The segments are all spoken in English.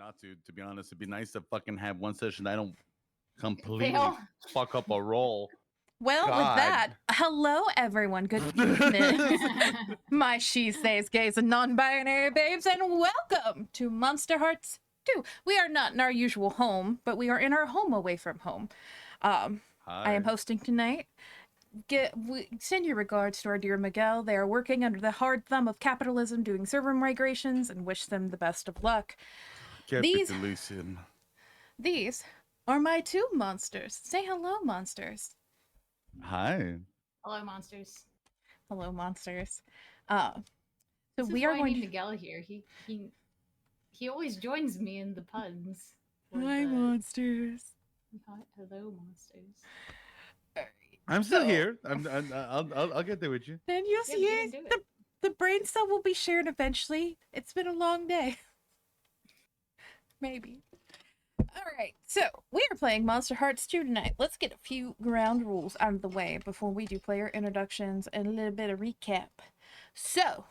not to be honest. It'd be nice to fucking have one session I don't completely Fail. fuck up a roll. Well, with God. that, hello everyone. Good evening, my she's, theys, gays, and non-binary babes, and welcome to Monsterhearts 2. We are not in our usual home, but we are in our home away from home. I am hosting tonight. Send your regards to our dear Miguel. They are working under the hard thumb of capitalism, doing server migrations, and wish them the best of luck. These are my two monsters. Say hello, monsters. Hi. Hello, monsters. Hello, monsters. So we are going to Miguel here. He always joins me in the puns. Hi, monsters. Hello, monsters. I'm still here. I'll get there with you. Then you'll see the brain cell will be shared eventually. It's been a long day. Maybe. Alright, so we are playing Monsterhearts 2 tonight. Let's get a few ground rules out of the way before we do player introductions and a little bit of recap. So,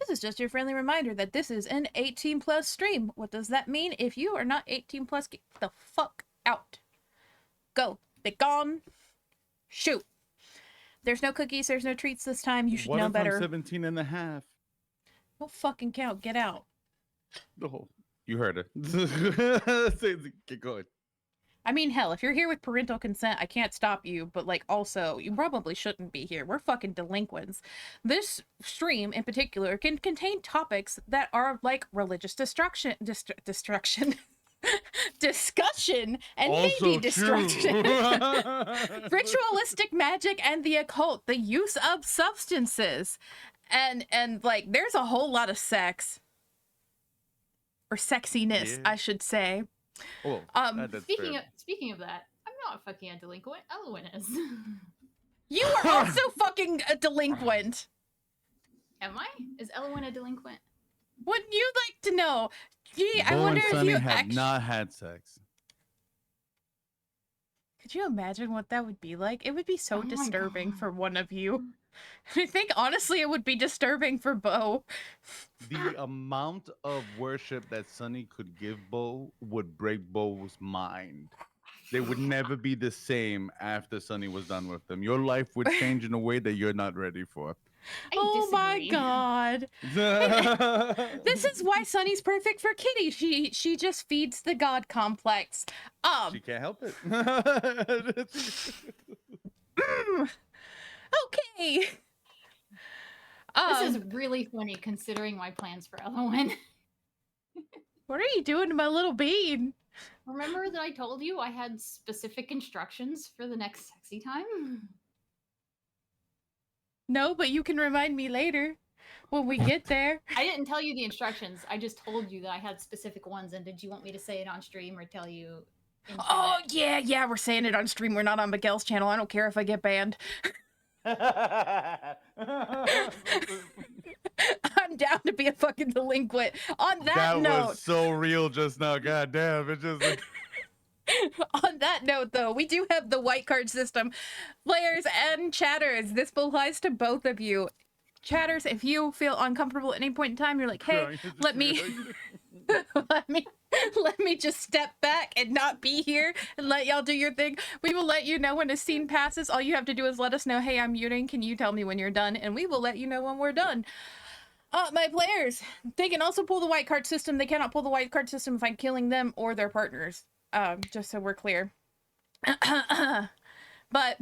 this is just your friendly reminder that this is an 18+ stream. What does that mean? If you are not 18+, get the fuck out. Go. Be gone. Shoot. There's no cookies, there's no treats this time. You should know better. I'm 17 and a half? Don't fucking count. Get out. No. You heard it. Get going. I mean, hell, if you're here with parental consent, I can't stop you, but, like, also, you probably shouldn't be here. We're fucking delinquents. This stream, in particular, can contain topics that are, like, religious discussion, and also maybe destruction. Ritualistic magic and the occult, the use of substances, and, like, there's a whole lot of sex. Or sexiness, yeah. I should say. Oh, speaking of that, I'm not fucking a delinquent. Elowen is. You are also fucking a delinquent. Am I? Is Elowen a delinquent? Wouldn't you like to know? Gee, Bo I wonder and Sunny if you have not had sex. Could you imagine what that would be like? It would be so disturbing for one of you. I think, honestly, it would be disturbing for Bo. The amount of worship that Sunny could give Bo would break Bo's mind. They would never be the same after Sunny was done with them. Your life would change in a way that you're not ready for. Oh my god. This is why Sunny's perfect for Kitty. She just feeds the god complex. She can't help it. Okay. This is really funny considering my plans for Elowen. What are you doing to my little bean? Remember that I told you I had specific instructions for the next sexy time? No, but you can remind me later when we get there. I didn't tell you the instructions. I just told you that I had specific ones. And did you want me to say it on stream or tell you? Oh, yeah, we're saying it on stream. We're not on Miguel's channel. I don't care if I get banned. I'm down to be a fucking delinquent. On that note, that was so real just now. God damn, it just like... On that note, though, we do have the white card system. Players and chatters, this applies to both of you. Chatters, if you feel uncomfortable at any point in time, you're like, hey, let me just step back and not be here and let y'all do your thing. We will let you know when a scene passes. All you have to do is let us know, hey, I'm muting. Can you tell me when you're done? And we will let you know when we're done. My players, they can also pull the white card system. They cannot pull the white card system if I'm killing them or their partners. Just so we're clear. But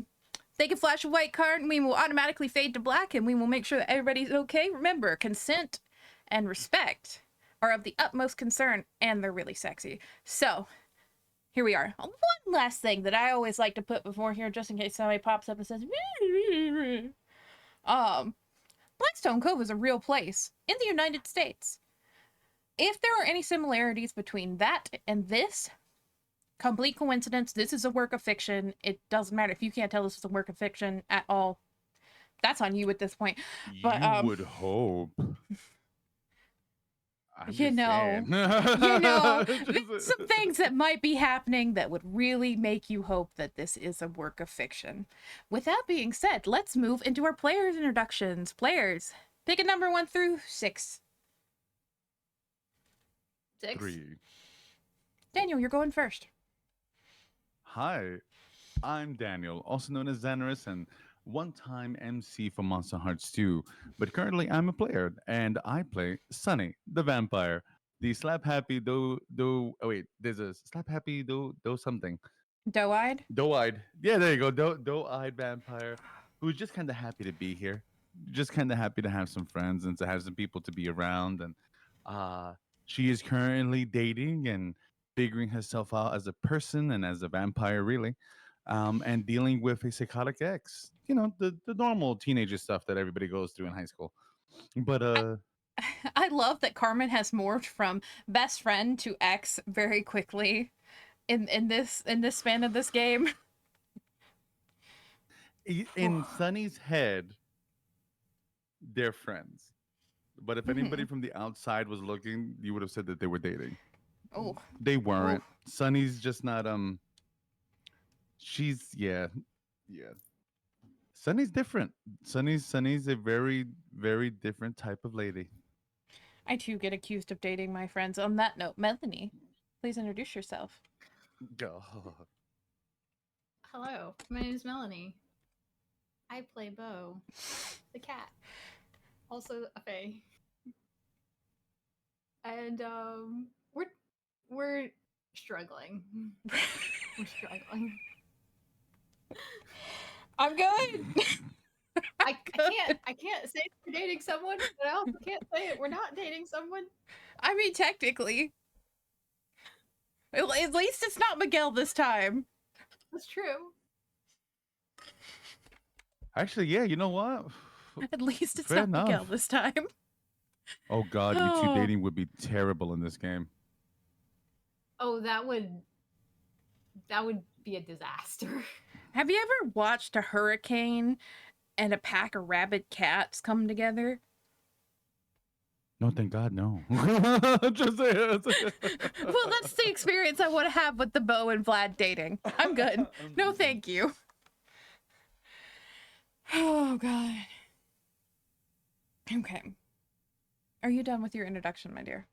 they can flash a white card and we will automatically fade to black and we will make sure that everybody's okay. Remember, consent and respect are of the utmost concern and they're really sexy. So, here we are. One last thing that I always like to put before here just in case somebody pops up and says, Blackstone Cove is a real place in the United States. If there are any similarities between that and this, complete coincidence. This is a work of fiction. It doesn't matter if you can't tell this is a work of fiction at all. That's on you at this point. But you would hope. You know, some things that might be happening that would really make you hope that this is a work of fiction. With that being said, let's move into our players introductions. Players, pick a number 1 through 6. 6. 3. Daniel, you're going first. Hi, I'm Daniel, also known as Xanaris, and one-time MC for Monster Hearts 2. But currently, I'm a player, and I play Sunny, the vampire. The slap happy oh wait, there's a slap happy do something. Doe-eyed? Doe-eyed. Yeah, there you go. Doe-eyed vampire who's just kind of happy to be here. Just kind of happy to have some friends and to have some people to be around. And uh, she is currently dating and figuring herself out as a person and as a vampire, really, and dealing with a psychotic ex. You know, the normal teenager stuff that everybody goes through in high school. But I love that Carmen has morphed from best friend to ex very quickly in this span of this game. in Sunny's head, they're friends. But if anybody from the outside was looking, you would have said that they were dating. Oh, They weren't. Sunny's just not she's yeah. Sunny's different. Sunny's a very, very different type of lady. I too get accused of dating my friends. On that note, Melanie, please introduce yourself. Go. Hello, my name is Melanie. I play Bo, the cat, also a fae. And we're struggling. We're struggling. I'm good. I can't say we're dating someone, but I also can't say it. We're not dating someone. I mean, technically. At least it's not Miguel this time. That's true. Actually, yeah, you know what? At least it's Fair not enough. Miguel this time. Oh god, you two dating would be terrible in this game. Oh, that would be a disaster. Have you ever watched a hurricane and a pack of rabid cats come together? No, thank God, no. Just say it. Well, that's the experience I want to have with the Bo and Vlad dating. I'm good. No, thank you. Oh, God. Okay. Are you done with your introduction, my dear?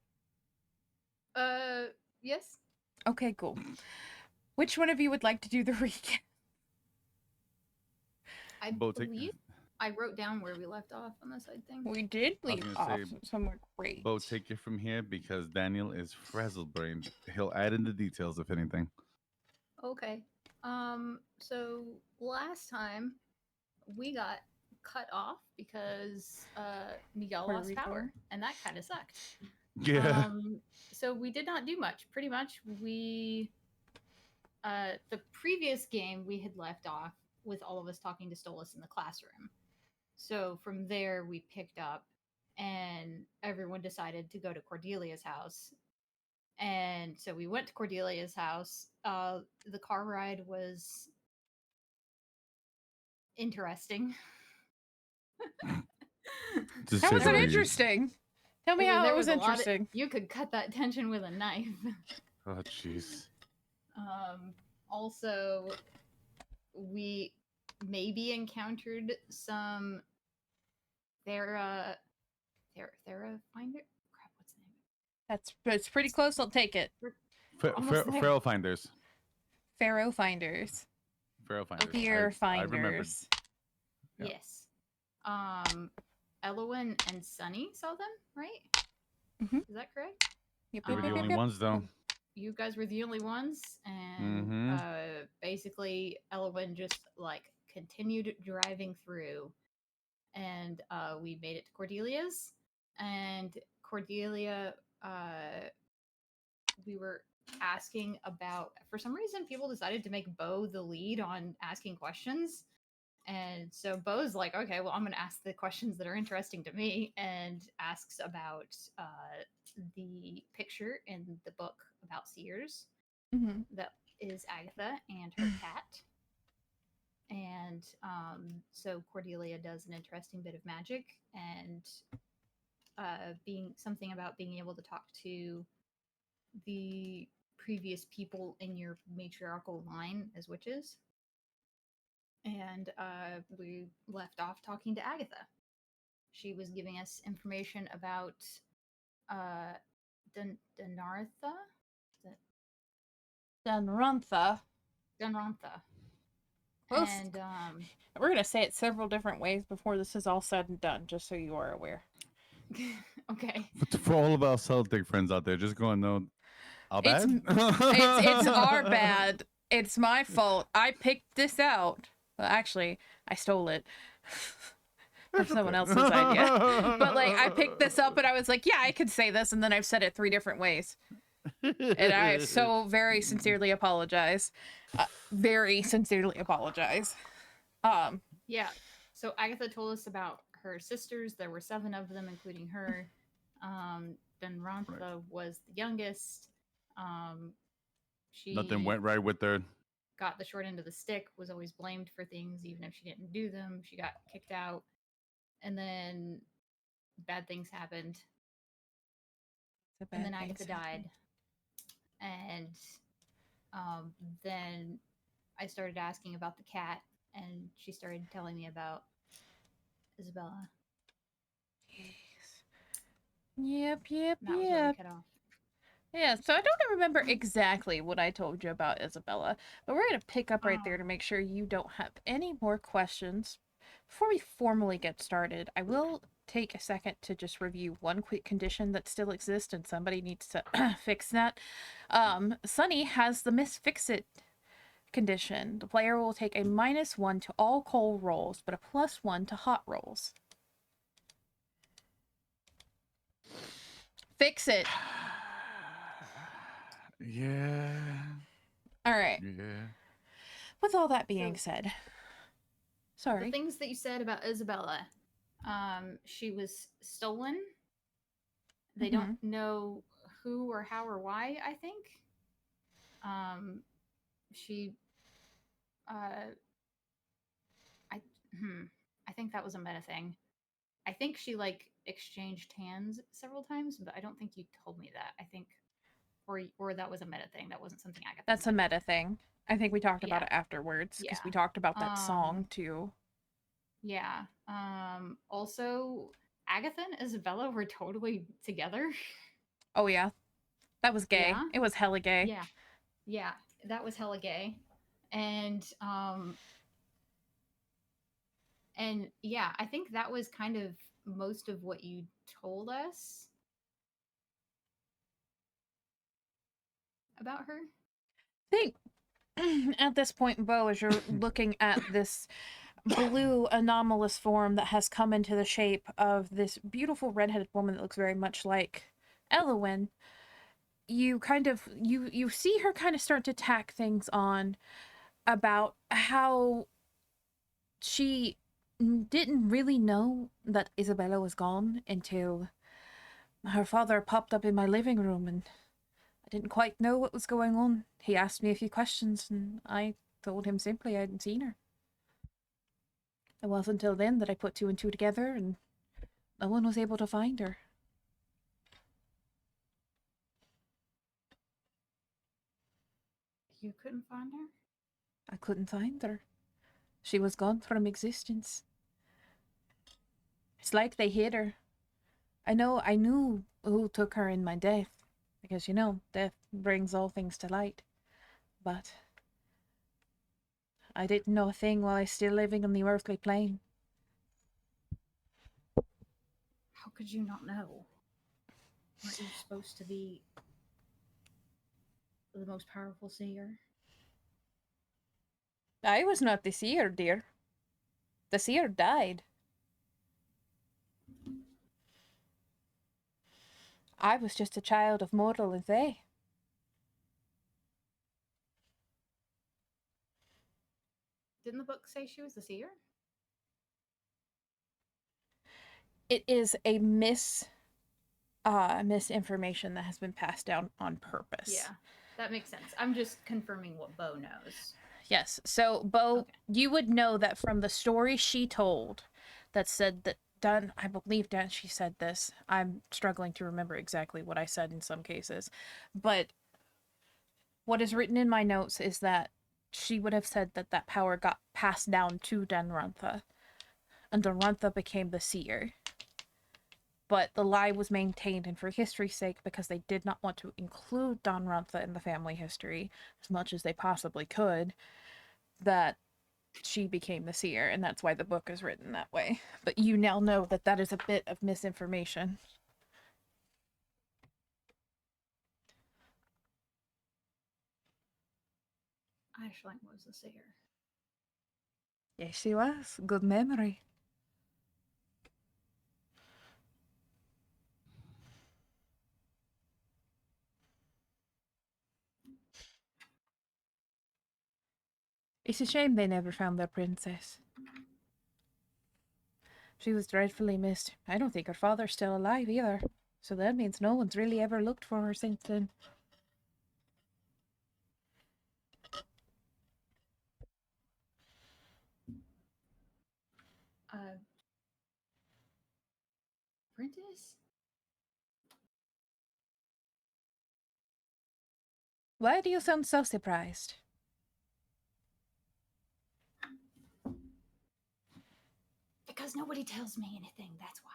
Yes. Okay, cool. Which one of you would like to do the recap? I believe I wrote down where we left off on the side thing. We did leave off somewhere great. Bo, take it from here because Daniel is frazzle-brained. He'll add in the details if anything. Okay. So last time we got cut off because Miguel lost power, and that kind of sucked. Yeah. So we did not do much. Pretty much, we the previous game we had left off with all of us talking to Stolas in the classroom. So from there we picked up, and everyone decided to go to Cordelia's house. And so we went to Cordelia's house. The car ride was interesting. How was it interesting? Tell me how it was interesting. You could cut that tension with a knife. Oh, jeez. Also, we maybe encountered some Thera finder. Crap, what's the name? It's pretty close. I'll take it. Feral finders. Pharaoh finders. Feral finders. Fear finders. Yep. Yes. Elowen and Sunny saw them, right? Mm-hmm. Is that correct? Yep. We were the only ones, though. You guys were the only ones, and basically, Elowen just continued driving through, and we made it to Cordelia's, and Cordelia, we were asking about. For some reason, people decided to make Bo the lead on asking questions. And so Bo's like, okay, well, I'm going to ask the questions that are interesting to me, and asks about the picture in the book about Sears. Mm-hmm. That is Agatha and her cat. And so Cordelia does an interesting bit of magic, and being something about being able to talk to the previous people in your matriarchal line as witches. And we left off talking to Agatha. She was giving us information about Denartha? Danrantha. Denrantha. Close. And We're gonna say it several different ways before this is all said and done, just so you are aware. okay. For all of our Celtic friends out there, just go and know our It's bad. it's our bad. It's my fault. I picked this out. Well, actually, I stole it from someone else's idea. But like, I picked this up and I was like, yeah, I could say this, and then I've said it 3 different ways, and I so very sincerely apologize. Very sincerely apologize. Yeah. So Agatha told us about her sisters. There were 7 of them, including her. Denrantha was the youngest. She Nothing went right with her. got the short end of the stick, was always blamed for things, even if she didn't do them. She got kicked out. And then bad things happened. And then Agatha died. And then I started asking about the cat, and she started telling me about Isabella. Yep. And that was where we cut off. Yeah, so I don't remember exactly what I told you about Isabella, but we're going to pick up right there to make sure you don't have any more questions. Before we formally get started, I will take a second to just review one quick condition that still exists, and somebody needs to fix that. Sunny has the Miss Fix-It condition. The player will take a -1 to all cold rolls, but a +1 to hot rolls. Fix it. Yeah. All right. Yeah. With all that being said, sorry. The things that you said about Isabella, she was stolen. They don't know who or how or why, I think. She, I think that was a meta thing. I think she like exchanged hands several times, but I don't think you told me that. I think, or that was a meta thing. That wasn't something Agatha That's said. a meta thing. I think we talked about it afterwards because we talked about that song too. Yeah. Also, Agatha and Isabella were totally together. Oh yeah, that was gay. Yeah. It was hella gay. Yeah, that was hella gay, and yeah, I think that was kind of most of what you told us about her. I think at this point, Bo, as you're looking at this blue anomalous form that has come into the shape of this beautiful redheaded woman that looks very much like Elowyn, you kind of you see her kind of start to tack things on about how she didn't really know that Isabella was gone until her father popped up in my living room, and I didn't quite know what was going on. He asked me a few questions, and I told him simply I hadn't seen her. It wasn't until then that I put 2 and 2 together, and no one was able to find her. You couldn't find her? I couldn't find her. She was gone from existence. It's like they hid her. I knew who took her in my death, because, death brings all things to light. But I didn't know a thing while I was still living on the earthly plane. How could you not know? Weren't you supposed to be the most powerful seer? I was not the seer, dear. The seer died. I was just a child of mortal as they. Didn't the book say she was the seer? It is a misinformation that has been passed down on purpose. Yeah, that makes sense. I'm just confirming what Bo knows. Yes. So, Bo, you would know that from the story she told that said that I believe she said this. I'm struggling to remember exactly what I said in some cases. But what is written in my notes is that she would have said that that power got passed down to Danrantha, and Danrantha became the seer. but the lie was maintained, and for history's sake, because they did not want to include Don Rantha in the family history as much as they possibly could, that she became the seer, and that's why the book is written that way. But you now know that that is a bit of misinformation. Aisling was a seer. Yes, she was. Good memory. It's a shame they never found their princess. She was dreadfully missed. I don't think her father's still alive either. So that means no one's really ever looked for her since then. Uh, Prentice? Why do you sound so surprised? Because nobody tells me anything, that's why.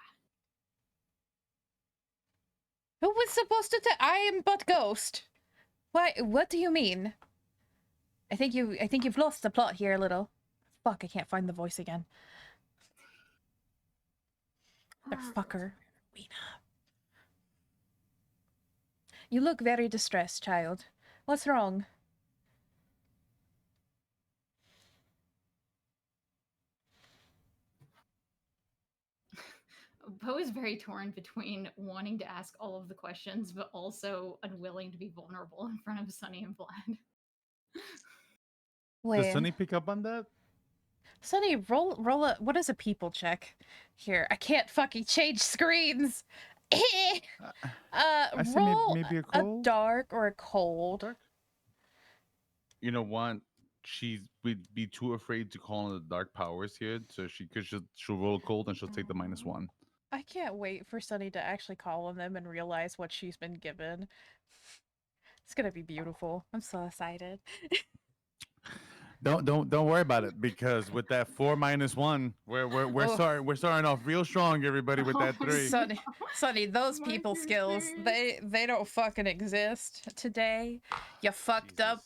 Who was supposed to tell? I am but ghost. Why? What do you mean? I think you've lost the plot here a little. Fuck, I can't find the voice again. Fucker. Weena. You look very distressed, child. What's wrong? Poe is very torn between wanting to ask all of the questions, but also unwilling to be vulnerable in front of Sunny and Vlad. Does Well, Sunny pick up on that? Sunny, roll a. What is a people check? Here, I can't fucking change screens. I say Roll maybe a a cold. dark or a cold. Dark? You know what? We'd be too afraid to call on the dark powers here, so she'll roll cold and she'll take the -1. I can't wait for Sunny to actually call on them and realize what she's been given. It's gonna be beautiful. I'm so excited. Don't worry about it, because with that 4 -1, Oh. we're starting off real strong, everybody, with that Oh, 3. Sunny, those My people dear skills, spirit. they don't fucking exist today. You fucked up.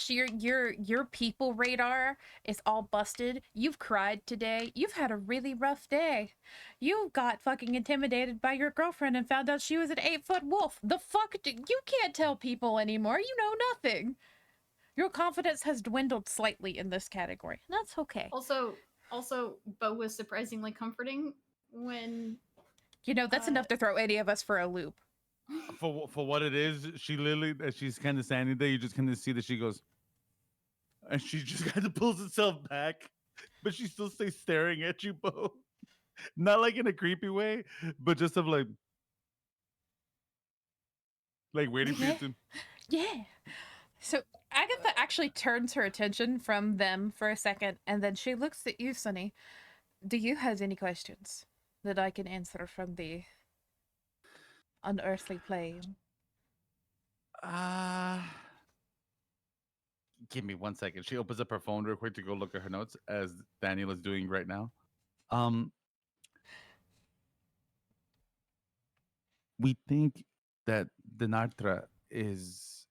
Your people radar is all busted. You've cried today. You've had a really rough day. You got fucking intimidated by your girlfriend and found out she was an 8-foot wolf. The fuck? You can't tell people anymore. You know nothing. Your confidence has dwindled slightly in this category. That's okay. Also, Bo was surprisingly comforting when You know, that's enough to throw any of us for a loop. For what it is, she literally, as she's kind of standing there, you just kind of see that she goes, and she just kind of pulls herself back, but she still stays staring at you, Bo. Not like in a creepy way, but just of like waiting for you Yeah. to. Yeah. So Agatha actually turns her attention from them for a second, and then she looks at you, Sunny. Do you have any questions that I can answer from the unearthly plane? Give me 1 second. She opens up her phone real quick to go look at her notes, as Daniel is doing right now. We think that the Nartra is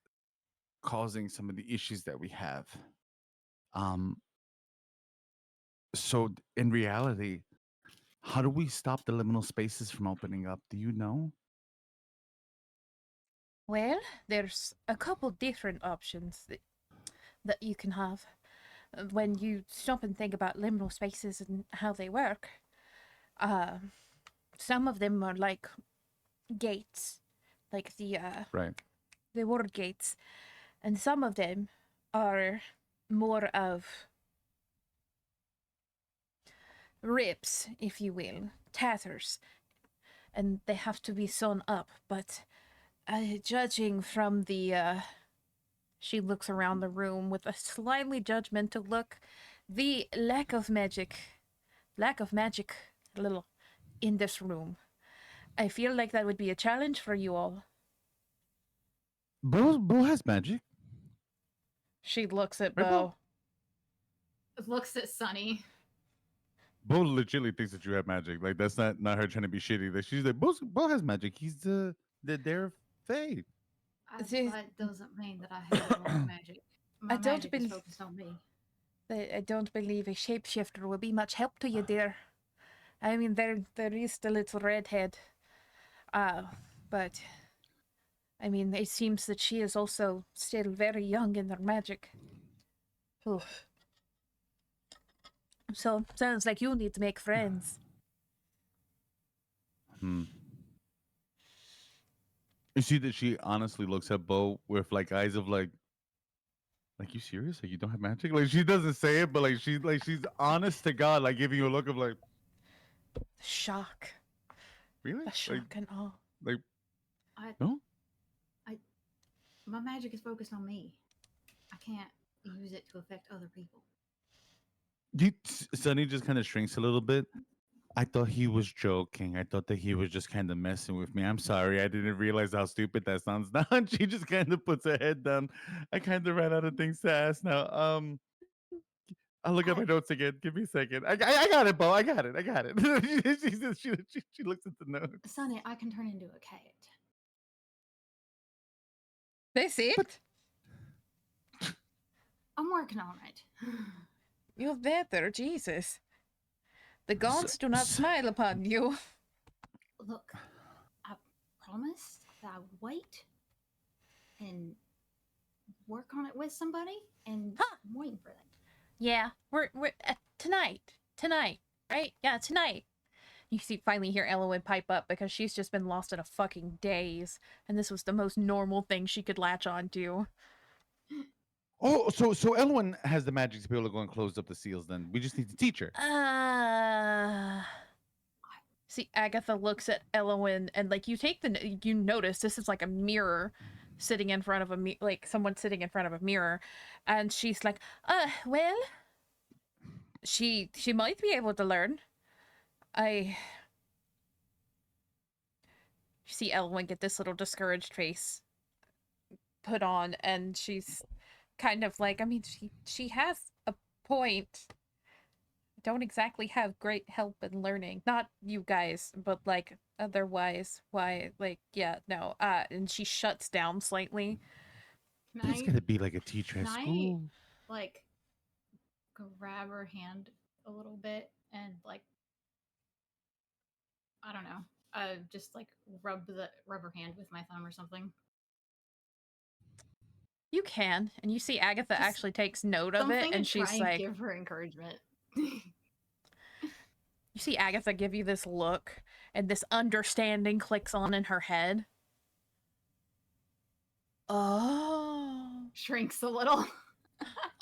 causing some of the issues that we have. So in reality, how do we stop the liminal spaces from opening up? Do you know? Well, there's a couple different options that you can have when you stop and think about liminal spaces and how they work. Some of them are like gates, like Right. the word gates, and some of them are more of rips, if you will, tatters, and they have to be sewn up. But judging from the, she looks around the room with a slightly judgmental look, the lack of magic, a little in this room. I feel like that would be a challenge for you all. Bo has magic. She looks at Right, Bo? Bo. looks at Sunny. Bo legitimately thinks that you have magic. Like that's not her trying to be shitty. That she's like Bo has magic. He's the their fae. See, That doesn't mean that I have more magic. I My don't magic is believe focused on me. I don't believe a shapeshifter will be much help to you, dear. I mean, there is the little redhead, uh, but I mean, it seems that she is also still very young in her magic. Oh, so sounds like you need to make friends. Hmm. You see that she honestly looks at Bo with like eyes of like you serious? Like you don't have magic? Like she doesn't say it, but she's honest to God, like giving you a look of like The shock, really? the shock and awe. Like I, no? I, my magic is focused on me. I can't use it to affect other people. Sonny just kind of shrinks a little bit. I thought he was joking. I thought that he was just kind of messing with me. I'm sorry. I didn't realize how stupid that sounds now. And she just kind of puts her head down. I kind of ran out of things to ask now. I'll look at I, my notes again. Give me a second. I got it, Bo. I got it. I got it. She looks at the notes. Sonny, I can turn into a cat. That's it? I'm working on it. You're better, Jesus. The So, gods do not so, smile upon you. Look, I promised that I would wait and work on it with somebody, and Huh. I'm waiting for that. Yeah, we're tonight, right? Yeah, tonight. You see, finally hear Elowen pipe up because she's just been lost in a fucking daze, and this was the most normal thing she could latch onto. so Elwyn has the magic to be able to go and close up the seals. Then we just need to teach her. See, Agatha looks at Elowen, and like you notice this is like a mirror sitting in front of like someone sitting in front of a mirror, and she's like, well, she might be able to learn. I see Elwyn get this little discouraged face put on, and she's kind of like, I mean, she has a point. Don't exactly have great help in learning. Not you guys, but like otherwise. Why? Like, yeah, no. And she shuts down slightly. Can There's I, got to be like a teacher can at I, school. like, grab her hand a little bit and, like, I don't know, just like rub her hand with my thumb or something. You can, and you see Agatha Just actually takes note of it, something to and try she's and like, give her encouragement. you see Agatha give you this look, and this understanding clicks on in her head. Oh. Shrinks a little.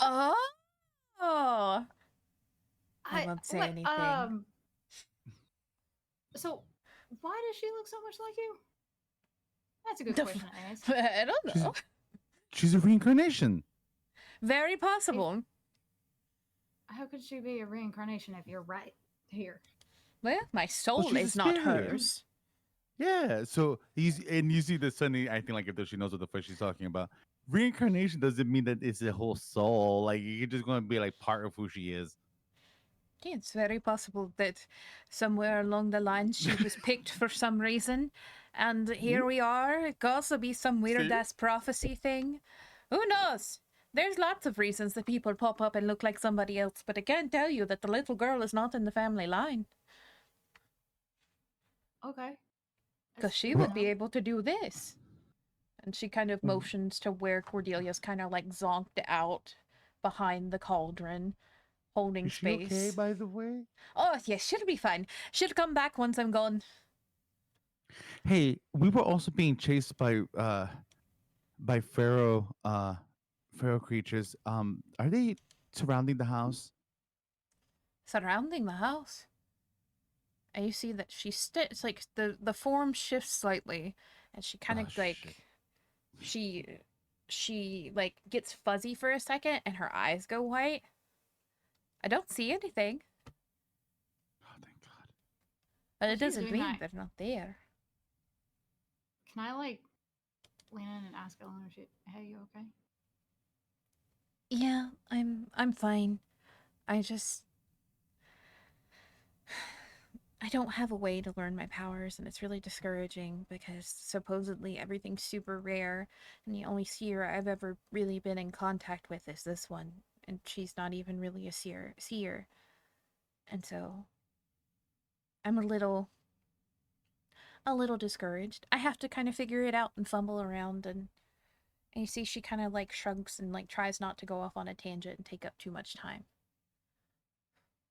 Oh. I won't say what anything. So why does she look so much like you? That's a good question to ask. I don't know. She's a reincarnation. Very possible. How could she be a reincarnation if you're right here? Well, my soul she's a is not spirit. hers. Yeah. So you see the Sunny acting like if though she knows what the fuck she's talking about. Reincarnation doesn't mean that it's a whole soul. Like you're just going to be like part of who she is. It's very possible that somewhere along the line she was picked for some reason, and here we are. It could also be some weird ass prophecy thing. Who knows? There's lots of reasons that people pop up and look like somebody else, but I can't tell you that the little girl is not in the family line. Okay. Because she Well, would be able to do this. And she kind of motions to where Cordelia's kind of like zonked out behind the cauldron, holding Is she space. okay, by the way? Oh, yes, she'll be fine. She'll come back once I'm gone. Hey, we were also being chased by feral creatures. Are they surrounding the house? Surrounding the house. And you see that it's like the form shifts slightly, and she kind of shit. she like gets fuzzy for a second, and her eyes go white. I don't see anything, Oh, thank God. but Well, it she's doesn't doing mean that. they're not there. Can I like lean in and ask Ellen if hey, you okay? Yeah, I'm fine. I just I don't have a way to learn my powers, and it's really discouraging because supposedly everything's super rare, and the only seer I've ever really been in contact with is this one, and she's not even really a seer. And so I'm a little discouraged. I have to kind of figure it out and fumble around, and you see she kind of like shrugs and like tries not to go off on a tangent and take up too much time.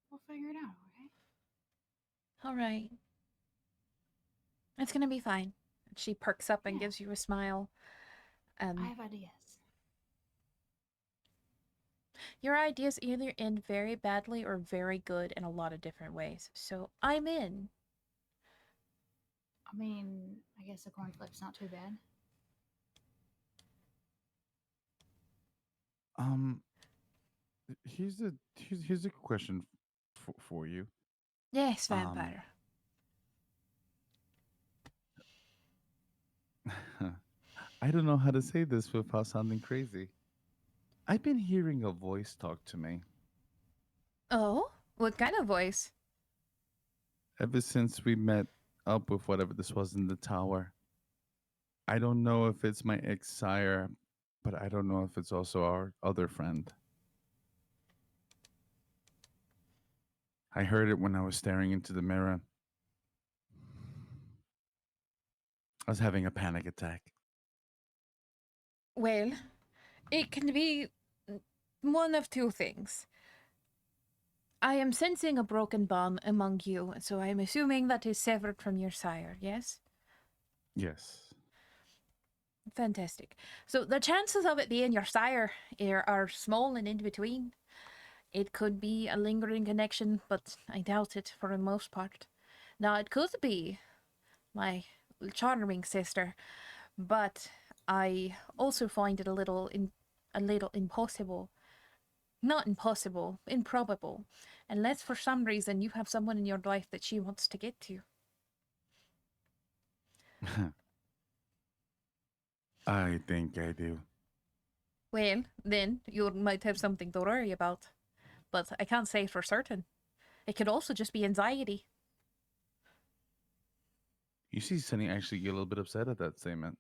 We'll figure it out, okay? All right. It's gonna be fine. She perks up and Yeah. gives you a smile. I have ideas. Your ideas either end very badly or very good in a lot of different ways. So I'm in. I mean, I guess a coin flip's not too bad. Um, here's a question for you. Yes, Um, vampire. I don't know how to say this without sounding crazy. I've been hearing a voice talk to me Oh? What kind of voice? ever since we met up with whatever this was in the tower. I don't know if it's my ex sire, but I don't know if it's also our other friend. I heard it when I was staring into the mirror. I was having a panic attack. Well, it can be one of two things. I am sensing a broken bond among you, so I am assuming that is severed from your sire, yes? Yes. Fantastic. So the chances of it being your sire are small and in between. It could be a lingering connection, but I doubt it for the most part. Now, it could be my charming sister, but I also find it a little impossible. Not impossible, improbable, unless for some reason you have someone in your life that she wants to get to. I think I do. Well, then you might have something to worry about, but I can't say for certain. It could also just be anxiety. You see Sunny actually get a little bit upset at that statement.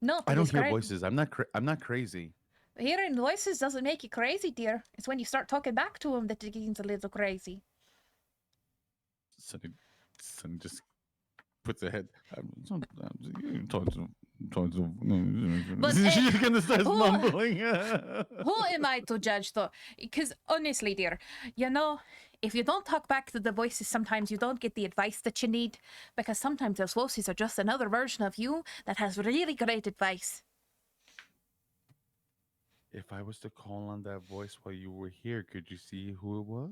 Not I don't because hear voices. I'm not crazy. hearing voices doesn't make you crazy, dear. It's when you start talking back to him that it gets a little crazy. Sunny just puts her head. Sometimes you talk to. But She's gonna start who mumbling. who am I to judge, though? Because honestly, dear, if you don't talk back to the voices, sometimes you don't get the advice that you need. Because sometimes those voices are just another version of you that has really great advice. If I was to call on that voice while you were here, could you see who it was?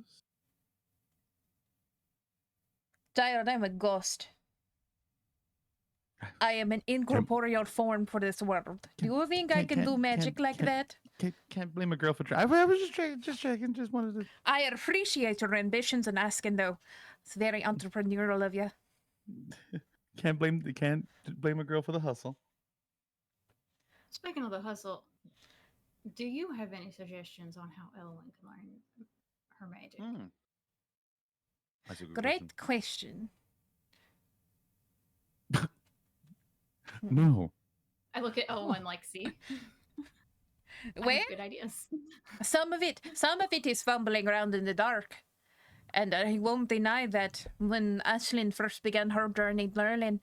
Child, I'm a ghost. I am an incorporeal form for this world. Do you think I can do magic like that? Can't blame a girl for trying. I was just checking. Just wanted to. I appreciate your ambitions and asking, though. It's very entrepreneurial of you. Can't blame a girl for the hustle. Speaking of the hustle, do you have any suggestions on how Elwyn can learn her magic? That's a good Great question. No. I look at Elwyn like, see, I Well, have good ideas. some of it is fumbling around in the dark. And I won't deny that when Ashlyn first began her journey learning,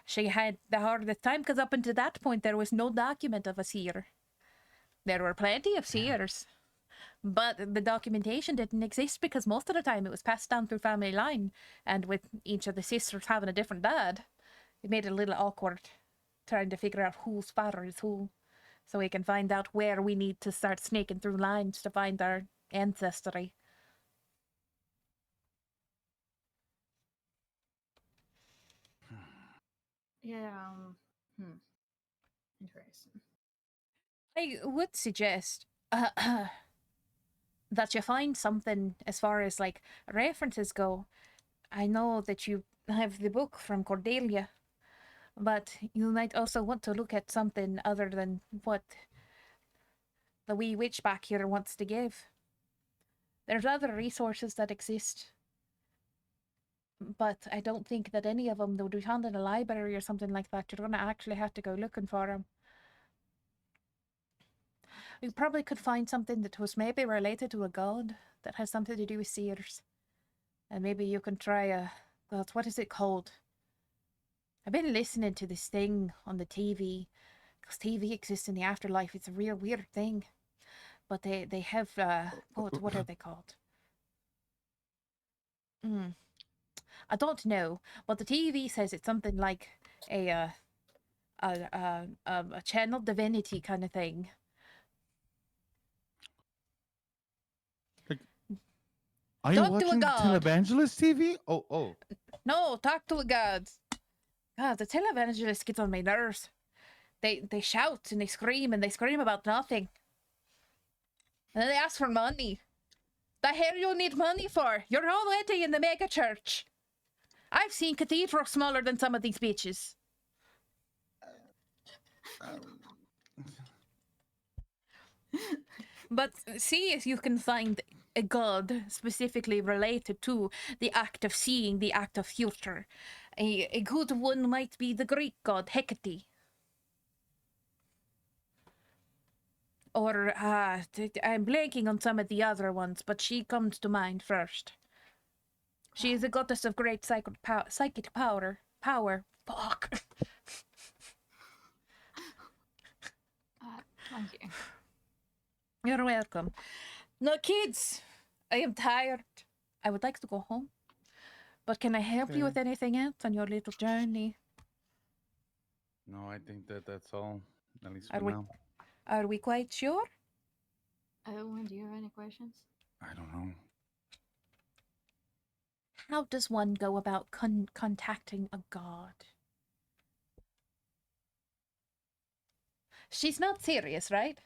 she had the hardest time because up until that point there was no document of a seer. There were plenty of seers, but the documentation didn't exist because most of the time it was passed down through family line, and with each of the sisters having a different dad, it made it a little awkward trying to figure out whose father is who, so we can find out where we need to start sneaking through lines to find our ancestry. Yeah, interesting. I would suggest that you find something as far as like references go. I know that you have the book from Cordelia, but you might also want to look at something other than what the wee witch back here wants to give. There's other resources that exist, but I don't think that any of them would be found in a library or something like that. You're gonna actually have to go looking for them. You probably could find something that was maybe related to a god that has something to do with seers. And maybe you can try God, what is it called? I've been listening to this thing on the TV, because TV exists in the afterlife. It's a real weird thing. But they have, what are they called? I don't know, but the TV says it's something like a channel divinity kind of thing. Are you Talk to a watching god. televangelist TV? Oh. No, talk to a god. God, the televangelist gets on my nerves. They shout and they scream about nothing. And then they ask for money. The hell you need money for? You're already in the mega church. I've seen cathedrals smaller than some of these bitches. But see if you can find a god specifically related to the act of seeing, the act of future. A good one might be the Greek god Hecate. Or, I'm blanking on some of the other ones, but she comes to mind first. She is a goddess of great psychic power. Fuck. Thank you. You're welcome. No, kids, I am tired. I would like to go home. But can I help you with anything else on your little journey? No, I think that's all. At least Are for we- now. Are we quite sure? Owen, do you have any questions? I don't know. How does one go about contacting a god? She's not serious, right?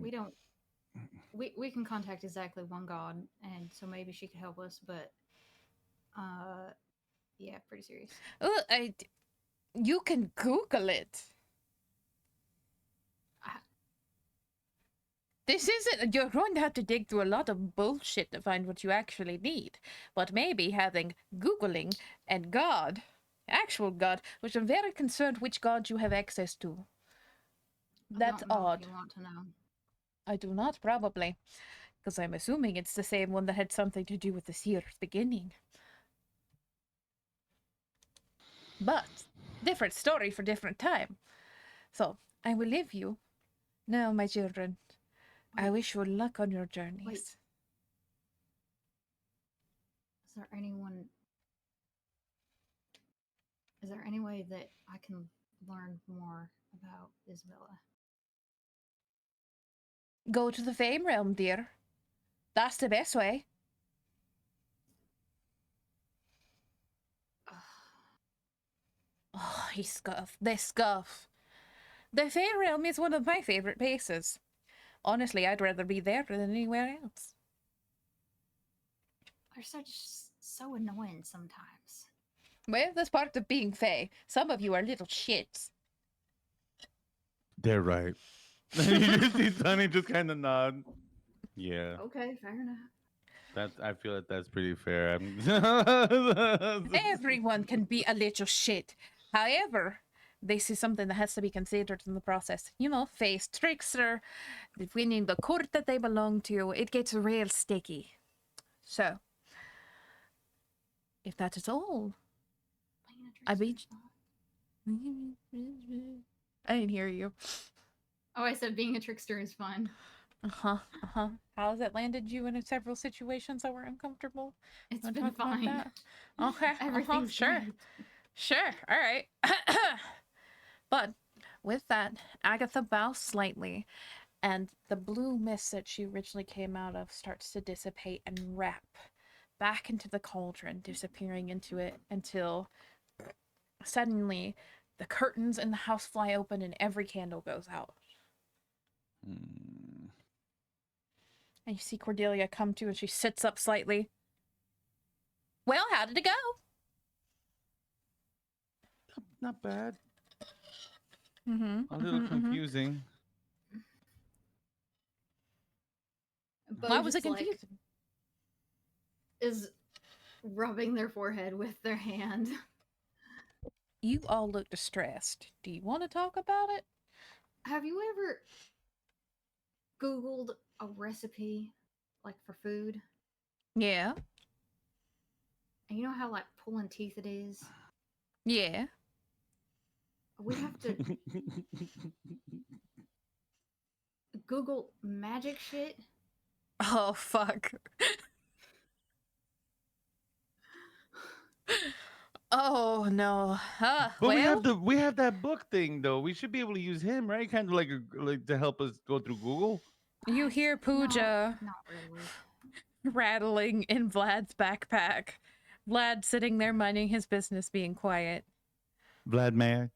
We don't. We can contact exactly one god, and so maybe she could help us. But, yeah, pretty serious. You can Google it. This isn't. You're going to have to dig through a lot of bullshit to find what you actually need. But maybe having Googling and God, actual God, which I'm very concerned which God you have access to. That's I don't know odd. if you want to know. I do not, probably. Because I'm assuming it's the same one that had something to do with the seer's beginning. But, different story for different time. So, I will leave you. Now, my children, I wish you luck on your journeys. Wait. Is there anyone? Is there any way that I can learn more about Isabella? Go to the Fame Realm, dear. That's the best way. Oh, he scuffed. They scuff. The Fame Realm is one of my favorite places. Honestly, I'd rather be there than anywhere else. They're so annoying sometimes. Well, that's part of being Fae. Some of you are little shits. They're right. You just see Sunny just kind of nod. Yeah, Okay, fair enough. I feel like that's pretty fair. Everyone can be a little shit. However, this is something that has to be considered in the process. You know, face trickster, winning the court that they belong to, it gets real sticky. So, if that is all, I beat. I didn't hear you. Oh, I said being a trickster is fun. How has it landed you in several situations that were uncomfortable? It's Wanna been talk about fine. that? Okay. Everything's Sure. great. Sure. All right. But with that, Agatha bows slightly, and the blue mist that she originally came out of starts to dissipate and wrap back into the cauldron, disappearing into it until suddenly the curtains in the house fly open and every candle goes out. And you see Cordelia come to, and she sits up slightly. Well, how did it go? Not bad. Mm-hmm. A little confusing. Bo Why was it just, like, confusing? is rubbing their forehead with their hand. You all look distressed. Do you want to talk about it? Have you ever Googled a recipe, like, for food? Yeah. And you know how, like, pulling teeth it is? Yeah. We have to Google magic shit. Oh, fuck. Oh, no. But Well, we have that book thing though. We should be able to use him, right? Kind of like to help us go through Google. you hear Pooja Not really. rattling in Vlad's backpack. Vlad sitting there minding his business, being quiet. Vlad, may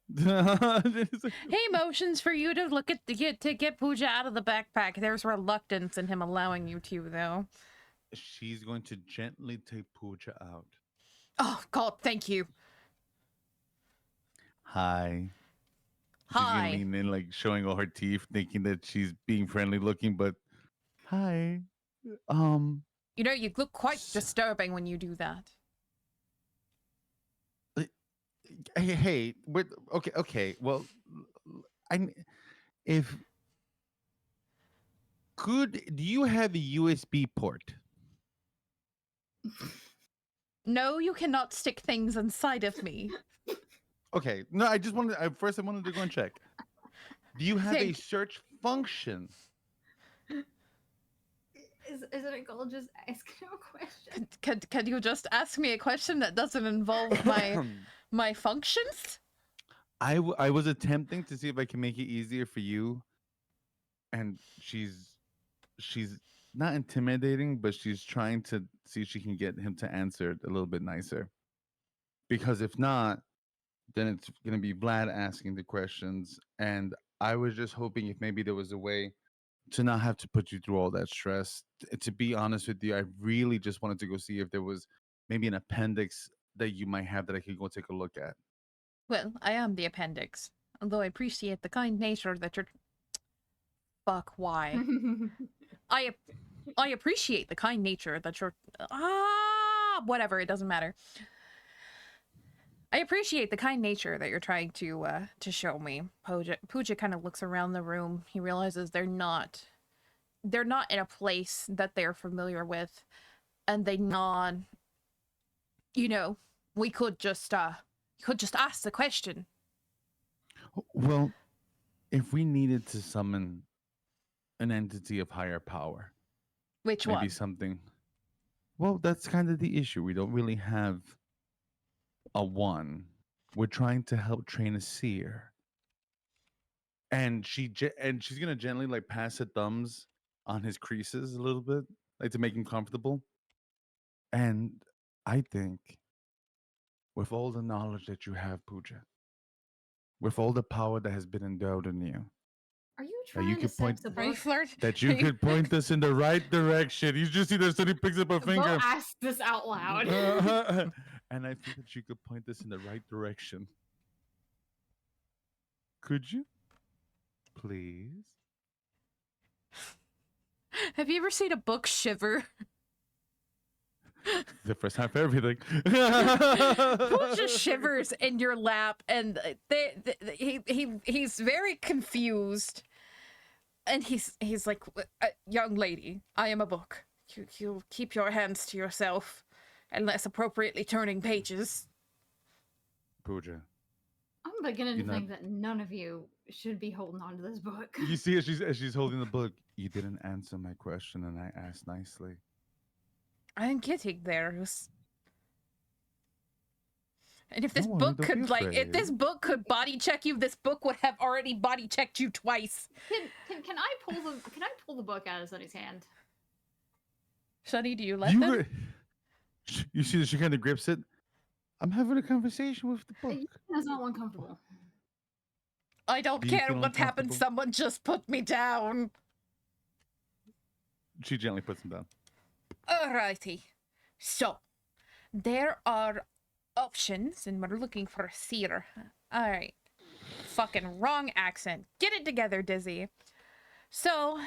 He motions for you to look at get Pooja out of the backpack. There's reluctance in him allowing you to, though. She's going to gently take Pooja out. Oh God, thank you. Hi. She's Hi. gonna lean in, like showing all her teeth, thinking that she's being friendly looking, but hi. You know, you look quite disturbing when you do that. Hey, okay. Well, I if do you have a USB port? No, you cannot stick things inside of me. Okay, no, I just wanted. First, I wanted to go and check. Do you have a search function? Isn't it called just asking a question? Could you just ask me a question that doesn't involve my functions? I was attempting to see if I can make it easier for you, and she's not intimidating, but she's trying to see if she can get him to answer it a little bit nicer. Because if not, then it's gonna be Vlad asking the questions, and I was just hoping if maybe there was a way to not have to put you through all that stress. To be honest with you, I really just wanted to go see if there was maybe an appendix that you might have that I could go take a look at. Well, I am the appendix. Although I appreciate the kind nature that you're... Fuck, why? I appreciate the kind nature that you're... whatever, it doesn't matter. I appreciate the kind nature that you're trying to show me. Pooja kind of looks around the room. He realizes they're not in a place that they're familiar with, and they nod. You know, we could just ask the question. Well, if we needed to summon an entity of higher power, Which maybe one? something. Well, that's kind of the issue. We don't really have a one. We're trying to help train a seer, and she's gonna gently like pass her thumbs on his creases a little bit, like to make him comfortable. And I think, with all the knowledge that you have, Pooja, with all the power that has been endowed in you, Are you that you trying to could point sex a Are you book? flirting? that you could point us in the right direction. You just see that somebody picks up a Bo finger. asked this out loud. And I think that you could point us in the right direction. Could you? Please? Have you ever seen a book shiver? The first time for everything. Who just shivers in your lap, and he's very confused, and he's like, young lady, I am a book. You keep your hands to yourself, unless appropriately turning pages. Pooja. I'm beginning to You know- think that none of you should be holding on to this book. You see as she's holding the book, you didn't answer my question and I asked nicely. I'm getting there. And if this Don't worry, book don't could, be like, if afraid. this book could body check you, this book would have already body checked you twice. Can I pull the book out of Sunny's hand? Shani, do you let them? You see that she kind of grips it? I'm having a conversation with the book. That's not uncomfortable. I don't Do you care feel what happened. uncomfortable? Someone just put me down. She gently puts him down. Alrighty. So, there are options, and we're looking for a seer. Alright. Fucking wrong accent. Get it together, Dizzy. So,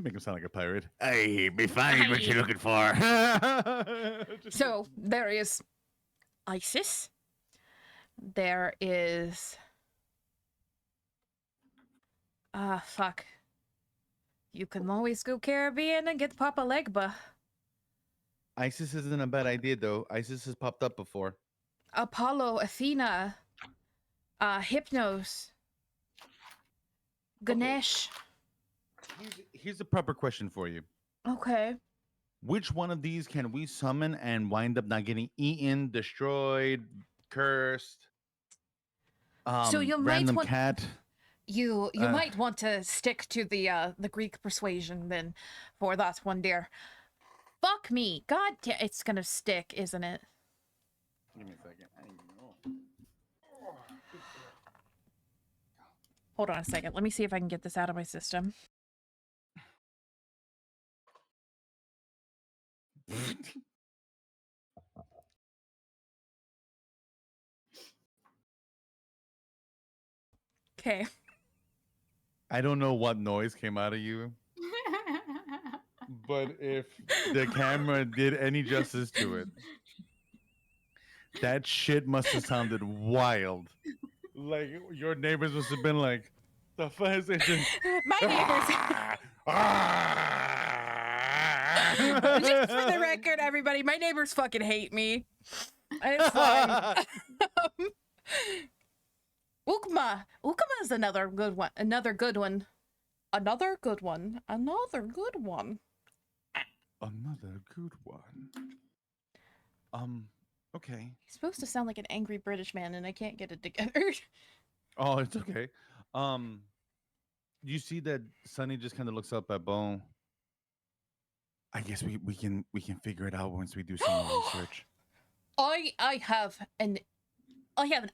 make him sound like a pirate. Hey, be fine. What you looking for? So there is Isis. There is fuck. You can always go Caribbean and get Papa Legba. ISIS isn't a bad idea, though. ISIS has popped up before. Apollo, Athena, Hypnos, Ganesh. Here's a proper question for you. Okay. Which one of these can we summon and wind up not getting eaten, destroyed, cursed? So you might random want cat. you might want to stick to the Greek persuasion then for that one, dear. Fuck me, God, it's gonna stick, isn't it? Give me a second. Hold on a second. Let me see if I can get this out of my system. Okay. I don't know what noise came out of you, but if the camera did any justice to it, that shit must have sounded wild. Like your neighbors must have been like, "The fuck is it?" My neighbors. Just for the record, everybody, my neighbors fucking hate me. And it's fine. Ukma. Ukma is another good one. Another good one. Another good one. Another good one. Another good one. Okay. He's supposed to sound like an angry British man, and I can't get it together. Oh, it's okay. You see that Sunny just kind of looks up at Bo. I guess we can figure it out once we do some more research. I have an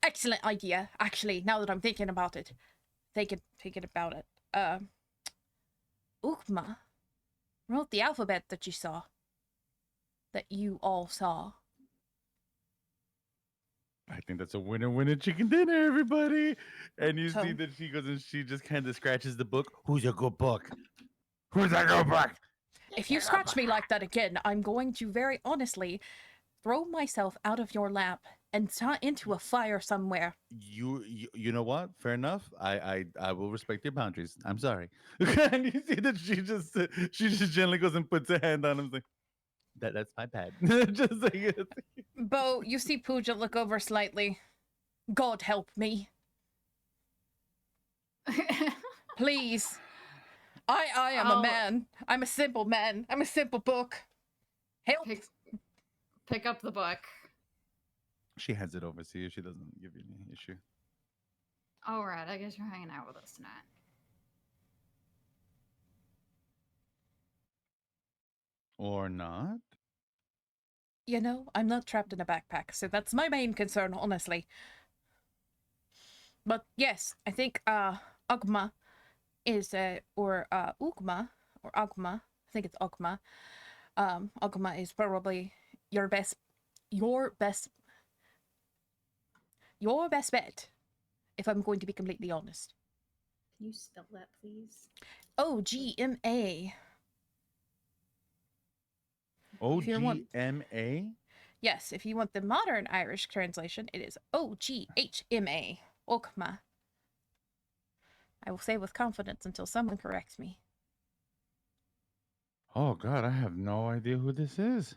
excellent idea, actually, now that I'm thinking about it. Thinking about it. Ukma wrote the alphabet that you saw. That you all saw. I think that's a winner chicken dinner, everybody. And you So- see that she goes and she just kind of scratches the book. Who's a good book? Who's a good book? If you scratch me like that again, I'm going to very honestly throw myself out of your lap and into a fire somewhere. You know what? Fair enough. I will respect your boundaries. I'm sorry. And you see that she just gently goes and puts her hand on him, like that's my bad. Just like Bo, you see Pooja look over slightly. God help me. Please. I am a man. I'm a simple man. I'm a simple book. Help. Pick up the book. she hands it over to you. She doesn't give you any issue. All right, I guess you're hanging out with us tonight. Or not? You know, I'm not trapped in a backpack, so that's my main concern, honestly. But yes, I think Ugma is or Ugma or Agma. I think it's Ugma. Ugma is probably your best bet, if I'm going to be completely honest. Can you spell that, please? OGMA. OGMA? Yes, if you want the modern Irish translation, it is OGHMA. Ogma. I will say with confidence until someone corrects me. Oh God, I have no idea who this is.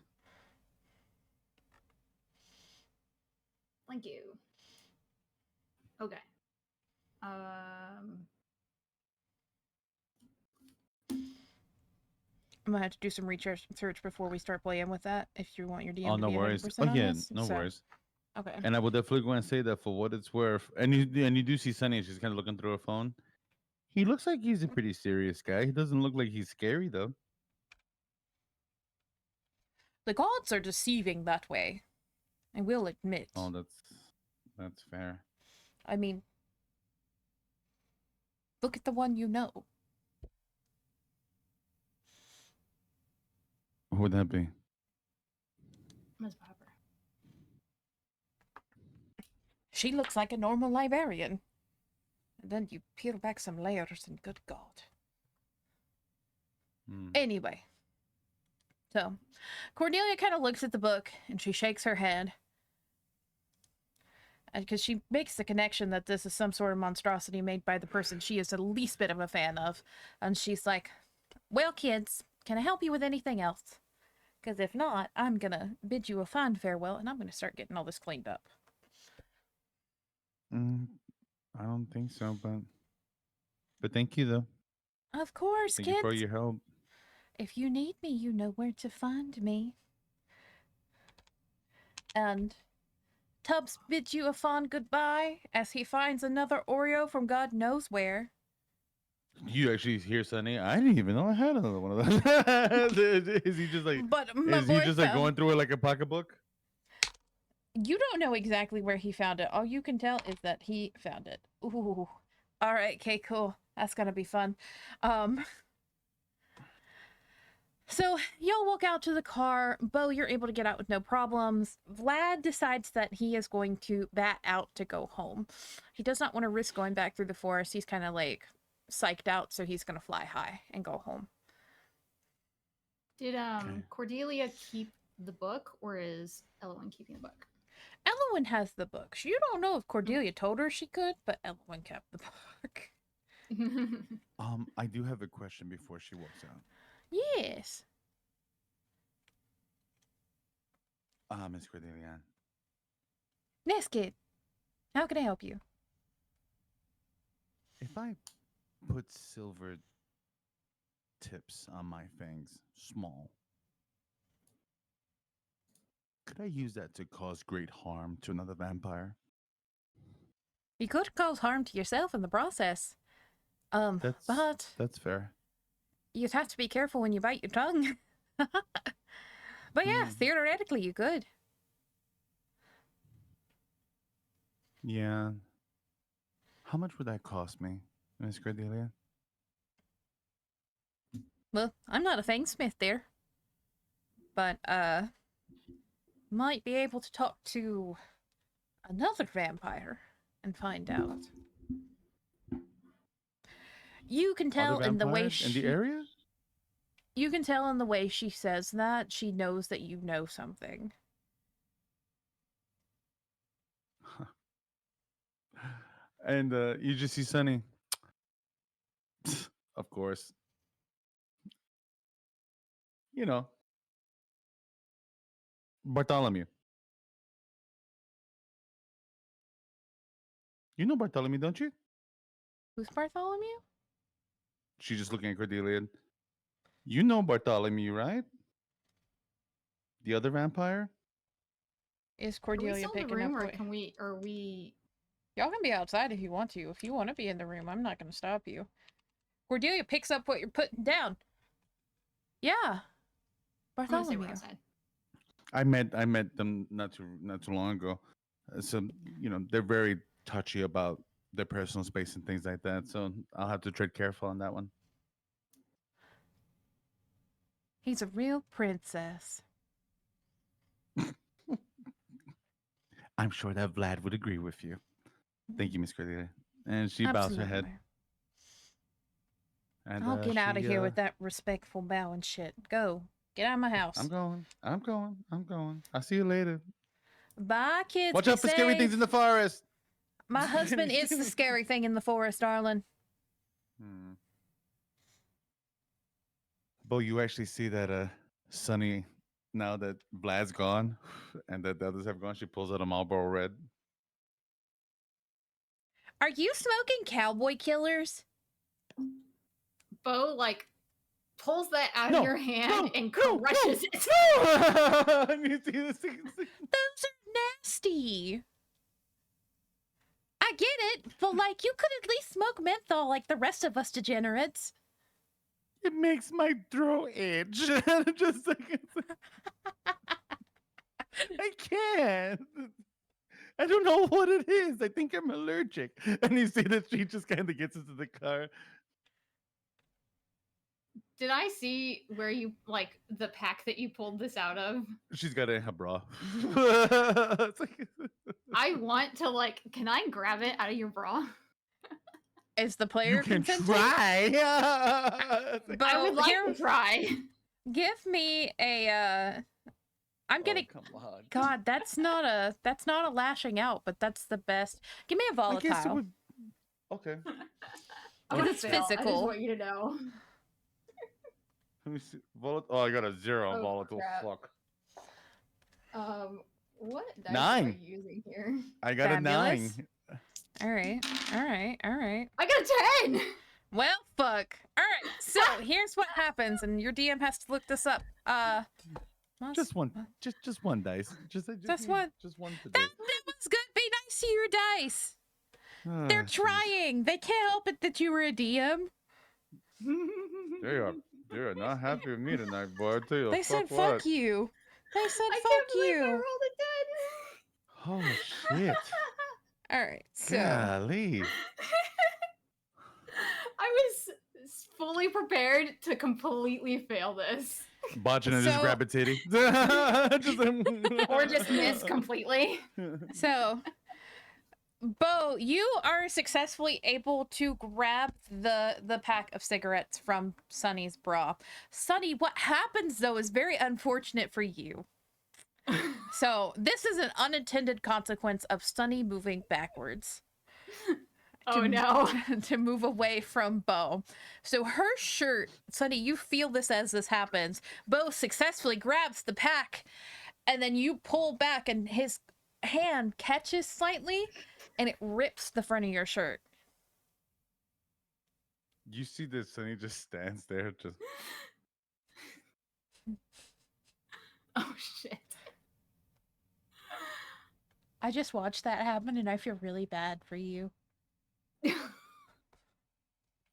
Thank you. Okay. I'm gonna have to do some research before we start playing with that. If you want your DM Oh, to no be worries. 100% Oh on yeah, this. no worries. Okay. And I will definitely go and say that for what it's worth. And you do see Sunny. She's kind of looking through her phone. He looks like he's a pretty serious guy. He doesn't look like he's scary though. The gods are deceiving that way. I will admit. Oh, that's fair. I mean, look at the one you know. Who would that be? Miss Popper. She looks like a normal librarian. And then you peel back some layers and good God. Mm. Anyway, so Cordelia kind of looks at the book and she shakes her head. Because she makes the connection that this is some sort of monstrosity made by the person she is the least bit of a fan of. And she's like, well, kids, can I help you with anything else? Because if not, I'm going to bid you a fond farewell and I'm going to start getting all this cleaned up. Mm, I don't think so, but thank you though. Of course, Thank you for kids. your help. If you need me, you know where to find me. And Tubbs bids you a fond goodbye as he finds another Oreo from God knows where. You actually hear Sunny? I didn't even know I had another one of those. Is he just like? But my Is he boy just like found... going through it like a pocketbook? You don't know exactly where he found it. All you can tell is that he found it. Ooh. All right, okay, cool. That's gonna be fun. So y'all walk out to the car. Bo, you're able to get out with no problems. Vlad decides that he is going to bat out to go home. He does not want to risk going back through the forest. He's kind of like psyched out, so he's gonna fly high and go home. Did Okay. Cordelia keep the book, or is Elowen keeping the book? Elowen has the book. You don't know if Cordelia told her she could, but Elowen kept the book. I do have a question before she walks out. Yes. Miss Cordelia, Yes, kid. How can I help you? if I put silver tips on my fangs, small, could I use that to cause great harm to another vampire? You could cause harm to yourself in the process. But That's fair. you'd have to be careful when you bite your tongue. But yeah, theoretically you could. Yeah. How much would that cost me, Miss Cordelia? Well, I'm not a fangsmith there. But, might be able to talk to another vampire and find out. You can tell Other in the way vampires in the area? You can tell in the way she says that she knows that you know something. And you just see Sunny. Of course. You know, Bartholomew. You know Bartholomew, don't you? Who's Bartholomew? She's just looking at Cordelia. You know Bartholomew, right? The other vampire? Is Are we Cordelia still in the picking up room, or what... can we? Are we? Y'all can be outside if you want to. If you want to be in the room, I'm not going to stop you. Cordelia picks up what you're putting down. Yeah. I'm gonna say Bartholomew. we're outside. I met them not too long ago. So they're very touchy about their personal space and things like that. So I'll have to tread careful on that one. He's a real princess. I'm sure that Vlad would agree with you. Thank you, Miss Cordelia. And she bows her head. Absolutely. And I'll get out of she, here with that respectful bow and shit. Go. Get out of my house. I'm going. I'll see you later. Bye, kids. Watch Be out for scary safe. things in the forest. My husband is the scary thing in the forest, darling. Bo, you actually see that Sunny, now that Vlad's gone and that the others have gone, she pulls out a Marlboro Red. Are you smoking cowboy killers? Bo pulls that out of your hand and crushes it. No! You see this thing? Those are nasty. I get it, but you could at least smoke menthol like the rest of us degenerates. It makes my throat itch. Just I can't. I don't know what it is. I think I'm allergic. And you see that she just kind of gets into the car. Did I see where you the pack that you pulled this out of? She's got it in her bra. I want to can I grab it out of your bra? Is the You player can consenting? try. Bo, I would like here, to try. give me a I'm Oh, getting come on. God, that's not a lashing out, but that's the best. Give me a I guess it volatile. would. Okay. I'm Oh, gonna it's shit. fail. I just physical. want you to know. Let me see. Oh, I got a 0 on Oh, volatile. crap. Fuck. What dice am I 9. using here? I got Fabulous. a 9. All right. I got a 10! Well, fuck. All right. So, here's what happens and your DM has to look this up. Just one. Just one dice. Just Just one. Just one today. That was good. Be nice to your dice. Ah, They're jeez. trying. They can't help it that you were a DM. They are not happy with me tonight, boy. I tell you, They said what. fuck you. They said I fuck can't believe I you. rolled a 10! Oh shit! All right. So, Golly. I was fully prepared to completely fail this. Botching and just So- grab a titty. Or just miss completely. so Bo, you are successfully able to grab the pack of cigarettes from Sunny's bra. Sunny, what happens though is very unfortunate for you. So this is an unintended consequence of Sunny moving backwards. Oh no. To move away from Bo. So her shirt, Sunny, you feel this as this happens. Bo successfully grabs the pack, and then you pull back, and his hand catches slightly, and it rips the front of your shirt. You see this, Sonny just stands there, just Oh shit. I just watched that happen, and I feel really bad for you.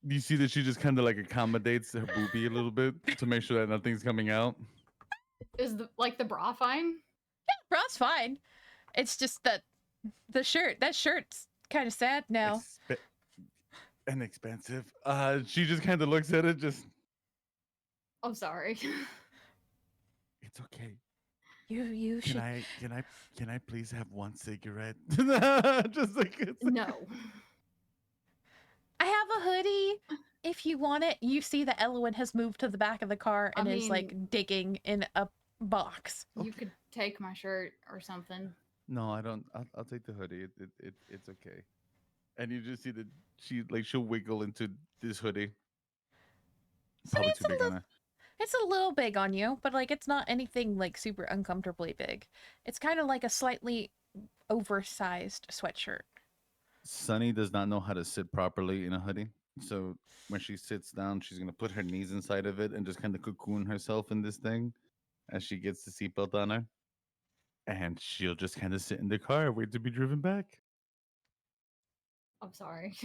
you see that she just kind of like accommodates her boobie a little bit to make sure that nothing's coming out. Is the bra fine? Bra's fine. It's just that that shirt's kind of sad now. And expensive. She just kind of looks at it, just I'm sorry. it's okay. You should. Can I please have one cigarette? Just like it's No. I have a hoodie. If you want it, you see that Elowen has moved to the back of the car and is like digging in a box. You could take my shirt or something. No, I don't. I'll take the hoodie. It's okay. And you just see that she'll wiggle into this hoodie. Probably too big on her. It's a little big on you, but like it's not anything like super uncomfortably big. It's kind of like a slightly oversized sweatshirt. Sunny does not know how to sit properly in a hoodie. So when she sits down, she's gonna put her knees inside of it and just kind of cocoon herself in this thing as she gets the seatbelt on her. And she'll just kind of sit in the car, wait to be driven back. I'm sorry.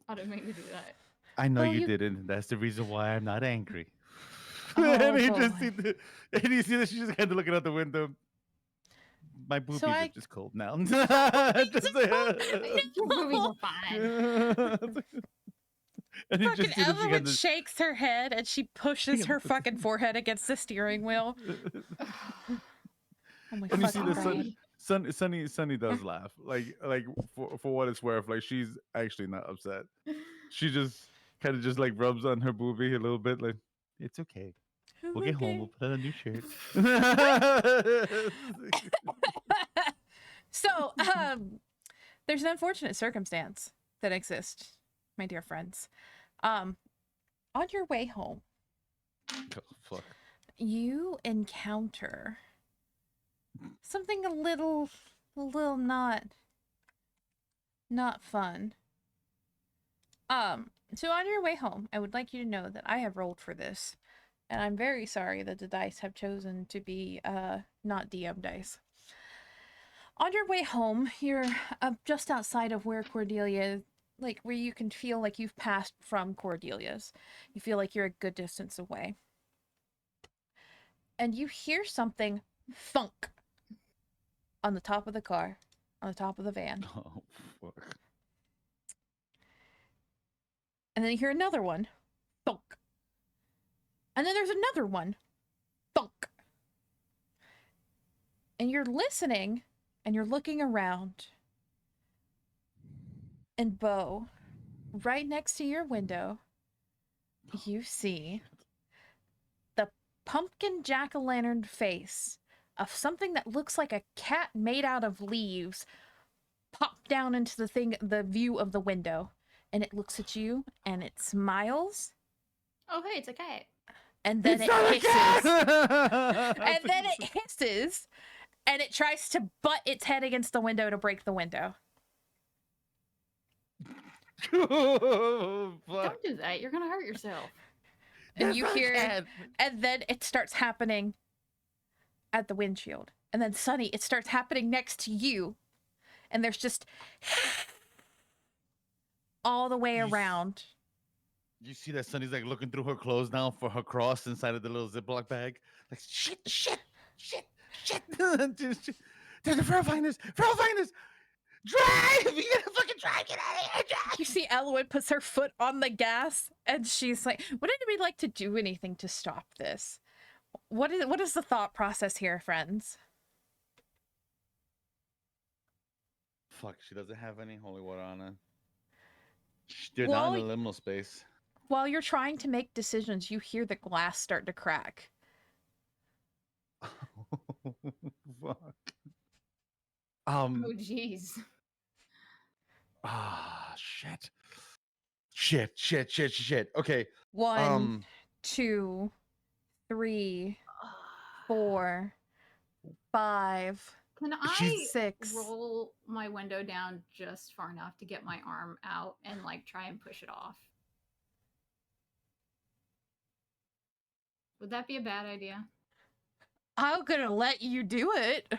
I didn't mean to do that. I know Well, you you- didn't. That's the reason why I'm not angry. Oh, and you boy. see that she's just kind of looking out the window. My boobies So are I- just cold now. Just Your movies are fine. And you Fucking just see that she Evelyn kind of shakes her head and she pushes her fucking forehead against the steering wheel. Oh my and you see fucking the God. Sunny does laugh. Like for what it's worth, like she's actually not upset. She just kind of just like rubs on her boobie a little bit, like it's okay. We'll get home. We'll put on a new shirt. So, there's an unfortunate circumstance that exists, my dear friends. On your way home, Oh, fuck. you encounter something a little not fun. So on your way home, I would like you to know that I have rolled for this, and I'm very sorry that the dice have chosen to be not DM dice. On your way home, you're just outside of where Cordelia, like where you can feel like you've passed from Cordelia's. You feel like you're a good distance away. And you hear something thunk on the top of the car, on the top of the van. Oh, fuck. And then you hear another one, thunk. And then there's another one, thunk. And you're listening and you're looking around. And Bo, right next to your window, you see the pumpkin jack-o'-lantern face of something that looks like a cat made out of leaves pop down into the view of the window, and it looks at you and it smiles, Oh, hey, it's a cat. and then It's it not a hisses, cat! and then it hisses, and it tries to butt its head against the window to break the window. Oh, fuck. Don't do that. You're gonna hurt yourself. And That's you not a hear, cat. and then it starts happening at the windshield. And then Sunny, it starts happening next to you. And there's just all the way You s- around. You see that Sunny's like looking through her clothes now for her cross inside of the little Ziploc bag. Like, shit. There's a feral finders. Drive! You gotta fucking drive! Get out of here! Drive! You see Elowen puts her foot on the gas, and she's like, would anybody like to do anything to stop this? What is the thought process here, friends? Fuck, she doesn't have any holy water on her. They're Well, not in the liminal space. While you're trying to make decisions, you hear the glass start to crack. Fuck. Oh, jeez. Shit. Okay. 1, 2, 3, 4, 5, Can I She's- 6. roll my window down just far enough to get my arm out and like try and push it off? Would that be a bad idea? I'm gonna let you do it.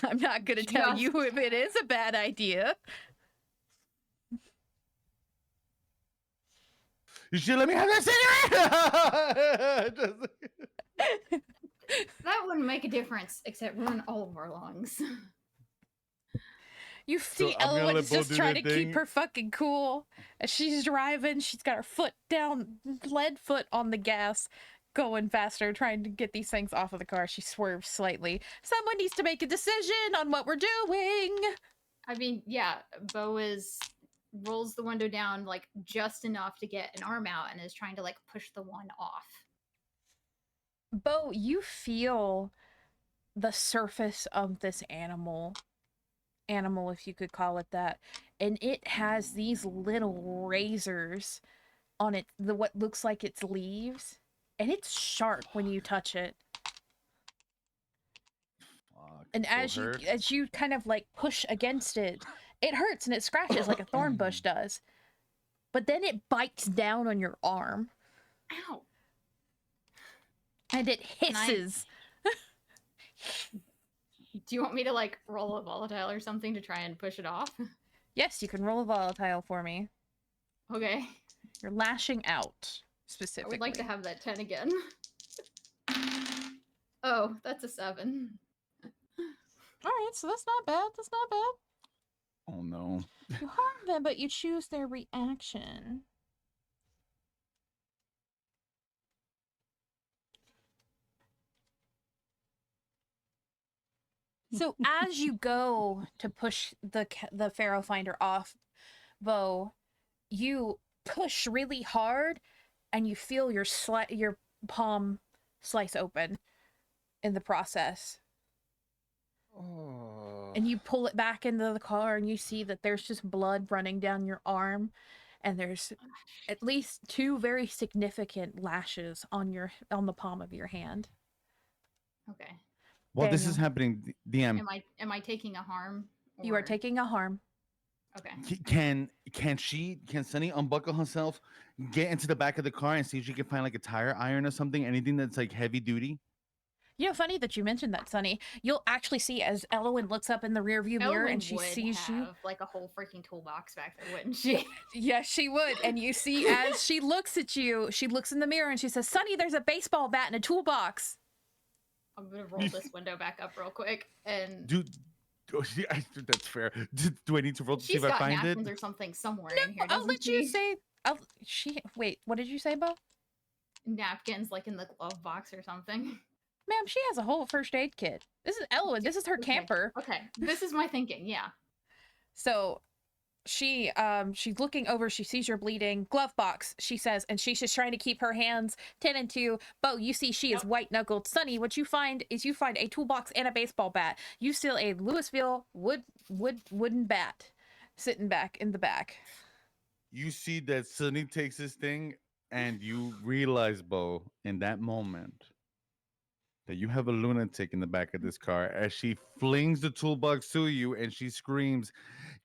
I'm not gonna tell you if it is a bad idea. You should let me have that cigarette. That wouldn't make a difference, except ruin all of our lungs. You see I'm gonna let Elowen's Bo just do trying their to keep thing. her fucking cool. As she's driving, she's got her foot down, lead foot on the gas, going faster, trying to get these things off of the car. She swerves slightly. Someone needs to make a decision on what we're doing. I mean, yeah, Bo rolls the window down like just enough to get an arm out and is trying to like push the one off. Bo, you feel the surface of this animal if you could call it that, and it has these little razors on it, what looks like it's leaves, and it's sharp when you touch it. Fuck, And so as you kind of like push against it, it hurts and it scratches like a thorn bush does. But then it bites down on your arm. Ow! And it hisses. Do you want me to like roll a volatile or something to try and push it off? Yes, you can roll a volatile for me. Okay. You're lashing out, I specifically. would like to have that 10 again. Oh, that's a 7. Alright, so that's not bad. That's not bad. Oh no. You harm them, but you choose their reaction. So as you go to push the Pharaoh Finder off, Bo, you push really hard, and you feel your palm slice open in the process. Oh. And you pull it back into the car, and you see that there's just blood running down your arm, and there's at least 2 very significant lashes on the palm of your hand. Okay. Well, this is Daniel. happening. DM. Am I taking a harm? You are or- taking a harm. Okay. Can Sunny unbuckle herself, get into the back of the car, and see if she can find like a tire iron or something, anything that's like heavy duty? You know, funny that you mentioned that, Sunny. You'll actually see as Elowen looks up in the rearview mirror and she would sees you. have like a whole freaking toolbox back there, wouldn't she? Yes, she would. And you see as she looks at you, she looks in the mirror and she says, Sunny, there's a baseball bat in a toolbox. I'm gonna roll this window back up real quick and That's fair. Do I need to roll to see she's if I got find napkins it? or something somewhere in here. I'll Doesn't let you say. Wait, what did you say, Bo? napkins like in the glove box or something. Ma'am, she has a whole first aid kit. This is Elowen. This is her Okay. camper. Okay, this is my thinking. Yeah. So she's looking over, she sees you're bleeding. Glove box, she says, and she's just trying to keep her hands 10 and 2. Bo, you see she is white knuckled. Sunny, what you find is you find a toolbox and a baseball bat. You steal a Louisville wooden bat sitting back in the back. You see that Sunny takes his thing, and you realize, Bo, in that moment, that you have a lunatic in the back of this car as she flings the toolbox to you and she screams,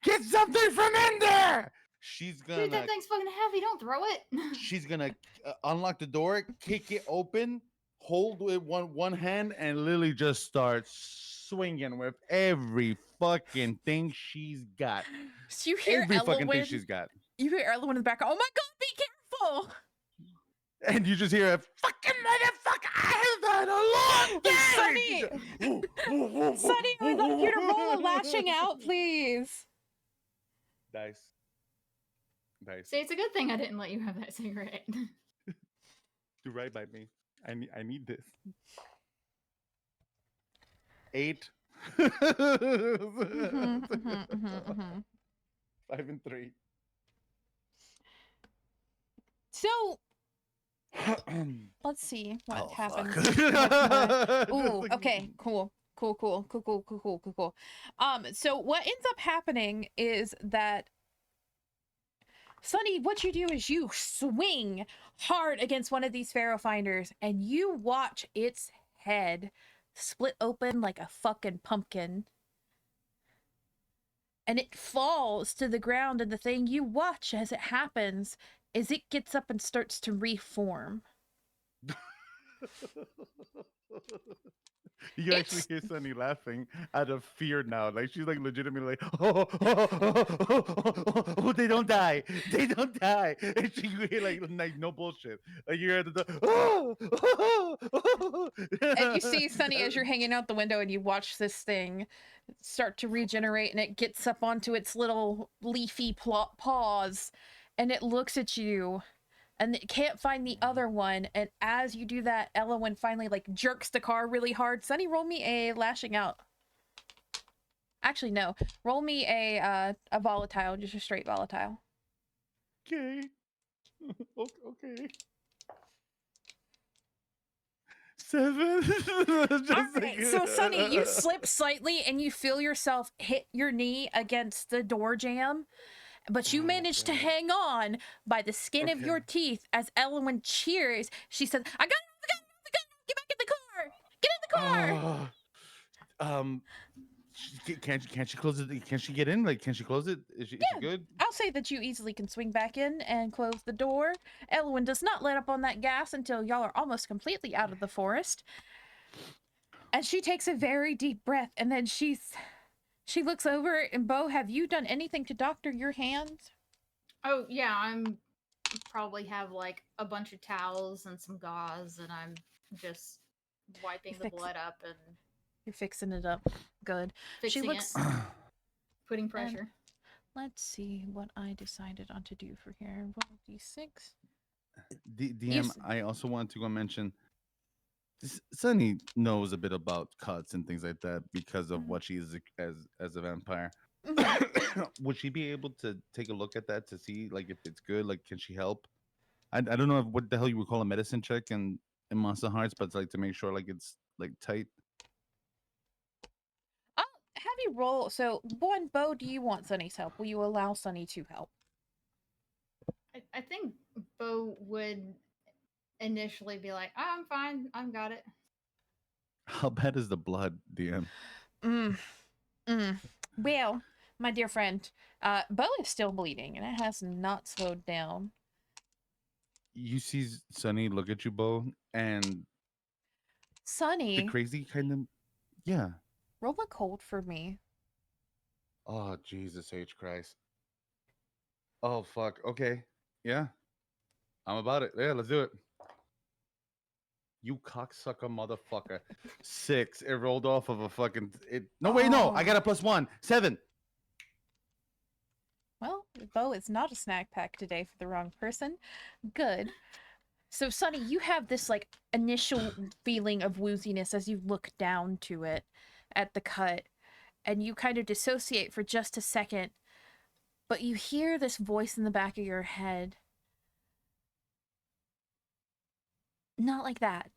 "Get something from in there!" She's Dude, that gonna thing's fucking heavy. Don't throw it. she's gonna unlock the door, kick it open, hold with one hand, and Lily just starts swinging with every fucking thing she's got. So you hear Every fucking thing Elwyn. she's got. You hear Elwyn in the back. Oh my god, be careful! And you just hear a fucking motherfucker. I have had a long day. Sunny! Sunny, I'd like you to roll a lashing out, please. Dice. See, it's a good thing I didn't let you have that cigarette. Do right by me. I need this. 8. 5 and 3. So let's see what happens. Fuck. Ooh, okay, cool. So what ends up happening is that Sunny, what you do is you swing hard against one of these Pharaoh finders and you watch its head split open like a fucking pumpkin. And it falls to the ground, and the thing you watch as it happens is it gets up and starts to reform. You actually hear Sunny laughing out of fear now. Like she's like legitimately like, oh, they don't die. They don't die. And she you hear like no bullshit. Like you hear And you see Sunny as you're hanging out the window and you watch this thing start to regenerate and it gets up onto its little leafy paws and it looks at you. And it can't find the other one. And as you do that, Elwyn finally like jerks the car really hard. Sunny, roll me a lashing out. Actually, no. Roll me a volatile, just a straight volatile. Okay. Okay. 7. Alright, so Sunny, you slip slightly and you feel yourself hit your knee against the door jamb. But you managed to hang on by the skin of your teeth as Elwyn cheers. She says, I got it, get back in the car, get in the car. Can't she close it? Can she get in? Like, can she close it? Is she good? I'll say that you easily can swing back in and close the door. Elwyn does not let up on that gas until y'all are almost completely out of the forest. And she takes a very deep breath and then she looks over and Bo, have you done anything to doctor your hands? Oh yeah, I'm probably have like a bunch of towels and some gauze, and I'm just wiping the blood up and you're fixing it up. Good. fixing She looks it, putting pressure. Let's see what I decided on to do for here. Roll d6. DM, I also want to go mention Sunny knows a bit about cuts and things like that because of what she is as a vampire. Would she be able to take a look at that to see like if it's good? Like, can she help? I don't know what the hell you would call a medicine check in Monsterhearts, but it's like to make sure like it's like tight. I'll have you roll. So, one, Bo, do you want Sunny's help? Will you allow Sunny to help? I think Bo would initially be like, oh, I'm fine, I've got it. How bad is the blood, DM? Well, my dear friend, Bo is still bleeding and it has not slowed down. You see Sunny look at you, Bo, and Sunny, the crazy kind of, yeah. roll a cold for me. Oh, Jesus H. Christ. Oh, fuck. Okay. Yeah. I'm about it. Yeah, let's do it. You cocksucker motherfucker. 6. It rolled off of a fucking... No, wait, no. I got a +1. 7. Well, Bo is not a snack pack today for the wrong person. Good. So, Sunny, you have this, like, initial feeling of wooziness as you look down to it at the cut. And you kind of dissociate for just a second. But you hear this voice in the back of your head. Not like that.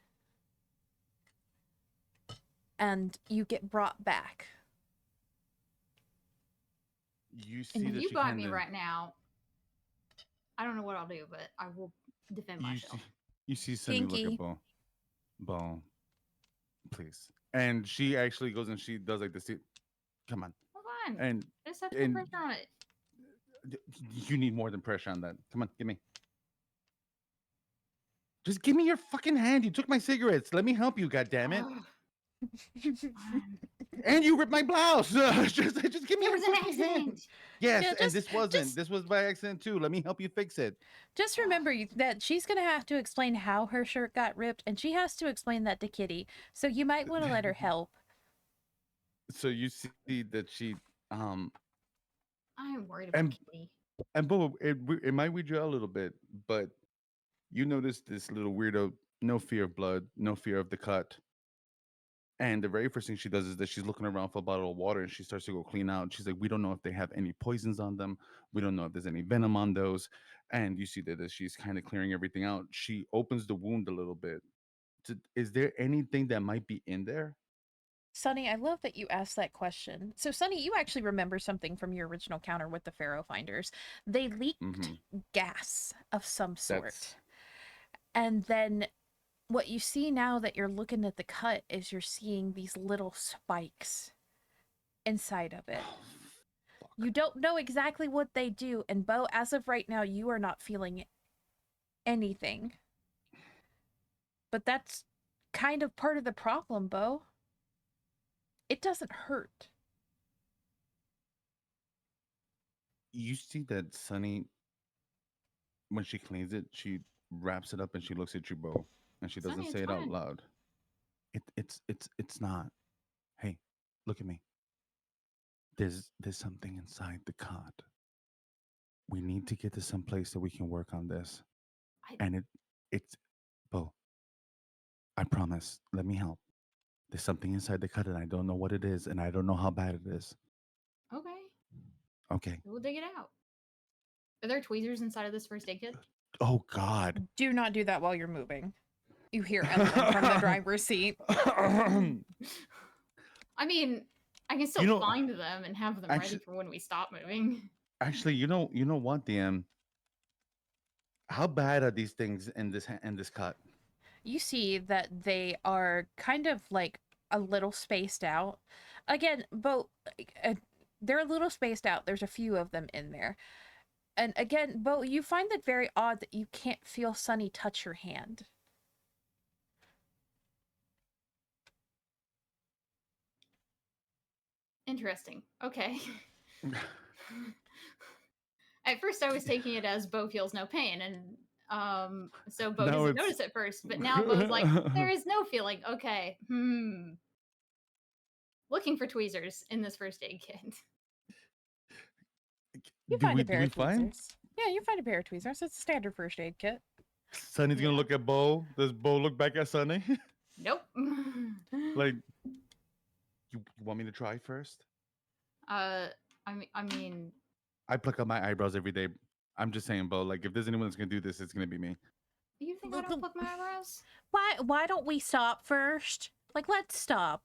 And you get brought back. You see And If that you she got kind me of right now, I don't know what I'll do, but I will defend you myself. see you see Sunny look Kinky. at Bo, please, and she actually goes and she does like this. Come on, Hold on. and Just have to put and pressure on it. you need more than pressure on that. Come on, give me. Just give me your fucking hand. You took my cigarettes. Let me help you. God damn it! Fine. And you ripped my blouse. Just give me It your was an fucking hand. accident. Yes, Yeah, and just- this wasn't. just- This was by accident too. Let me help you fix it. Just remember that she's going to have to explain how her shirt got ripped, and she has to explain that to Kitty. So you might want to let her help. So you see that she I'm worried about and Kitty. and Bo, it might weird you out a little bit, but you notice this little weirdo, no fear of blood, no fear of the cut. And the very first thing she does is that she's looking around for a bottle of water and she starts to go clean out. She's like, we don't know if they have any poisons on them. We don't know if there's any venom on those. And you see that as she's kind of clearing everything out, she opens the wound a little bit. Is there anything that might be in there? Sunny, I love that you asked that question. So, Sunny, you actually remember something from your original counter with the Pharaoh Finders. They leaked gas of some sort. That's And then what you see now that you're looking at the cut is you're seeing these little spikes inside of it. You don't know exactly what they do. And Bo, as of right now, you are not feeling anything. But that's kind of part of the problem, Bo. It doesn't hurt. you see that Sunny when she cleans it, she wraps it up and she looks at you, Bo, and she doesn't Sunny, say it's it out fine. loud. It's not. Hey, look at me. There's something inside the cot. We need to get to some place that we can work on this. I- And it's Bo, I promise. Let me help. There's something inside the cot and I don't know what it is and I don't know how bad it is. Okay, Okay. we'll dig it out. Are there tweezers inside of this first aid kit? Oh God. Do not do that while you're moving. You hear Evelyn from the driver's seat. I mean, I can still You know- find them and have them ready Actu- for when we stop moving. Actually, you know what, DM? How bad are these things in this cot? You see that they are kind of like a little spaced out. Again, Bo, they're a little spaced out. There's a few of them in there. And again, Bo, you find it very odd that you can't feel Sunny touch your hand. Interesting. Okay. At first, I was taking it as Bo feels no pain, and so Bo Now doesn't it's- notice at first. But now Bo's like, there is no feeling. Okay. Looking for tweezers in this first aid kit. You do find we a pair do we of find? tweezers. Yeah, you find a pair of tweezers. It's a standard first aid kit. Sunny's gonna Yeah. look at Bo. Does Bo look back at Sunny? Nope. Like, you want me to try first? I mean, I pluck up my eyebrows every day. I'm just saying, Bo. Like, if there's anyone that's gonna do this, it's gonna be me. you think I don't pluck my eyebrows? Why don't we stop first? Like, let's stop.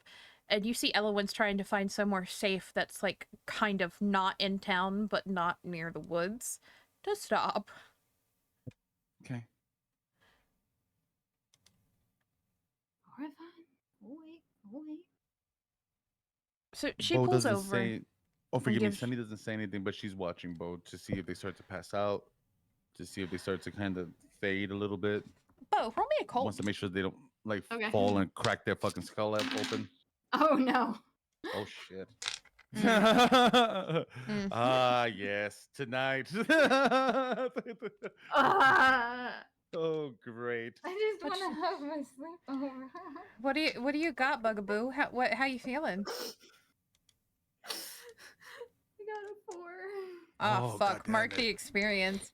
And you see Elowen's trying to find somewhere safe that's like kind of not in town but not near the woods to stop. Okay. All right, fine. We'll wait. We'll wait. So she Bo pulls doesn't over. say. Oh, forgive me. gives- Sunny doesn't say anything, but she's watching Bo to see if they start to pass out, to see if they start to kind of fade a little bit. Bo, roll me a cold. Wants to make sure they don't like Okay. fall and crack their fucking skull open. Oh no. Oh shit. Mm. Ah yes, tonight. Oh great. I just What's- want to have my sleepover. What do you got, Bugaboo? How you feeling? I got a 4. Oh, Oh, fuck. goddamn Mark it. the experience.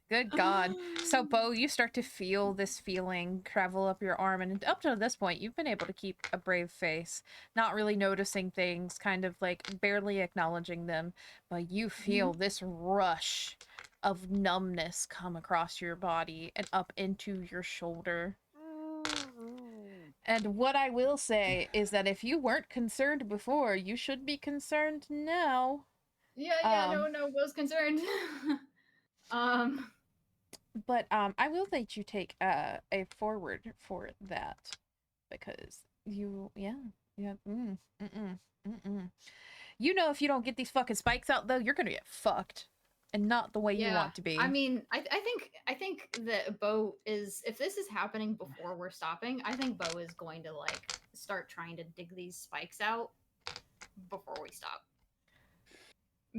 Good God. So, Bo, you start to feel this feeling travel up your arm, and up to this point, you've been able to keep a brave face, not really noticing things, kind of like barely acknowledging them, but you feel this rush of numbness come across your body and up into your shoulder. And what I will say is that if you weren't concerned before, you should be concerned now. No, was concerned. um, But I will let you take a forward for that because mm. You know, if you don't get these fucking spikes out though, you're gonna get fucked, and not the way you yeah. want to be. I mean, I think that Bo is, if this is happening before we're stopping, I think Bo is going to like start trying to dig these spikes out before we stop.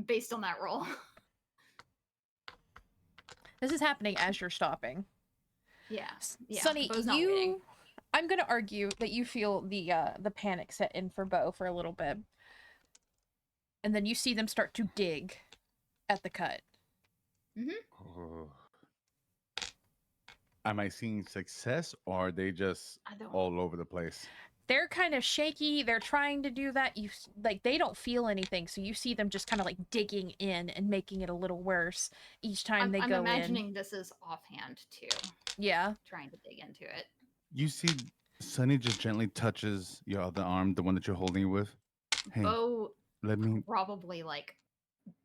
Based on that roll. This is happening as you're stopping. Yeah. Sunny, Bo's not waiting. I'm gonna argue that you feel the panic set in for Bo for a little bit, and then you see them start to dig at the cut. Oh. Am I seeing success, or are they just all over the place? They're kind of shaky. They're trying to do that. You like they don't feel anything, so you see them just kind of like digging in and making it a little worse each time they go in. I'm imagining this is offhand too. Yeah. Trying to dig into it. You see, Sunny just gently touches your other arm, the one that you're holding with. Hey, Bo let me. probably like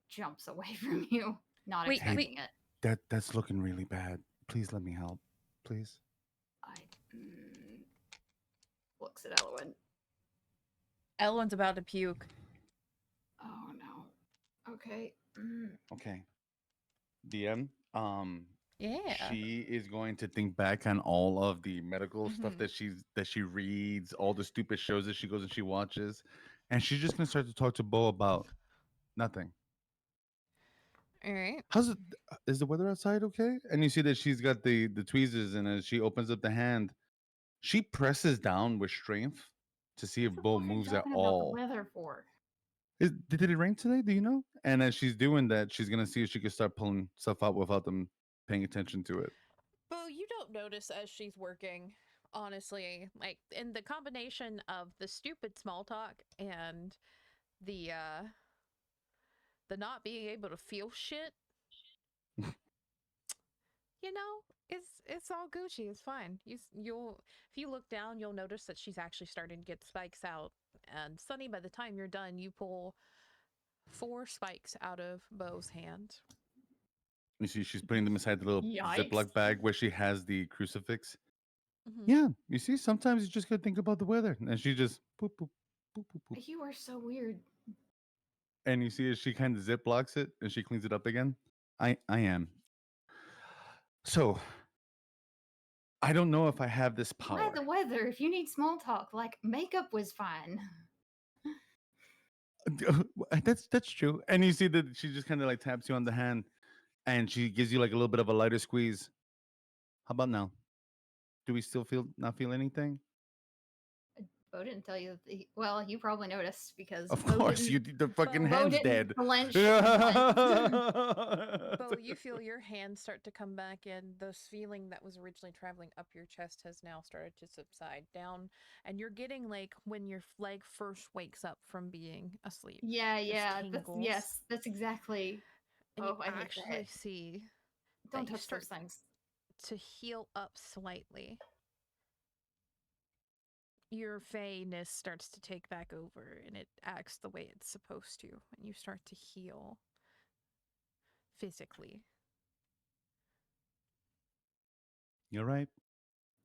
jumps away from you, not expecting it. That's looking really bad. Please let me help. Please. Looks at Elwyn. Elwyn's about to puke. Oh no. Okay. Okay. DM. Yeah. She is going to think back on all of the medical stuff that she reads, all the stupid shows that she goes and she watches, and she's just gonna start to talk to Bo about nothing. All right. How's it? Is the weather outside okay? And you see that she's got the tweezers, and as she opens up the hand, she presses down with strength to see if Bo moves at all. About the weather for? Did it rain today? Do you know? And as she's doing that, she's gonna see if she can start pulling stuff out without them paying attention to it. Bo, you don't notice as she's working, honestly. Like in the combination of the stupid small talk and the not being able to feel shit. You know, it's all Gucci. It's fine. You'll if you look down, you'll notice that she's actually starting to get spikes out. And Sunny, by the time you're done, you pull 4 spikes out of Bo's hand. You see, she's putting them inside the little Ziploc bag where she has the crucifix. Yeah, you see, sometimes you just gotta think about the weather, and she just poop, poop, poop, poop, poop. You are so weird. And you see, as she kind of Ziplocs it and she cleans it up again. I am. So, I don't know if I have this power. Why the weather? If you need small talk, like makeup was fine. That's true. And you see that she just kind of like taps you on the hand, and she gives you like a little bit of a lighter squeeze. How about now? Do we still not feel anything? Bo didn't tell you. Well, you probably noticed because of course the fucking hand's dead. Bo, you feel your hands start to come back in. This feeling that was originally traveling up your chest has now started to subside down, and you're getting like when your leg first wakes up from being asleep. Yeah. That's exactly. And you actually see. Don't touch those things. To heal up slightly. Your fayness starts to take back over and it acts the way it's supposed to, and you start to heal physically. You're right.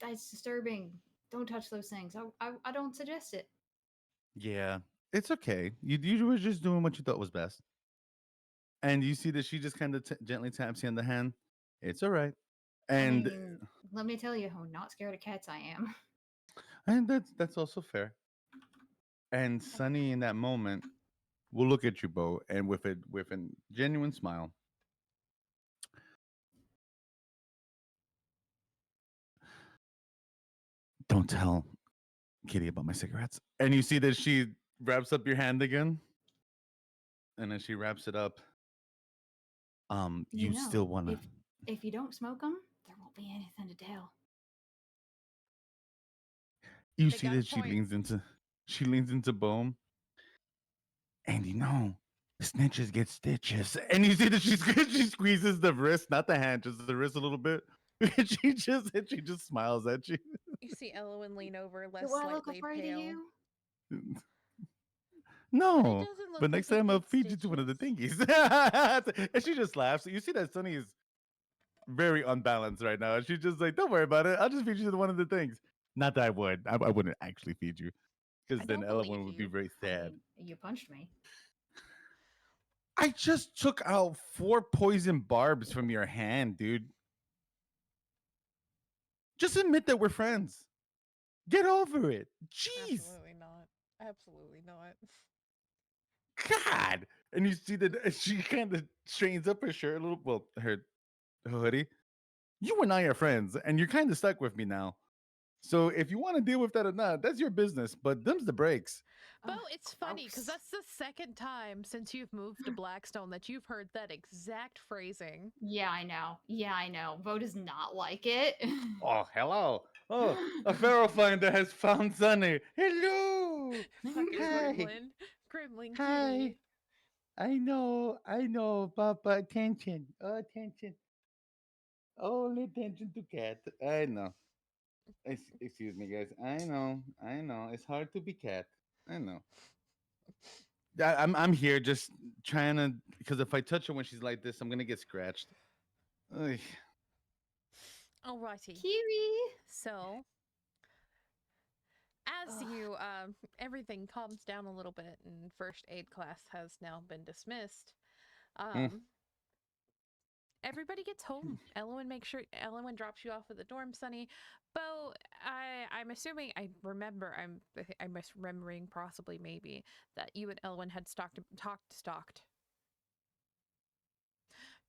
That's disturbing. Don't touch those things. I don't suggest it. Yeah, it's okay. You were just doing what you thought was best. And you see that she just kind of gently taps you on the hand. It's all right. And let me tell you how not scared of cats I am. And that's also fair. And Sunny, in that moment, will look at you, Bo, and with a genuine smile, don't tell Kitty about my cigarettes. And you see that she wraps up your hand again, and as she wraps it up, you still wanna if you don't smoke them, there won't be anything to tell. You They see got a that point. she leans into Bohm, and snitches get stitches. And you see that she squeezes the wrist, not the hand, just the wrist a little bit. And she just smiles at you. You see Elowen lean over, less Do I look slightly afraid of pale. you? But it No, doesn't look but like next it time I'll gets feed you to one of the stitches. thingies. And she just laughs. You see that Sunny is very unbalanced right now. And she's just like, don't worry about it. I'll just feed you to one of the things. Not that I would. I wouldn't actually feed you I because then don't believe Elowen would be you. very I sad. mean, you punched me. I just took out 4 poison barbs from your hand, dude. Just admit that we're friends. Get over it. Jeez. Absolutely not. Absolutely not. God. And you see that she kind of straightens up her shirt a little. Well, her hoodie. You and I are friends, and you're kind of stuck with me now. So if you want to deal with that or not, that's your business. But them's the breaks. Bo, Ugh, it's funny because gross. that's the second time since you've moved to Blackstone that you've heard that exact phrasing. Yeah, I know. Yeah, I know. Bo does not like it. Oh, hello. Oh, a pharaoh finder has found Sunny. Hello. Fucking Hi. gremlin. Gremlin Hi. kitty. I know, Papa. Attention. Attention. Only attention to cat. I know. Excuse me, guys. I know. It's hard to be cat. I know. I'm here just trying to because if I touch her when she's like this, I'm gonna get scratched. Ugh. Alrighty. Kiri. So, as Ugh. you, everything calms down a little bit and first aid class has now been dismissed, Mm. um, everybody gets home. Elowen drops you off at the dorm, Sunny. Bo, I'm assuming I'm misremembering possibly maybe that you and Elowen had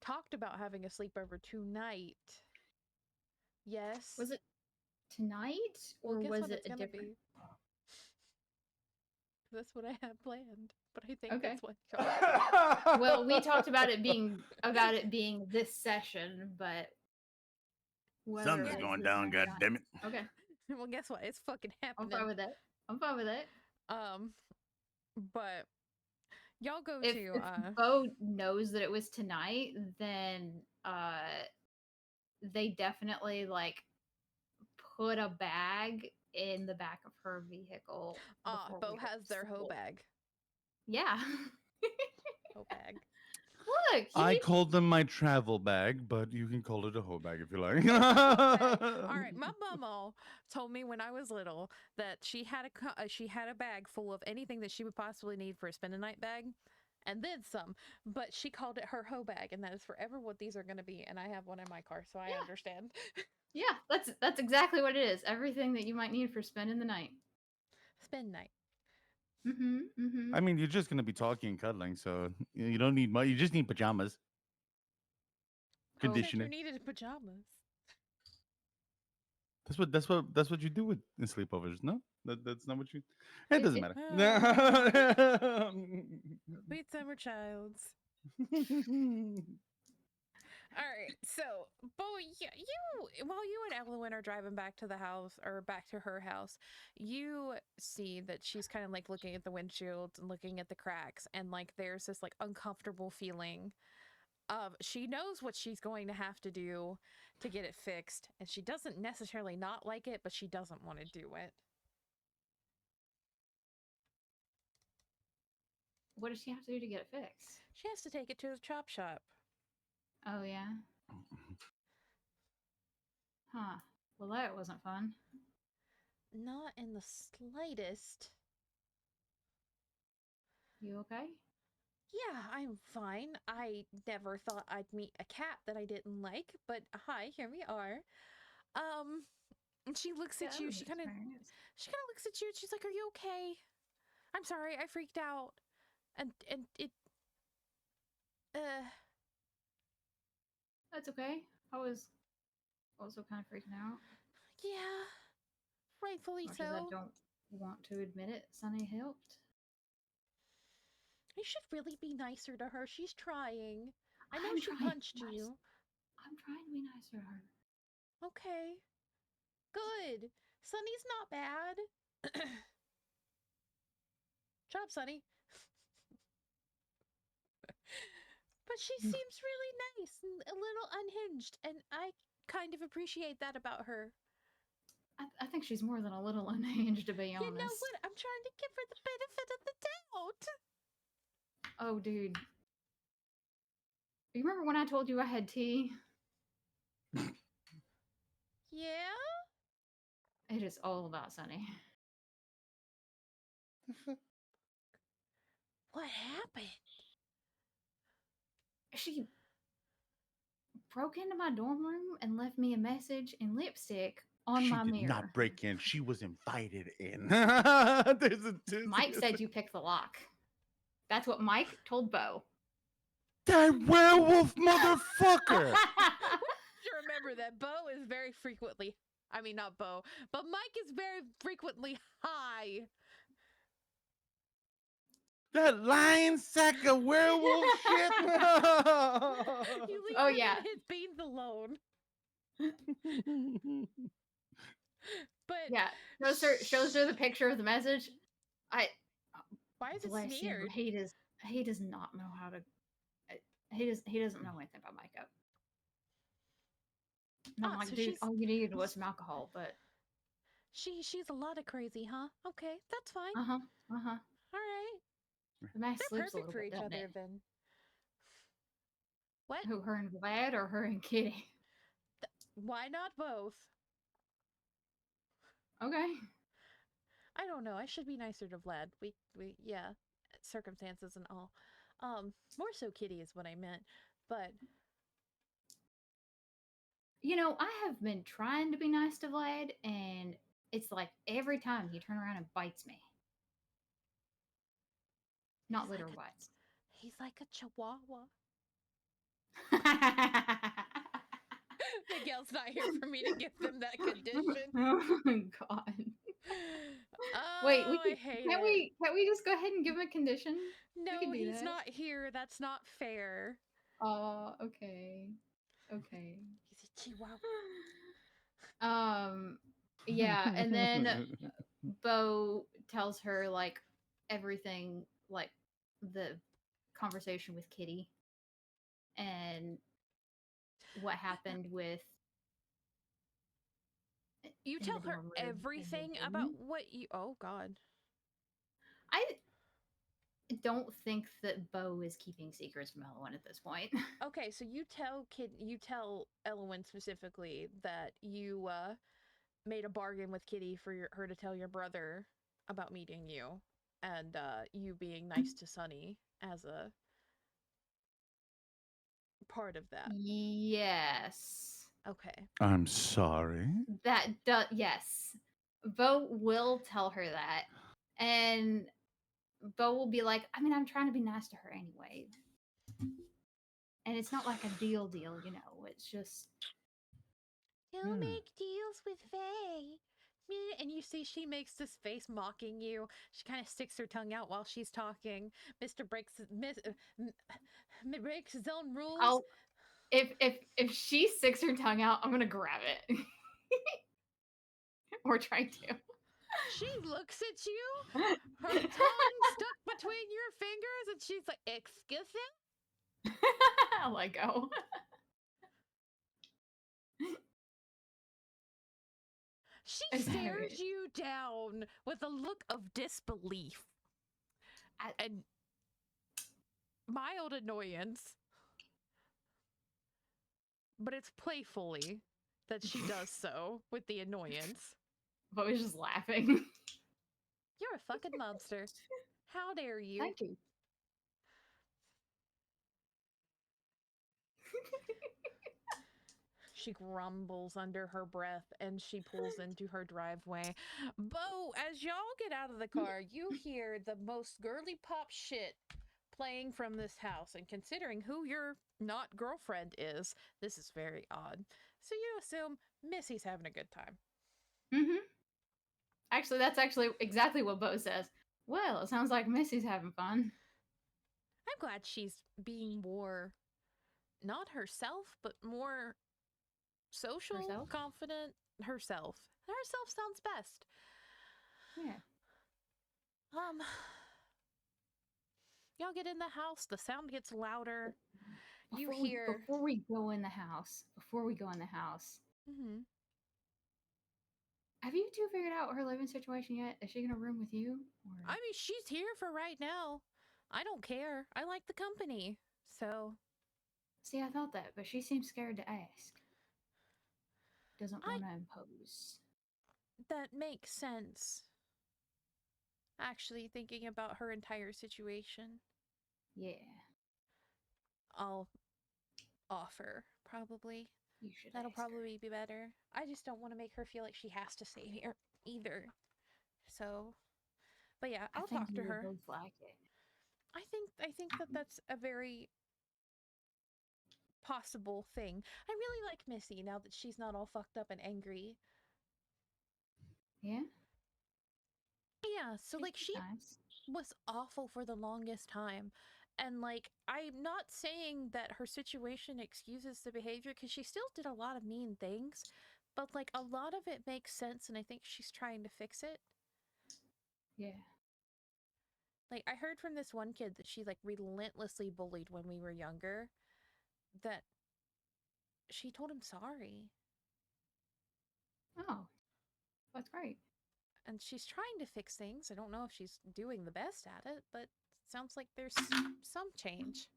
talked about having a sleepover tonight. Yes. Was it tonight Well, or guess was what it it's a gonna different? be. That's what I had planned, but I think Okay. that's what y'all. Well, we talked about it being this session, but whether it Something's was going this down. night or God not. damn it. Okay, Well, guess what? It's fucking I'm happening. fine with it. I'm fine with it. Um, but y'all go If to if Bo knows that it was tonight, then they definitely like put a bag in the back of her vehicle before Bo we go has to their hoe school. bag. Yeah. Hoe bag. Look, you I need called them my travel bag, but you can call it a hoe bag if you like. All right, my mama told me when I was little that she had a bag full of anything that she would possibly need for a spend a night bag, and then some. But she called it her hoe bag, and that is forever what these are going to be. And I have one in my car, so I Yeah. understand. Yeah, that's exactly what it is. Everything that you might need for spending the night. Spend night. Mm-hmm. Mm-hmm. I mean, you're just gonna be talking and cuddling, so you don't need much. You just need pajamas, Who said you conditioner. needed pajamas? That's what you do with in sleepovers. No, that's not what you. It doesn't It matter. Sweet summer childs. All right, so Bo, you while you and Evelyn are driving back to the house or back to her house, you see that she's kind of like looking at the windshields and looking at the cracks, and like there's this like uncomfortable feeling of she knows what she's going to have to do to get it fixed, and she doesn't necessarily not like it, but she doesn't want to do it. what does she have to do to get it fixed? She has to take it to the chop shop. Oh yeah. Huh. Well, that wasn't fun. Not in the slightest. You okay? Yeah, I'm fine. I never thought I'd meet a cat that I didn't like, but hi, here we are. Um, and she looks at you. She kind of looks at you and she's like, "Are you okay? I'm sorry, I freaked out." And it uh That's okay. I was also kind of freaking out. yeah, rightfully Much as I so. don't want to admit it, Sunny helped. You should really be nicer to her. She's trying. I know I'm she trying. punched you. I'm trying nicer to her. Okay. Good. Sunny's not bad. Shut up, Sunny. But she seems really nice and a little unhinged, and I kind of appreciate that about her. I think she's more than a little unhinged, to be You know honest. what? I'm trying to give her the benefit of the doubt. Oh, dude. You remember when I told you I had tea? Yeah? It is all about Sunny. What happened? She broke into my dorm room and left me a message in lipstick on She my did mirror. not break in. She was invited in. There's a Mike said you picked the lock. That's what Mike told Bo. That werewolf motherfucker. You remember that Bo is very frequently, I mean, not Bo, but Mike is very frequently high. That lion sack of werewolf shit. You leave Oh, him yeah. and his beans alone. But Yeah, shows her the picture of the message. why is it Bless him. smeared? He does not know how to. He doesn't know anything about makeup. And I'm Ah, like, so dude, she's- all you needed was some alcohol. But She's a lot of crazy, huh? Okay, that's fine. uh huh. All right. The mask They're sleeps a perfect little for bit, each doesn't other it? then. What? Who, her and Vlad or her and Kitty? Why not both? Okay. I don't know. I should be nicer to Vlad. Yeah, circumstances and all. More so Kitty is what I meant. But You know, I have been trying to be nice to Vlad, and it's like every time he turns around and bites me. Not He's litter like a- bites. he's like a chihuahua. Miguel's not here for me to give them that condition. Oh my god. Oh, Wait, I hate can't it. we just go ahead and give him a condition? No, can do he's that. not here. That's not fair. Oh, okay. Okay. He's a chihuahua. Yeah, and then Bo tells her like everything, like the conversation with Kitty and what happened with You in tell the her dorm room and everything then- about what you. Oh God. I don't think that Bo is keeping secrets from Elowen at this point. Okay, so you tell Elwyn specifically that you made a bargain with Kitty for her to tell your brother about meeting you, and you being nice to Sunny as a part of that. Yes. Okay. I'm sorry. Yes. Bo will tell her that. And Bo will be like, I mean, I'm trying to be nice to her anyway. And it's not like a deal, you know. It's just Don't make deals with Faye. And you see she makes this face mocking you. She kind of sticks her tongue out while she's talking. Mr. breaks his own rules. I'll if she sticks her tongue out, I'm gonna grab it. Or try to. She looks at you, her tongue stuck between your fingers, and she's like, "Excuse me?" I'll let go. She stares you down with a look of disbelief and mild annoyance. But it's playfully that she does so with the annoyance. But was just laughing. You're a fucking monster. How dare you? Thank you. She grumbles under her breath and she pulls into her driveway. Bo, as y'all get out of the car, you hear the most girly pop shit playing from this house. And considering who your not girlfriend is, this is very odd. So you assume Missy's having a good time. Mm-hmm. Actually, that's actually exactly what Bo says. Well, it sounds like Missy's having fun. I'm glad she's being more, not herself, but more social, Herself? confident, herself. Herself sounds best. Yeah. Y'all get in the house, the sound gets louder. You Before hear. we go in the house, Mm-hmm. have you two figured out her living situation yet? Is she gonna room with you? Or... I mean, she's here for right now. I don't care. I like the company. So. See, I thought that, but she seems scared to ask. Doesn't I. want to impose. That makes sense. Actually, thinking about her entire situation, Yeah, I'll offer, probably. you should That'll ask her. probably be better. I just don't want to make her feel like she has to stay here either. So, but yeah, I I'll think talk you to would her. both like it. I think that that's a very possible thing. I really like Missy now that she's not all fucked up and angry. Yeah? Yeah, so She's like she nice. was awful for the longest time. And like I'm not saying that her situation excuses the behavior cuz she still did a lot of mean things, but like a lot of it makes sense and I think she's trying to fix it. Yeah. Like I heard from this one kid that she like relentlessly bullied when we were younger that she told him sorry. Oh, that's great. And she's trying to fix things. I don't know if she's doing the best at it, but it sounds like there's some change.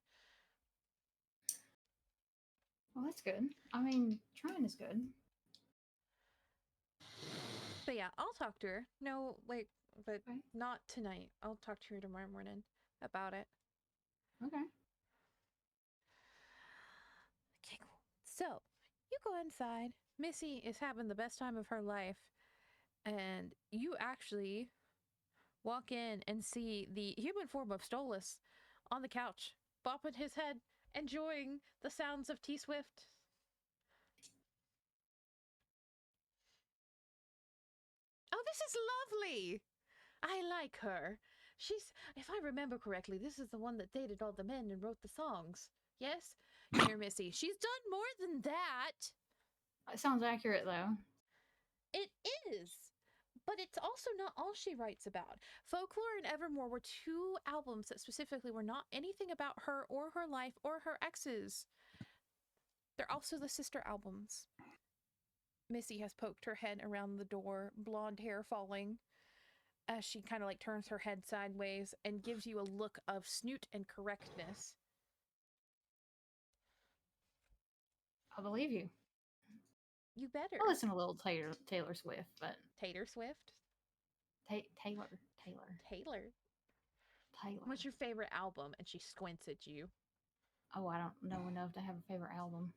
Well, that's good. I mean, trying is good. But yeah, I'll talk to her. No, like, but Okay. not tonight. I'll talk to her tomorrow morning about it. Okay. Okay, cool. So, you go inside. Missy is having the best time of her life. And you actually walk in and see the human form of Stolas on the couch, bopping his head, enjoying the sounds of T Swift. Oh, this is lovely! I like her. She's, if I remember correctly, this is the one that dated all the men and wrote the songs. Yes? You hear Missy. She's done more than that. That sounds accurate, though. It is. But it's also not all she writes about. Folklore and Evermore were two albums that specifically were not anything about her or her life or her exes. They're also the sister albums. Missy has poked her head around the door, blonde hair falling, as she kind of like turns her head sideways and gives you a look of snoot and correctness. I believe you. You better. I listen to a little Taylor Swift, but Taylor Swift? Taylor. Taylor. What's your favorite album? And she squints at you. Oh, I don't know enough to have a favorite album.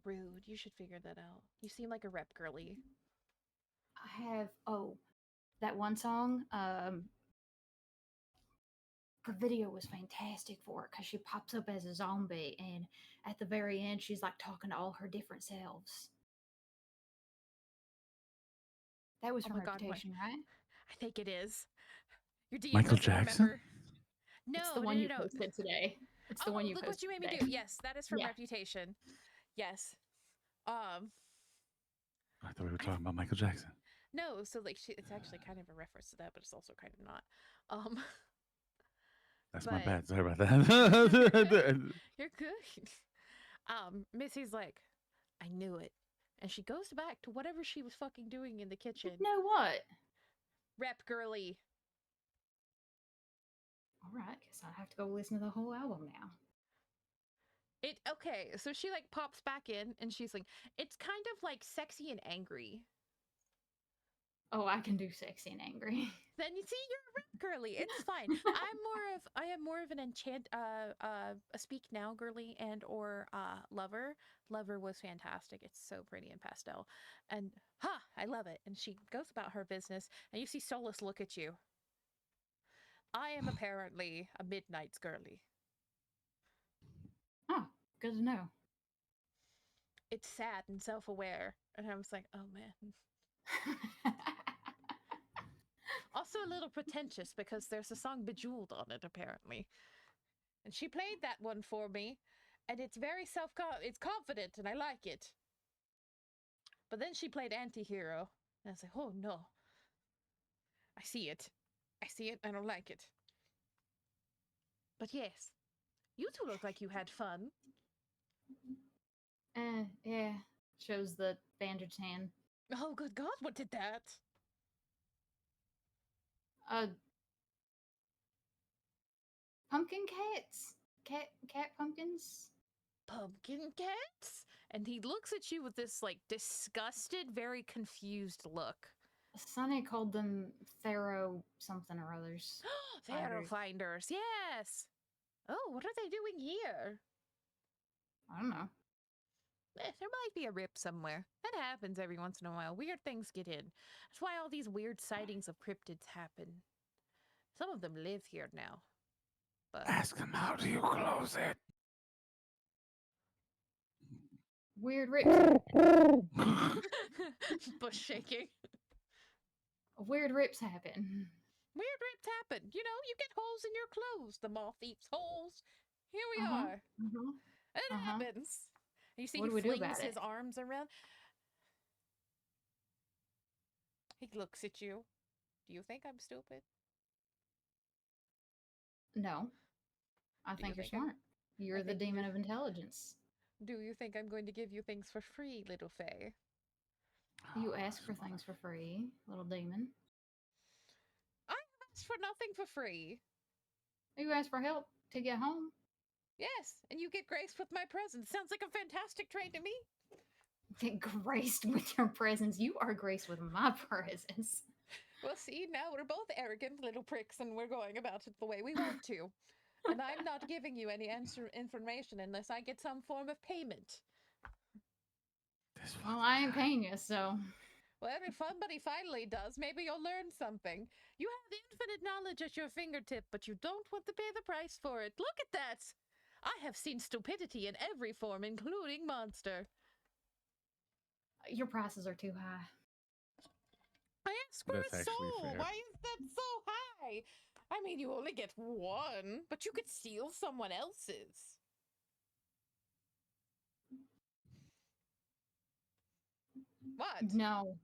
Rude. You should figure that out. You seem like a rep girly. I have that one song. The video was fantastic for it because she pops up as a zombie, and at the very end, she's like talking to all her different selves. That was Oh from my god, what? Reputation, right? I think it is. Your DM Michael doesn't Jackson? remember. No, It's the no, one no, you no. posted today. It's the Oh, one you look posted what you made me today. do. Yes, that is from Yeah. Reputation. Yes. I thought we were talking about Michael Jackson. No, so like it's actually kind of a reference to that, but it's also kind of not. That's but my bad. Sorry about that. you're good. Missy's like, I knew it. And she goes back to whatever she was fucking doing in the kitchen. You know what? Rep girly. All right, guess I have to go listen to the whole album now. Okay, so she like pops back in and she's like, it's kind of like sexy and angry. Oh, I can do sexy and angry. Then you see you're a rep girly. It's fine. I am more of an a speak now girly and or lover. Lover was fantastic. It's so pretty and pastel. And I love it. And she goes about her business and you see Solus look at you. I am apparently a midnight's girly. Oh, good to know. It's sad and self-aware. And I was like, oh man. Also a little pretentious because there's a song Bejeweled on it, apparently. And she played that one for me. And it's very it's confident and I like it. But then she played anti-hero. And I was like, oh no. I see it. I see it. I don't like it. But yes, you two look like you had fun. Yeah. Shows the bandaged hand. Oh, good God, what did that? Uh, pumpkin cats. Cat pumpkins. Pumpkin cats? And he looks at you with this, like, disgusted, very confused look. Sunny called them Thero something or others. Pharaoh finders, yes! Oh, what are they doing here? I don't know. There might be a rip somewhere. That happens every once in a while. Weird things get in. That's why all these weird sightings of cryptids happen. Some of them live here now. But Ask him, how do you close it? Weird rips. bush shaking. Weird rips happen. Weird rips happen. You know, you get holes in your clothes. The moth eats holes. Here we Uh-huh. are. Uh-huh. It happens. You see, What do he we do flings about his it? arms around. He looks at you. Do you think I'm stupid? No. I Do you think you're think I'm- smart. You're the think you demon were- of intelligence. Do you think I'm going to give you things for free, little Faye? You ask for things for free, little demon. I asked for nothing for free. You ask for help to get home. Yes, and you get graced with my presence. Sounds like a fantastic trade to me. Get graced with your presence. You are graced with my presence. Well, see, now we're both arrogant little pricks and we're going about it the way we want to. And I'm not giving you any information unless I get some form of payment. Well, I ain't paying you, so. Well, if somebody finally does, maybe you'll learn something. You have infinite knowledge at your fingertip, but you don't want to pay the price for it. Look at that! I have seen stupidity in every form, including monster. Your prices are too high. I asked for That's a actually soul. fair. Why is that so high? I mean, you only get one, but you could steal someone else's. What? No.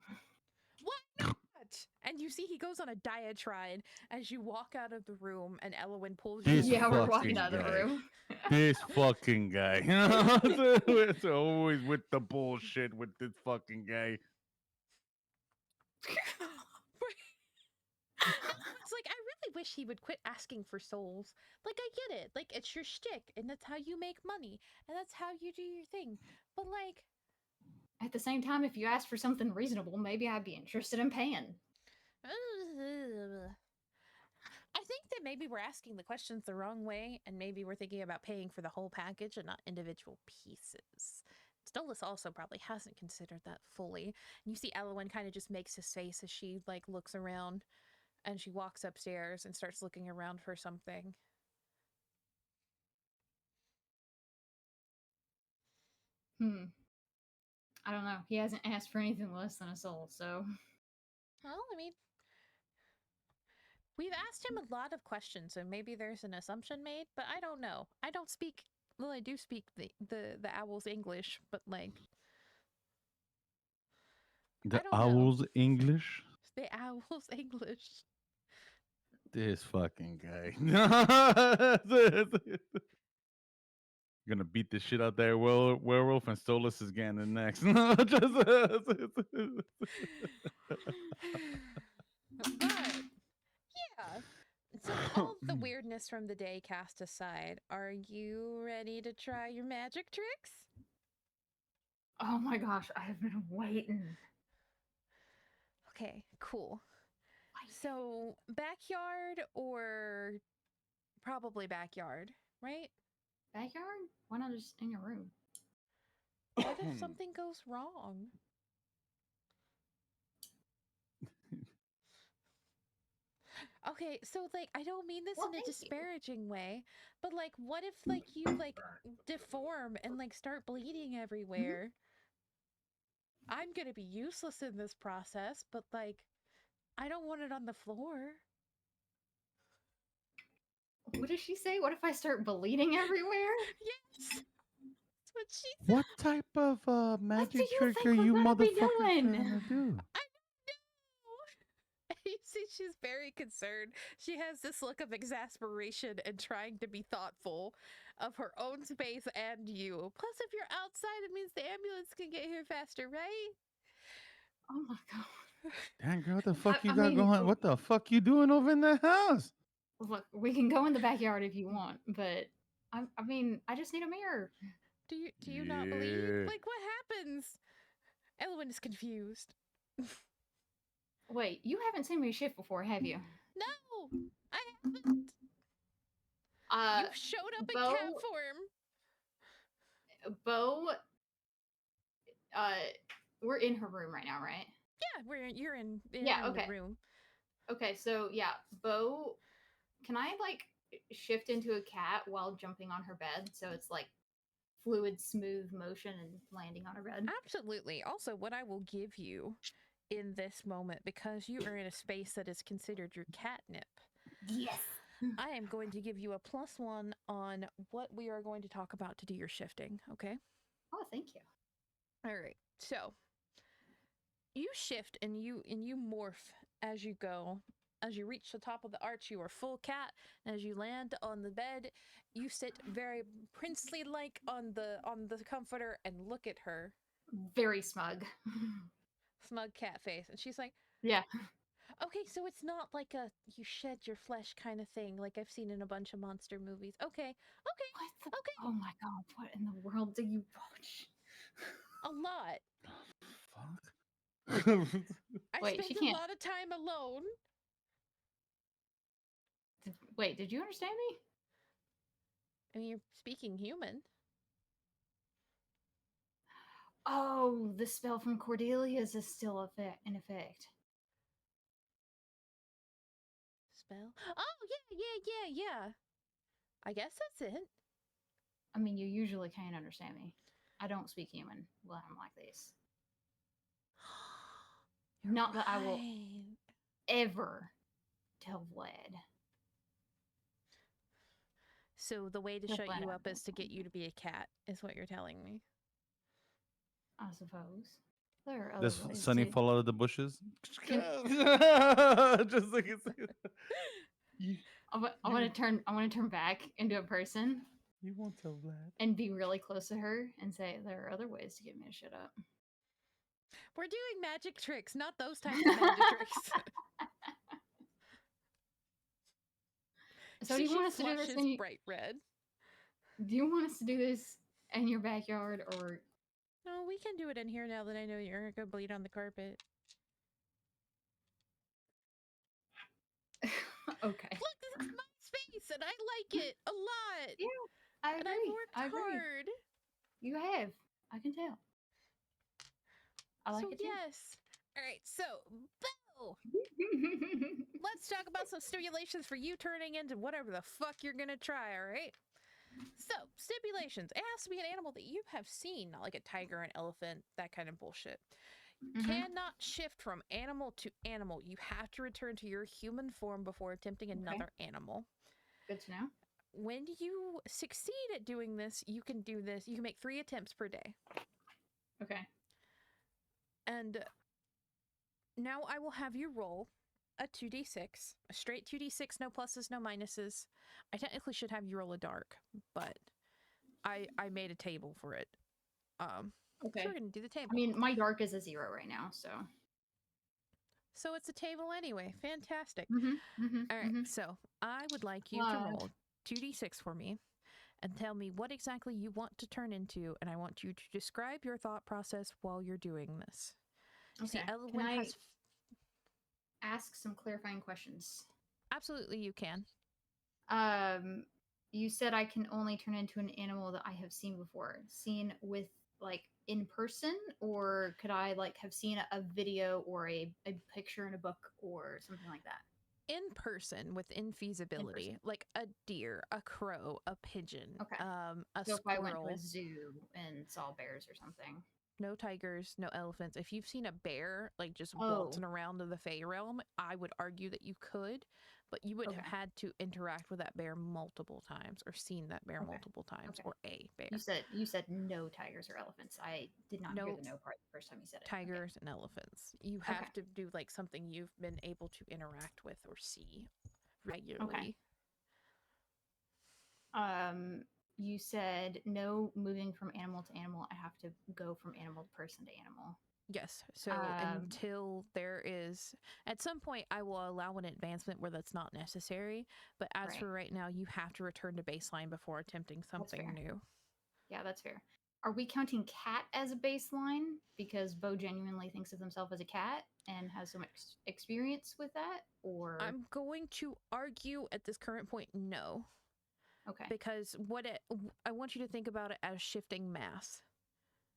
Why not? And you see he goes on a diatribe as you walk out of the room and Elwyn pulls you This away. Yeah, we're fucking walking out of the guy. room. This fucking guy. It's always with the bullshit with this fucking guy. It's like, I really wish he would quit asking for souls. Like, I get it. Like, it's your shtick, and that's how you make money, and that's how you do your thing. But, like... At the same time, if you ask for something reasonable, maybe I'd be interested in paying. I think that maybe we're asking the questions the wrong way, and maybe we're thinking about paying for the whole package and not individual pieces. Stolas also probably hasn't considered that fully. And you see Elwyn kind of just makes his face as she, like, looks around, and she walks upstairs and starts looking around for something. I don't know. He hasn't asked for anything less than a soul, so. Well, I mean, we've asked him a lot of questions, so maybe there's an assumption made, but I don't know. I don't speak. Well, I do speak the owl's English, but like The don't know. owl's English? the owl's English. This fucking guy. Gonna beat the shit out that werewolf and Stolas is getting the next. But yeah. So all the weirdness from the day cast aside, are you ready to try your magic tricks? Oh my gosh, I have been waiting. Okay, cool. So backyard or probably backyard, right? Backyard? Why not just in your room? What if something goes wrong? Okay, so like I don't mean this Well, in a thank you. disparaging way, but like what if like you like deform and like start bleeding everywhere? I'm gonna be useless in this process, but like I don't want it on the floor. What did she say? What if I start bleeding everywhere? Yes. That's what she said. What type of What do magic you trick think are we're you gonna be motherfuckers doing? trying to do? I don't know. You see, she's very concerned. She has this look of exasperation and trying to be thoughtful of her own space and you. Plus, if you're outside, it means the ambulance can get here faster, right? Oh my god. Damn, girl, what the fuck you I got mean, going? What the fuck you doing over in that house? look, we can go in the backyard if you want, but I mean, I just need a mirror. Do you not believe? Yeah. Like, what happens? Elowen is confused. Wait, you haven't seen me shift before, have you? No, I haven't. Uh, You showed up in Bo, cat form. Bo, uh, we're in her room right now, right? Yeah, you're in Yeah. the Okay. room. Okay. So yeah, Bo, can I like shift into a cat while jumping on her bed so it's like fluid, smooth motion and landing on her bed? Absolutely. Also, what I will give you in this moment, because you are in a space that is considered your catnip, Yes. I am going to give you a +1 on what we are going to talk about to do your shifting. Okay. Oh, thank you. All right. So you shift and you morph as you go. As you reach the top of the arch, you are full cat. And as you land on the bed, you sit very princely like on the comforter and look at her. Very smug. Smug cat face. And she's like, Yeah. okay, so it's not like a you shed your flesh kind of thing like I've seen in a bunch of monster movies. Okay. What the? Okay. Oh my god! What in the world do you watch? A lot. Fuck. I Wait, spent she a can't. lot of time alone. Wait, did you understand me? I mean, you're speaking human. Oh, the spell from Cordelia's is still in effect. Spell? Oh, yeah. I guess that's it. I mean, you usually can't understand me. I don't speak human when I'm like this. You're Not that I will right. ever tell Vlad. So the way to Tell shut Vlad you I up is to get you to be a cat, is what you're telling me. I suppose. There are other Does ways Sunny too. fall out of the bushes? Can- Just like it's you, I you, want to turn. I want to turn back into a person you won't tell Vlad. and be really close to her and say, "There are other ways to get me to shut up." We're doing magic tricks, not those types of magic tricks. So do you want us to do this? Flushes bright red. Do you want us to do this in your backyard or? No, we can do it in here now that I know you're gonna bleed on the carpet. Okay. Look, this is my space, and I like it a lot. Yeah, I agree. And I've worked I agree. hard. You have. I can tell. I like So it too. yes. All right. So, Bo, let's talk about some stipulations for you turning into whatever the fuck you're gonna try. All right. So stipulations. It has to be an animal that you have seen, not like a tiger, an elephant, that kind of bullshit. Cannot shift from animal to animal. You have to return to your human form before attempting another animal. Good to know. When you succeed at doing this, you can do this. You can make 3 attempts per day. Okay. And now I will have you roll a 2d6, a straight 2d6, no pluses, no minuses. I technically should have you roll a dark, but I made a table for it. Okay. So we're gonna do the table. I mean, my dark is a 0 right now, so. So it's a table anyway. Fantastic. Mm-hmm. All right. So I would like you to roll 2d6 for me and tell me what exactly you want to turn into, and I want you to describe your thought process while you're doing this. Okay. See, Can I has ask some clarifying questions? absolutely you can. You said I can only turn into an animal that I have seen before. Seen with like in person, or could I like have seen a video or a picture in a book or something like that? In person with infeasibility, like a deer, a crow, a pigeon, Okay. a So if I went to squirrel. a zoo and saw bears or something. no tigers, no elephants. If you've seen a bear like just Oh, waltzing around in the Fey realm, I would argue that you could, but you would have okay. had to interact with that bear multiple times or seen that bear Okay. multiple times Okay. or a bear. You said no tigers or elephants. I did not hear No the no part the first time you said it. tigers and elephants. You Okay. have to do like something you've been able to interact with or see Okay. regularly. You said no moving from animal to animal. I have to go from animal to person to animal. Yes. So Um, until there is, at some point, I will allow an advancement where that's not necessary. But as Right. for right now, you have to return to baseline before attempting something fair. new. Yeah, that's fair. Are we counting cat as a baseline because Bo genuinely thinks of himself as a cat and has so much experience with that? Or I'm going to argue at this current point, no, okay. because I want you to think about it as shifting mass.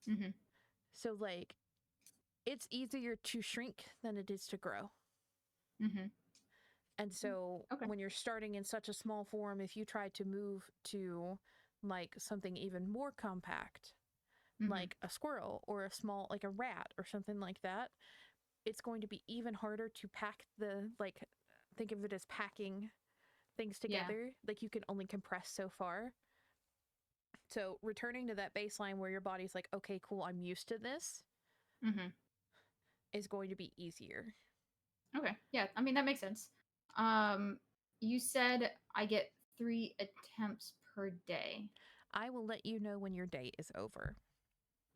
Mm-hmm. So like, it's easier to shrink than it is to grow. Mm-hmm. And so Okay. when you're starting in such a small form, if you try to move to like something even more compact, Mm-hmm. like a squirrel or a small, like a rat or something like that, it's going to be even harder to pack like, think of it as packing things together. Like you can only compress so far. So returning to that baseline where your body's like, okay, cool, I'm used to this, Mm-hmm. is going to be easier. Okay. Yeah, I mean that makes sense. You said I get 3 attempts per day. I will let you know when your day is over.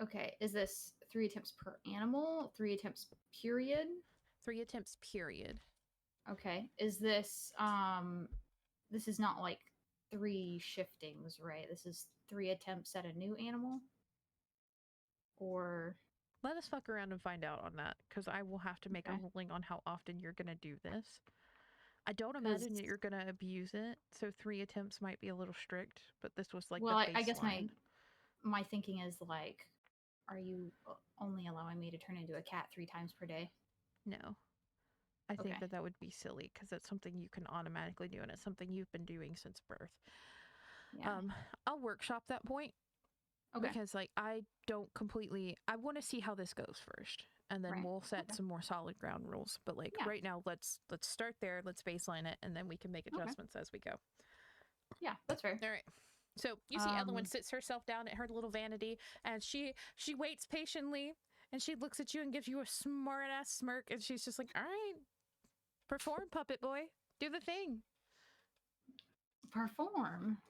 Okay. Is this 3 attempts per animal? 3 attempts period? 3 attempts, period. Okay. Is this is not like 3 shiftings, right? This is 3 attempts at a new animal? Or Let us fuck around and find out on that, because I will have to make a okay. ruling on how often you're going to do this. I don't 'Cause imagine that you're going to abuse it, so 3 attempts might be a little strict, but this was like well, the I guess baseline. my thinking is like, are you only allowing me to turn into a cat 3 times per day? No. I think Okay. that that would be silly, because that's something you can automatically do, and it's something you've been doing since birth. Yeah. I'll workshop that point, Okay. because like I want to see how this goes first, and then Right. we'll set Okay. some more solid ground rules. But like Yeah. right now, let's start there, let's baseline it, and then we can make Okay. adjustments as we go. Yeah, that's fair. All right. So you see Elowen sits herself down at her little vanity, and she waits patiently, and she looks at you and gives you a smart ass smirk, and she's just like, all right, perform, puppet boy, do the thing. Perform.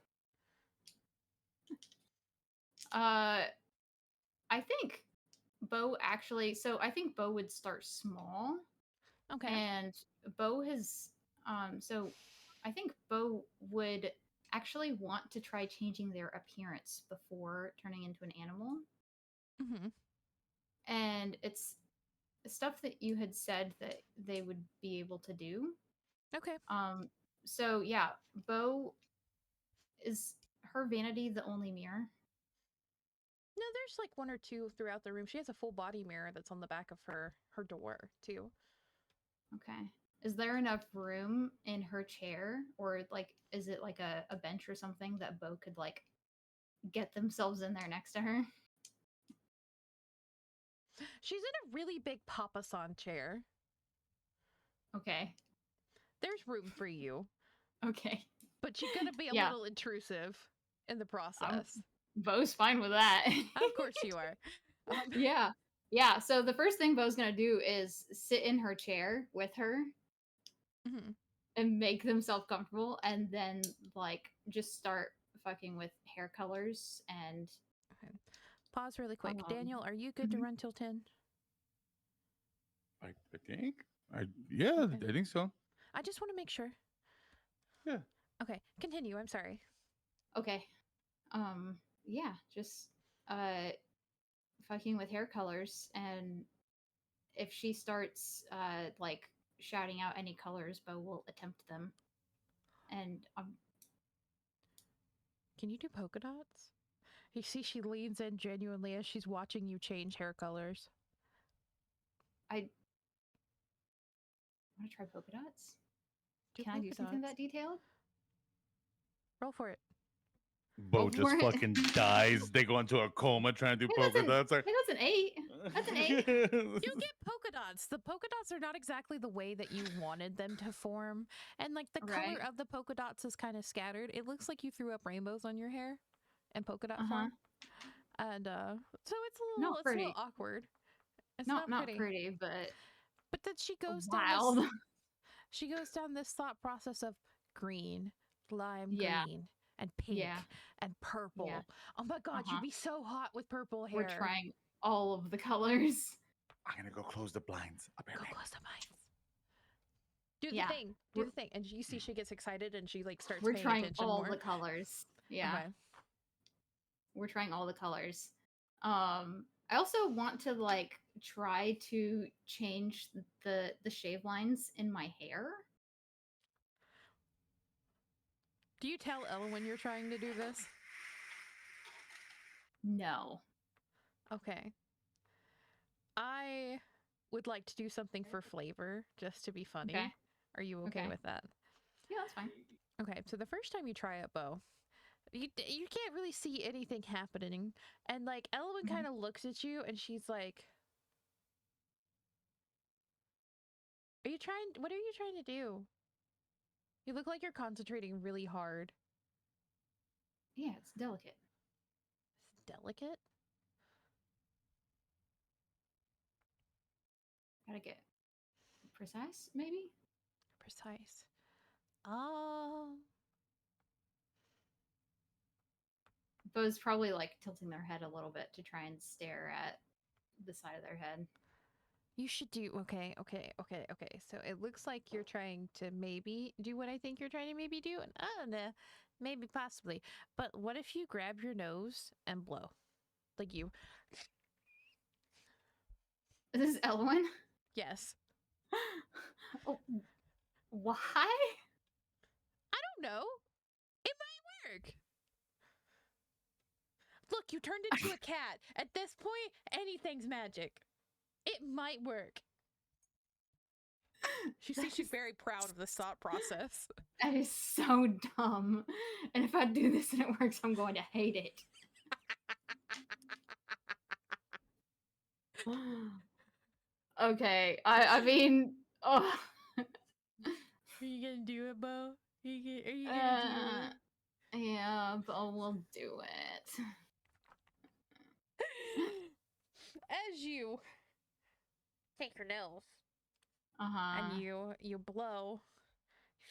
I think Bo actually, so I think Bo would start small, Okay. and Bo has so I think Bo would actually want to try changing their appearance before turning into an animal. Mm-hmm. And it's stuff that you had said that they would be able to do. Okay. So yeah, Bo, is her vanity the only mirror? No, there's like 1 or 2 throughout the room. She has a full body mirror that's on the back of her door too. Okay. Is there enough room in her chair, or like is it like a bench or something that Bo could like get themselves in there next to her? She's in a really big papasan chair. Okay. There's room for you, Okay. but you're gonna be a Yeah. little intrusive in the Um, process. Bo's fine with that. Of course you are. Yeah. Yeah. So the first thing Bo's gonna do is sit in her chair with her Mhm. and make themselves comfortable, and then like just start fucking with hair colors and Okay. Pause really quick. um Daniel, are you good to mhm. run till 10? I think. Yeah, Okay. I think so. I just want to make sure. Yeah. Okay, continue. I'm sorry. Okay. Yeah, just uh fucking with hair colors, and if she starts like shouting out any colors, Bo will attempt them. And Can you do polka dots? You see, she leans in genuinely as she's watching you change hair colors. I want to try polka dots. Do Can I do polka something dots. that detailed? Roll for it. Bo Go just for it. fucking dies. They go into a coma trying to do I polka think dots. Like, that's an 8. That's an 8. You get polka dots. The polka dots are not exactly the way that you wanted them to form. And like the Right. color of the polka dots is kind of scattered. It looks like you threw up rainbows on your hair in polka dot Uh-huh. form. And so it's Not a little pretty. awkward. It's Not not pretty. pretty, but But then wild. she goes down this thought process of green, lime Yeah. green, and pink Yeah. and purple. Yeah. Oh my god, you'd Uh-huh. be so hot with purple hair. We're trying all of the colors. I'm gonna go close the blinds. I'll be Go right back. close the minds. Do the Yeah. thing. Do the thing. And you see she gets excited and she like starts We're paying trying attention all more. the colors. Yeah. Okay. We're trying all the colors. I also want to like try to change the shave lines in my hair. Do you tell Ella when you're trying to do this? No. Okay. I would like to do something for flavor just to be funny. Okay. Are you okay Okay. with that? Yeah, that's fine. Okay, so the first time you try it, Bo, you can't really see anything happening, and like Elwyn kind of looks at you and she's like, "Are you trying? What are you trying to do? You look like you're concentrating really hard. Yeah, it's delicate. It's delicate. Gotta get precise, maybe? Precise. Bo's probably like tilting their head a little bit to try and stare at the side of their head. You should do okay. So it looks like you're trying to maybe do what I think you're trying to maybe do, and I don't know, maybe possibly. But what if you grab your nose and blow, like you? This is Elwyn. Yes. Oh, why? I don't know. It might work. Look, you turned into a cat. At this point, anything's magic. It might work. She's very proud of this thought process. That is so dumb. And if I do this and it works, I'm going to hate it. Okay. I mean, oh. Are you gonna do it, Bo? Are you gonna do it? Yeah, but we'll do it. As you take your nose Uh-huh. and you blow,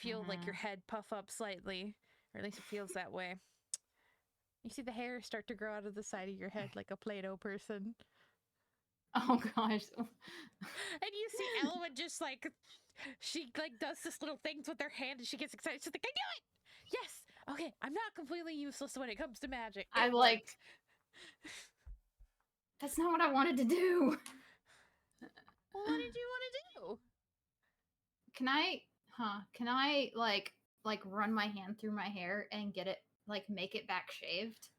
feel like your head puff up slightly, or at least it feels that way. You see the hair start to grow out of the side of your head like a Play-Doh person. Oh gosh. And you see Elwyn just like she like does this little things with her hand and she gets excited. She's like, I knew it! Yes! Okay, I'm not completely useless when it comes to magic. I like that's not what I wanted to do. Well, what did you want to do? Can I like run my hand through my hair and get it like make it back shaved?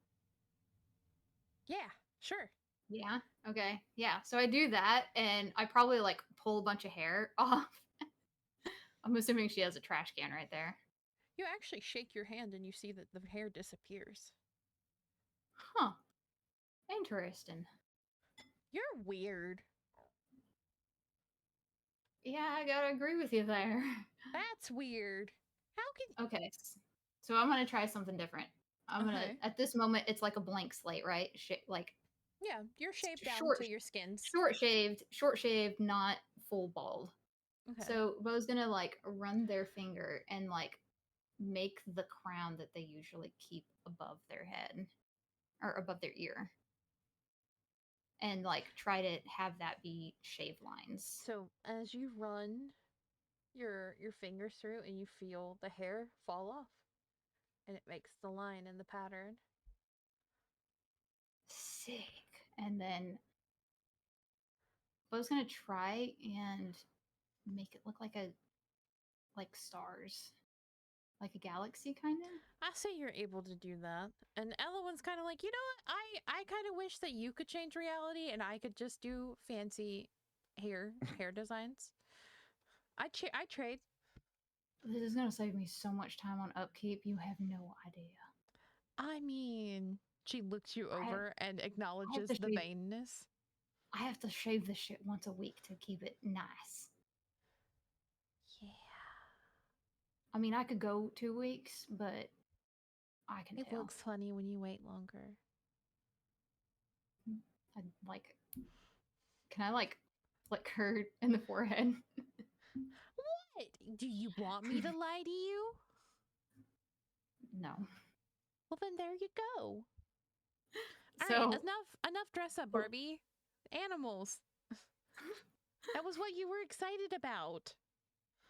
Yeah, sure. Yeah. Okay. Yeah. So I do that and I probably like pull a bunch of hair off. I'm assuming she has a trash can right there. You actually shake your hand and you see that the hair disappears. Huh. Interesting. You're weird. Yeah, I gotta agree with you there. That's weird. How can Okay. So I'm gonna try something different. I'm gonna Okay. at this moment it's like a blank slate, right? Like Yeah, you're shaved down short to your skins. short shaved, not full bald. Okay. So Bo's gonna like run their finger and like make the crown that they usually keep above their head or above their ear. And like try to have that be shave lines. So as you run your fingers through and you feel the hair fall off and it makes the line in the pattern. Sick. And then Bo's gonna try and make it look like stars. Like a galaxy kind of. I say you're able to do that. And Elowen's kind of like, you know what? I kind of wish that you could change reality and I could just do fancy hair designs. I trade. This is gonna save me so much time on upkeep. You have no idea. I mean, she looks you I have, over and I have acknowledges to the shave. vainness. I have to shave this shit once a week to keep it nice. Yeah. I mean, I could go 2 weeks, but I can It tell. looks funny when you wait longer. I like. Can I like flick her in the forehead? What? Do you want me to lie to you? No. Well, then there you go. All right, So enough dress up, Barbie. Animals. That was what you were excited about.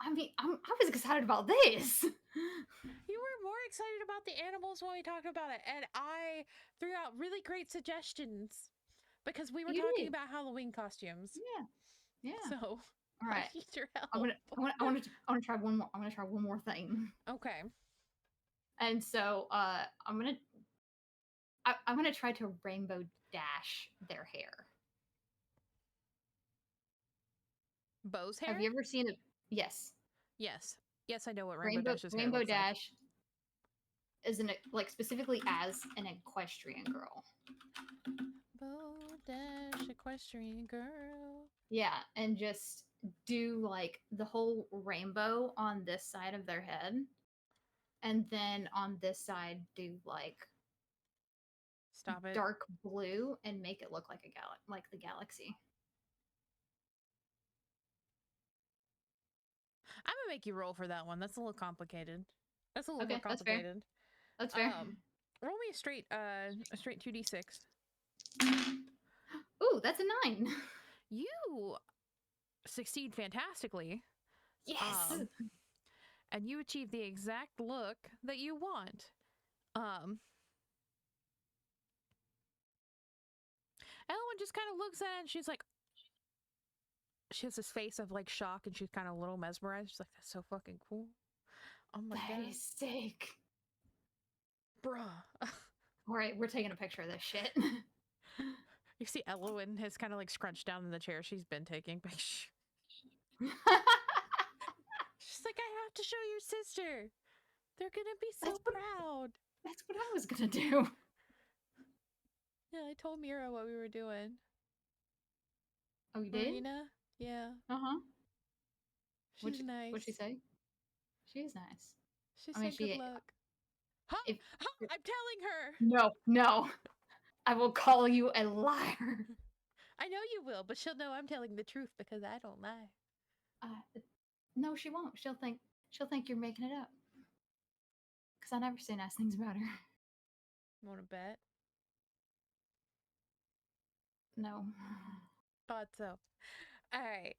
I mean, I was excited about this. You were more excited about the animals when we talked about it, and I threw out really great suggestions because we were You talking did. about Halloween costumes. Yeah. Yeah. So All I right. need your help. I want to try one more. I'm gonna try one more thing. Okay. And so I'm gonna try to rainbow dash their hair. Beau's hair? Have you ever seen it? Yes. Yes. Yes, I know what Rainbow Dash's hair Rainbow looks like. Dash is like specifically as an equestrian girl. Beau Dash, equestrian girl. Yeah, and just do like the whole rainbow on this side of their head, and then on this side do like Stop it. dark blue and make it look like like the galaxy. I'm gonna make you roll for that one. That's a little complicated. That's a little more Okay, that's fair. complicated. That's fair. Roll me a straight 2d6. Ooh, that's a 9. You succeed fantastically. Yes. And you achieve the exact look that you want. Ellen just kind of looks at it and she's like, she has this face of like shock and she's kind of a little mesmerized. She's like, that's so fucking cool. Oh my god. That is sick. Bruh. All right, we're taking a picture of this shit. You see Elowen has kind of like scrunched down in the chair she's been taking. She's like, I have to show your sister. They're gonna be so proud. That's what I was gonna do. Yeah, I told Mira what we were doing. Oh, you did? Marina? Yeah. Uh-huh. She's nice. What'd she say? She is nice. She said good luck. Huh? If, I'm telling her. No. I will call you a liar. I know you will, but she'll know I'm telling the truth because I don't lie. No, she won't. She'll think you're making it up. Because I never say nice things about her. Want to bet? No. Thought so. All right.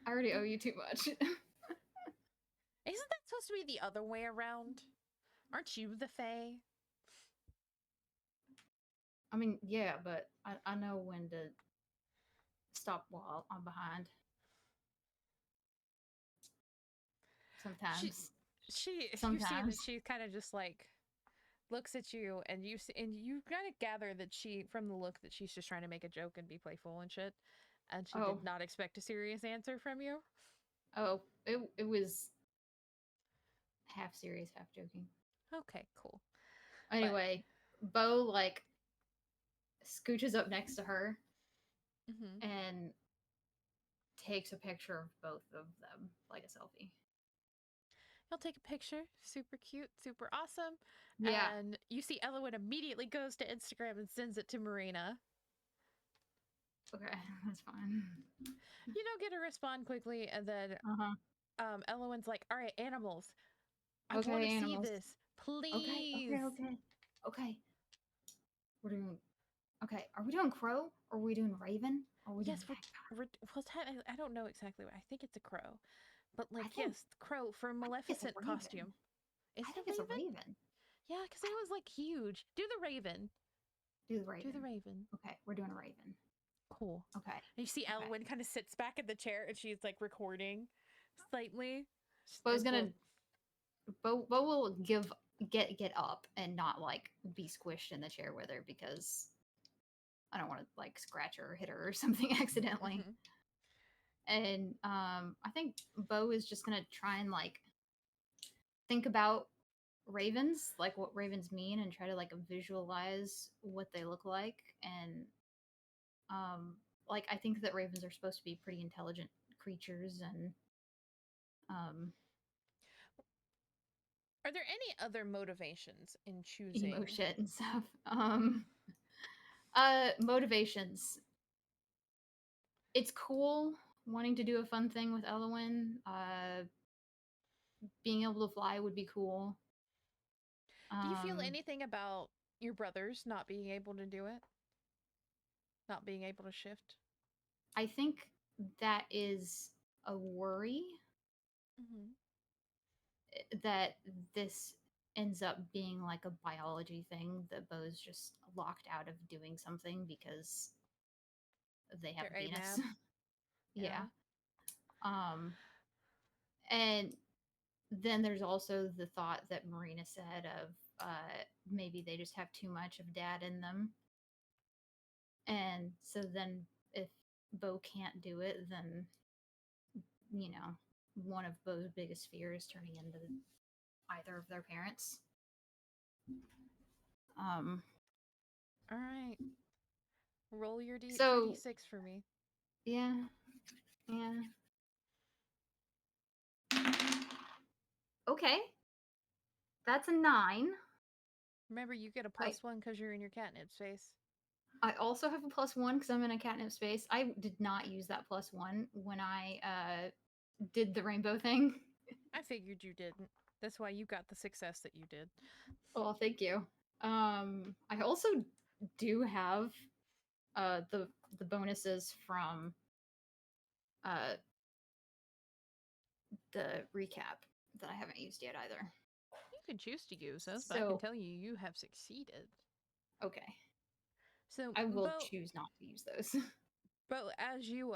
I already owe you too much. Isn't that supposed to be the other way around? Aren't you the Fae? I mean, yeah, but I know when to stop while I'm behind. Sometimes. You see that she kind of just like looks at you, and you kind of gather that she, from the look, that she's just trying to make a joke and be playful and shit, and she did not expect a serious answer from you. Oh, it was half serious, half joking. Okay, cool. Anyway, Beau like scooches up next to her and takes a picture of both of them, like a selfie. He'll take a picture. Super cute, super awesome. Yeah. And you see Elowen immediately goes to Instagram and sends it to Marina. Okay, that's fine. You don't get to respond quickly, and then Elowen's like, all right, animals. I want to see this. Please. Okay. We're doing... Okay, are we doing crow? Or are we doing raven? Or are we doing I don't know exactly. I think it's a crow. But like, yes, crow for a Maleficent costume. I think it's a raven. Yeah, because it was like huge. Do the raven. Do the raven. Okay, we're doing a raven. Cool. Okay. And you see Elowen kind of sits back in the chair and she's like recording slightly. Beau's gonna... Beau will get up and not like be squished in the chair with her because I don't want to like scratch her or hit her or something accidentally. And I think Beau is just gonna try and like think about ravens, like what ravens mean, and try to like visualize what they look like. And like I think that ravens are supposed to be pretty intelligent creatures, and um, Are there any other motivations in emo choosing? shit and stuff. Motivations. It's cool wanting to do a fun thing with Elwyn. Being able to fly would be cool. Do you feel Um, anything about your brothers not being able to do it? Not being able to shift? I think that is a worry Mm-hmm. that this ends up being like a biology thing that Bo's just locked out of doing something because they have They're a penis. AMAB. Yeah. Yeah. Um and then there's also the thought that Marina said of maybe they just have too much of dad in them. And so then if Bo can't do it, then one of Bo's biggest fears turning into either of their parents. Um All right. Roll your so 2d6 for me. yeah, yeah. Okay. That's a 9. Remember, you get a I +1 because you're in your catnip space. I also have a +1 because I'm in a catnip space. I did not use that +1 when I did the rainbow thing. I figured you didn't. That's why you got the success that you did. Well, thank you. I also do have the bonuses from uh the recap that I haven't used yet either. You can choose to use those, but I can So, tell you, you have succeeded. okay. So, I will choose not to use those. Bo, as you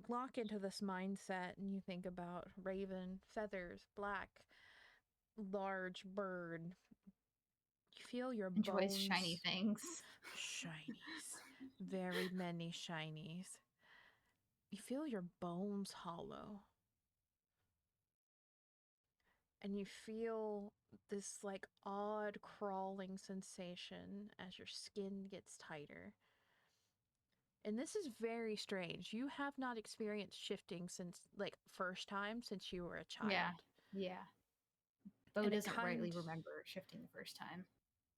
lock into this mindset and you think about raven, feathers, black, large bird, you feel your Enjoys shiny bones things. shinies, very many shinies. You feel your bones hollow. And you feel this like odd crawling sensation as your skin gets tighter. And this is very strange. You have not experienced shifting since like first time since you were a Yeah. child. Yeah. Bo And it doesn't kind rightly remember shifting the first time.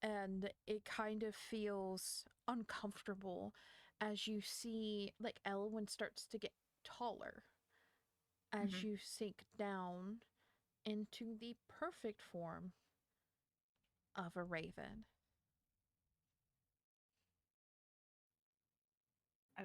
and it kind of feels uncomfortable as you see like Elwyn starts to get taller as Hmm. you sink down into the perfect form of a raven. I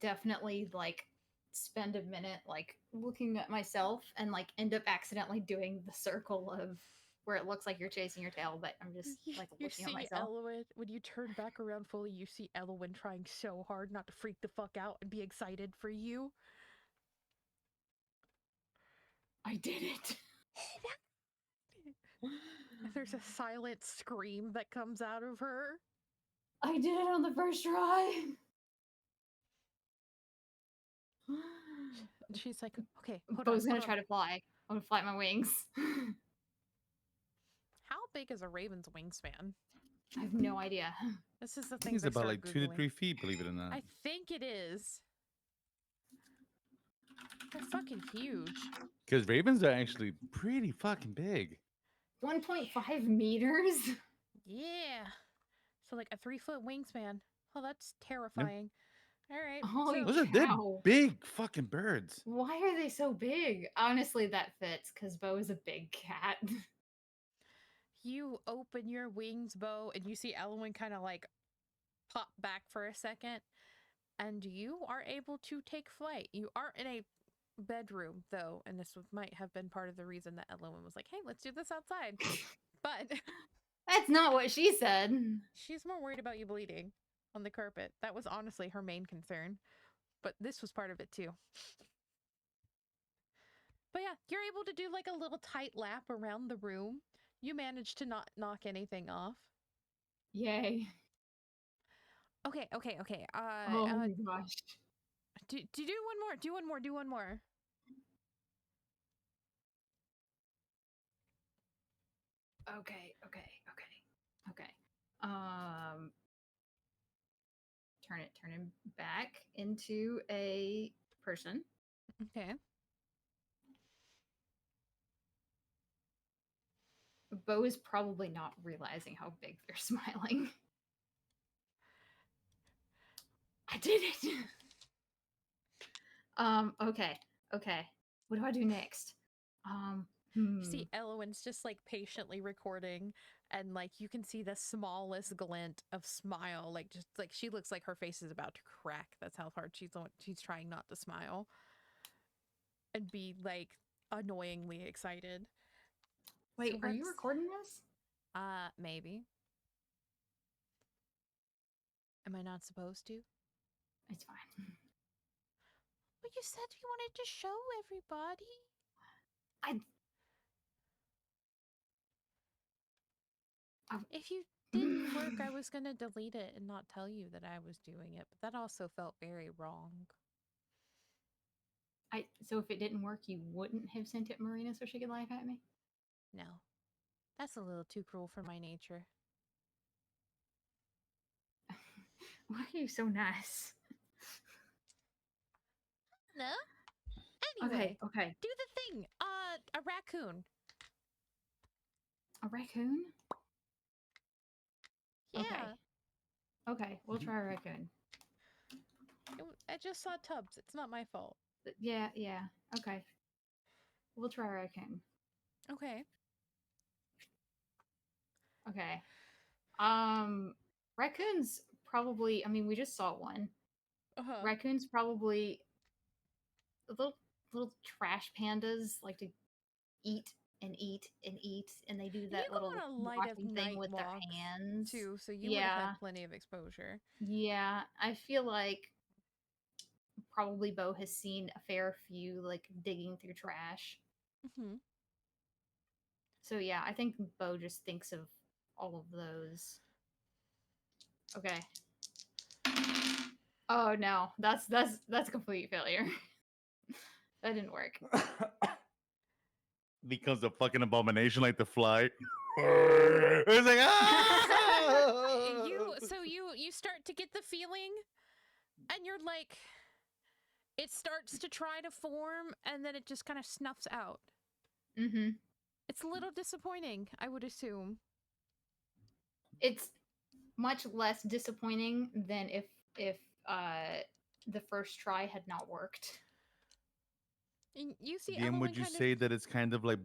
definitely like spend a minute like looking at myself and like end up accidentally doing the circle of where it looks like you're chasing your tail, but I'm just like You looking at see myself. Elwyn, when you turn back around fully, you see Elwyn trying so hard not to freak the fuck out and be excited for you. I did it. And there's a silent scream that comes out of her. I did it on the first try. And she's like, okay, hold on, Bo's gonna hold on. try to fly. I'm gonna flap my wings. How big is a raven's wingspan? I have no idea. This is the I think things it's I about start like 2 to 3 Googling. feet, believe it or not. I think it is. They're fucking huge. Because ravens are actually pretty fucking big. 1.5 meters? Yeah. So like a 3-foot wingspan. Oh, that's Yep. terrifying. All right. Holy So They're cow. big fucking birds. Why are they so big? Honestly, that fits because Bo is a big cat. you open your wings, Bo, and you see Elwyn kind of like pop back for a second, and you are able to take flight. You are in a bedroom, though, and this might have been part of the reason that Elwyn was like, hey, let's do this outside. But That's not what she said. she's more worried about you bleeding on the carpet. That was honestly her main concern. But this was part of it too. But yeah, you're able to do like a little tight lap around the room. You managed to not knock anything off. Yay. Okay. Oh my gosh. Do one more. Do one more. Okay. Turn him back into a person. Okay. Bo is probably not realizing how big they're smiling. I did it. Okay. What do I do next? You see Elowen's just like patiently recording, and like you can see the smallest glint of smile, like just like she looks like her face is about to crack. That's how hard she's trying not to smile and be like annoyingly excited. Wait, So are you what's recording this? maybe. Am I not supposed to? It's fine. But you said you wanted to show everybody. I If you didn't work, I was gonna delete it and not tell you that I was doing it, but that also felt very wrong. So if it didn't work, you wouldn't have sent it Marina so she could laugh at me? No, that's a little too cruel for my nature. Why are you so nice? No? Anyway, Okay. do the thing. A raccoon. A raccoon? Yeah. Okay, we'll try a raccoon. I just saw tubs. It's not my fault. Yeah. Okay. We'll try a raccoon. Okay. Okay. Raccoons probably, I mean, we just saw one. Uh-huh. Raccoons probably little trash pandas like to eat and eat and eat, and they do You that go little on a light of washing thing night with their walks hands. too, so you would have Yeah. had plenty of exposure. Yeah. I feel like probably Bo has seen a fair few like digging through trash. Mm-hmm. So yeah, I think Bo just thinks of all of those. Okay. Oh no, that's a complete failure. That didn't work. Becomes a fucking abomination like the fly. It's like You start to get the feeling, and you're like, it starts to try to form, and then it just kind of snuffs out. Mm-hmm. It's a little disappointing, I would assume. It's much less disappointing than if the first try had not worked. And you see DM, Elowen would you kind of... say that it's kind of like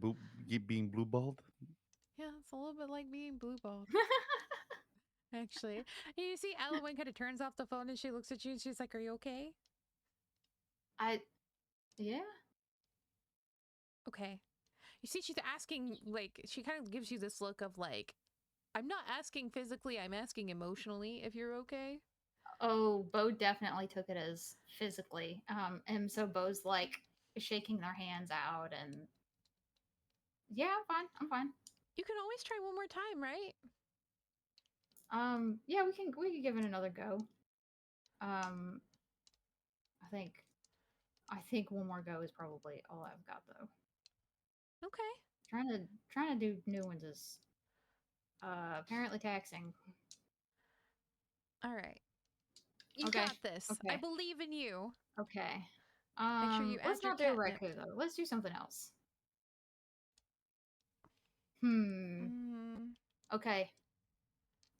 being blue balled? Yeah, it's a little bit like being blue-balled. Actually. And you see Elowen kind of turns off the phone and she looks at you and she's like, "Are you okay?" Yeah. Okay. You see she's asking, like, she kind of gives you this look of like, I'm not asking physically, I'm asking emotionally if you're okay. Oh, Bo definitely took it as physically. And so Bo's like shaking their hands out and yeah, I'm fine. You can always try one more time, right? Yeah, we can give it another go. I think one more go is probably all I've got though. Okay. Trying to do new ones is apparently taxing. All right. You Okay. got this. I believe in you. Okay. Make sure you Let's add your not do a catnip. raccoon though. Let's do something else. Mm, Okay.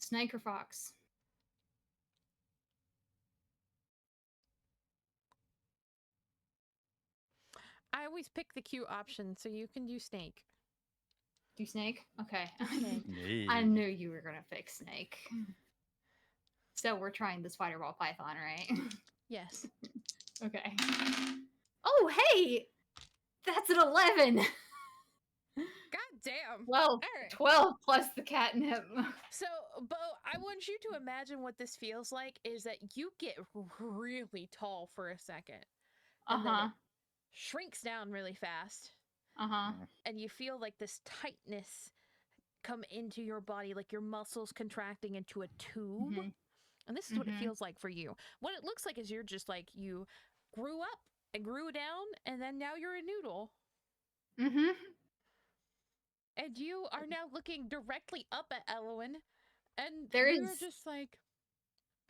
Snake or fox? I always pick the cute option, so you can do snake. Do snake? Okay. Do snake. I knew you were gonna pick snake. So we're trying the spider ball python, right? Yes. Okay. Oh, hey! That's an 11! God damn. 12. All right. 12 plus the catnip. So, Bo, I want you to imagine what this feels like is that you get really tall for a second. And then it shrinks down really fast. And you feel like this tightness come into your body, like your muscles contracting into a tube. And this is what it feels like for you. What it looks like is you're just like, you grew up and grew down, and then now you're a noodle. and you are now looking directly up at Elwyn, and There you're is just like,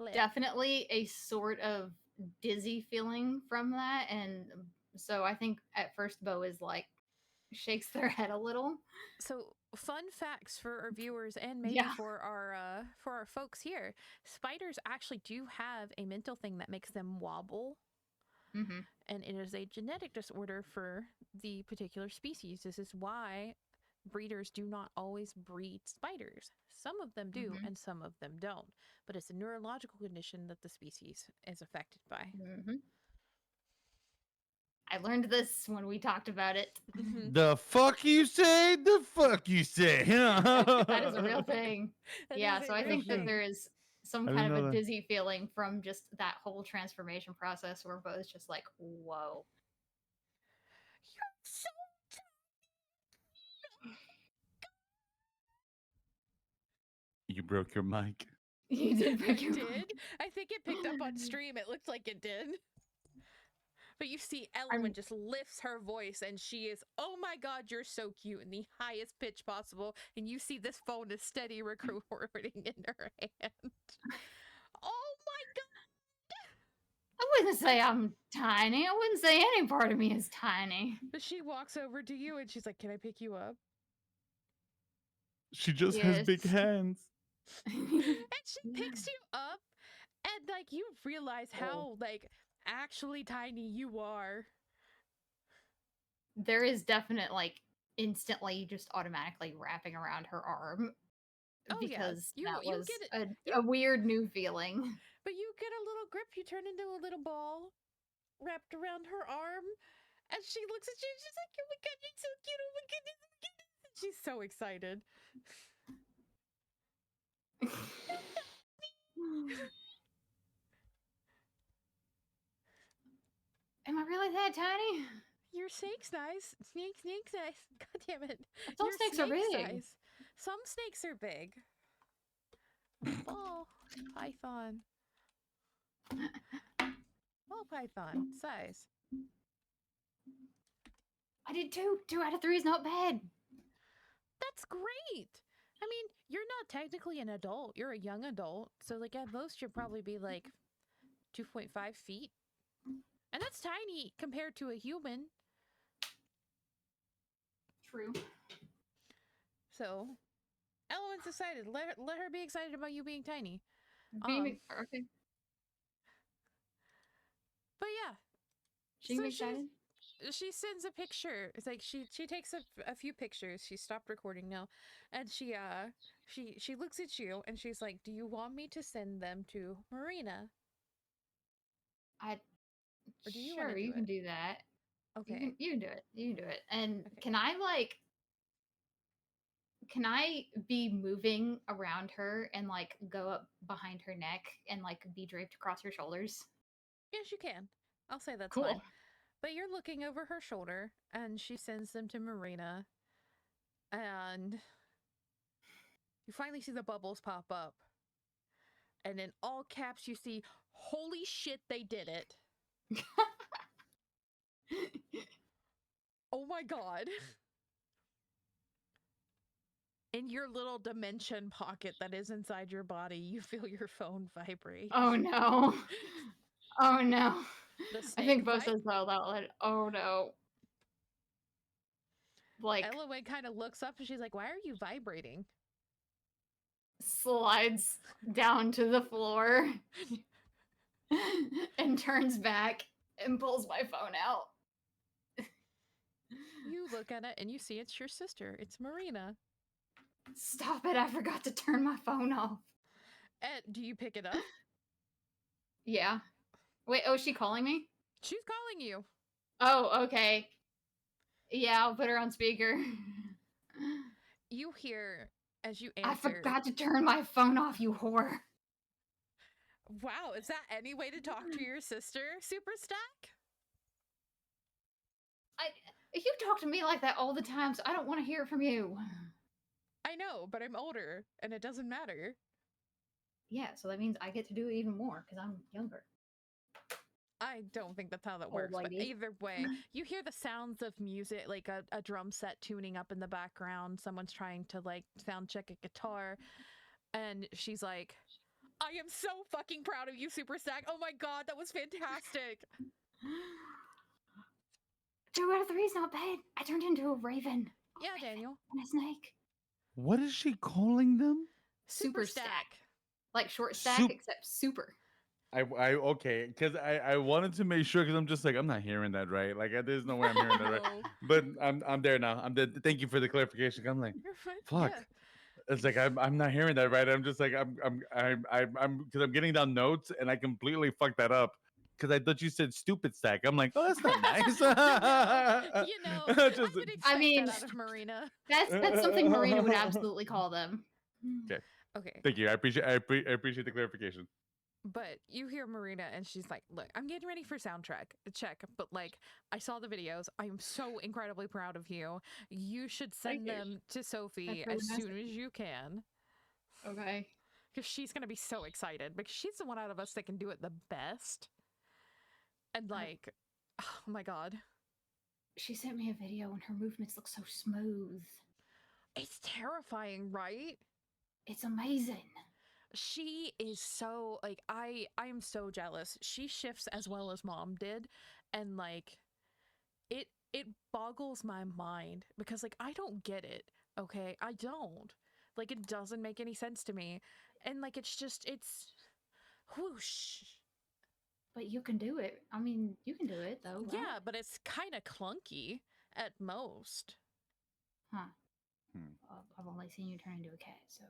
bleh. definitely a sort of dizzy feeling from that, and so I think at first Bo is like shakes their head a little. So, fun facts for our viewers and maybe Yeah. for our folks here. Spiders actually do have a mental thing that makes them wobble, Mm-hmm. and it is a genetic disorder for the particular species. This is why breeders do not always breed spiders. Some of them do, Mm-hmm. and some of them don't. But it's a neurological condition that the species is affected by. Mm-hmm. I learned this when we talked about it. The fuck you say? The fuck you say? That is a real thing. That Yeah, is so a I real think that thing. there is some I kind didn't of know a that. dizzy feeling from just that whole transformation process where Bo's just like, whoa. You're so You broke your mic. You did I break your did. mic. I think it picked up on stream. It looked like it did. But you see, I'm Elwyn just lifts her voice and she is, oh my god, you're so cute in the highest pitch possible. And you see this phone is steady recording in her hand. Oh my god! I wouldn't say I'm tiny. I wouldn't say any part of me is tiny. But she walks over to you and she's like, can I pick you up? She just has Yes. big hands. And she picks you up and like you realize how like actually tiny you are. There is definite like instantly just automatically wrapping around her arm Oh yeah. because You that was get it. a weird new feeling. But you get a little grip, you turn into a little ball wrapped around her arm, and she looks at you and she's like, oh my god, you're so cute, oh my goodness, oh my goodness. And she's so excited. Am I really that tiny? Your snake's nice. Snake's nice. God damn it. Some Your snakes are snake's big. size. Some snakes are big. Ball python. Ball python size. I did two. 2 out of 3 is not bad. That's great. I mean, you're not technically an adult. You're a young adult. So, like, at most, you'll probably be like 2.5 feet. And that's tiny compared to a human. True. So, Elwyn's excited. Let her be excited about you being tiny. Okay. But yeah. She So excited? she sends a picture. It's like she takes a few pictures. She stopped recording now, and she looks at you and she's like, "Do you want me to send them to Marina, or do you want Sure, to do you can it?" do that. Okay. You can do it. You can do it. And Okay. can I be moving around her and like go up behind her neck and like be draped across her shoulders? Yes, you can. I'll say that's Cool. fine. But you're looking over her shoulder, and she sends them to Marina, and you finally see the bubbles pop up. And in all caps, you see, holy shit, they did it. Oh my god. In your little dimension pocket that is inside your body, you feel your phone vibrate. Oh no. Oh no. The I snake think Bo says that out loud. Oh no. Like Elwyn kind of looks up and she's like, why are you vibrating? slides down to the floor and turns back and pulls my phone out. You look at it and you see it's your sister. It's Marina. Stop it, I forgot to turn my phone off. Do you pick it up? Yeah. Wait, oh, is she calling me? She's calling you. Oh, okay. Yeah, I'll put her on speaker. You hear as you I answer. forgot to turn my phone off, you whore. Wow, is that any way to talk to your sister, Super Stack? You talk to me like that all the time, so I don't want to hear it from you. I know, but I'm older, and it doesn't matter. Yeah, so that means I get to do it even more because I'm younger. I don't think that's how that Old works, but lady. either way, you hear the sounds of music, like a drum set tuning up in the background. Someone's trying to like sound check a guitar, and she's like, I am so fucking proud of you, Super Stack. Oh my god, that was fantastic. 2 out of 3 is not bad. I turned into a raven. Yeah, Daniel. And a snake. What is she calling them? Super stack. Like short stack, Sup- except super. I okay, because I wanted to make sure because I'm just like I'm not hearing that right. Like there's no way I'm hearing that right. No. But I'm there now. I'm there. Thank you for the clarification. I'm like, You're fine. fuck. Yeah. It's like I'm not hearing that right. I'm just like I'm because I'm getting down notes and I completely fucked that up because I thought you said stupid stack. I'm like, oh, that's not nice. You know, I Just- would expect mean, that out of Marina. That's something Marina would absolutely call them. Okay. Okay. Thank you. I appreciate the clarification. But you hear Marina and she's like, look, I'm getting ready for soundtrack check, but like, I saw the videos. I am so incredibly proud of you. You should send Thank you. them to Sophie That's really as nice soon of as you can. Okay. Because she's going to be so excited because she's the one out of us that can do it the best. And like, oh my God. She sent me a video and her movements look so smooth. It's terrifying, right? It's amazing. She is so like I am so jealous. She shifts as well as mom did, and like it boggles my mind because like I don't get it. Okay, I don't. Like it doesn't make any sense to me. And like it's whoosh. But you can do it. I mean, you can do it though, right? Yeah, but it's kind of clunky at most. Huh. Hmm. I've only seen you turn into a cat, so.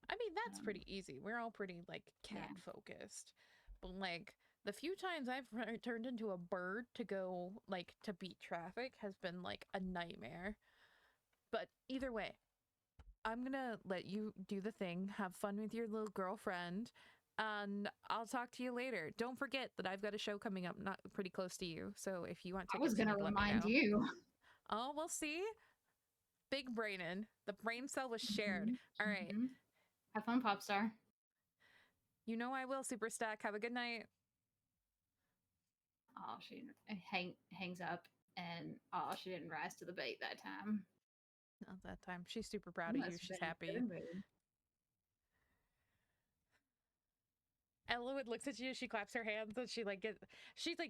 I mean, that's pretty easy. We're all pretty like cat Yeah. focused. But like the few times I've turned into a bird to go like to beat traffic has been like a nightmare. But either way, I'm gonna let you do the thing, have fun with your little girlfriend, and I'll talk to you later. Don't forget that I've got a show coming up not pretty close to you. So if you want I was tickets, gonna let me remind know. you. Oh, we'll see. Big braining. The brain cell was shared. Mhm, All right. mhm. Have fun, pop star. You know I will, Super Stack. Have a good night. Oh, she hangs up, and oh, she didn't rise to the bait that time. Not that time. She's super proud You of you. must have She's been happy. in a good mood. Eloyd looks at you, she claps her hands, and she's like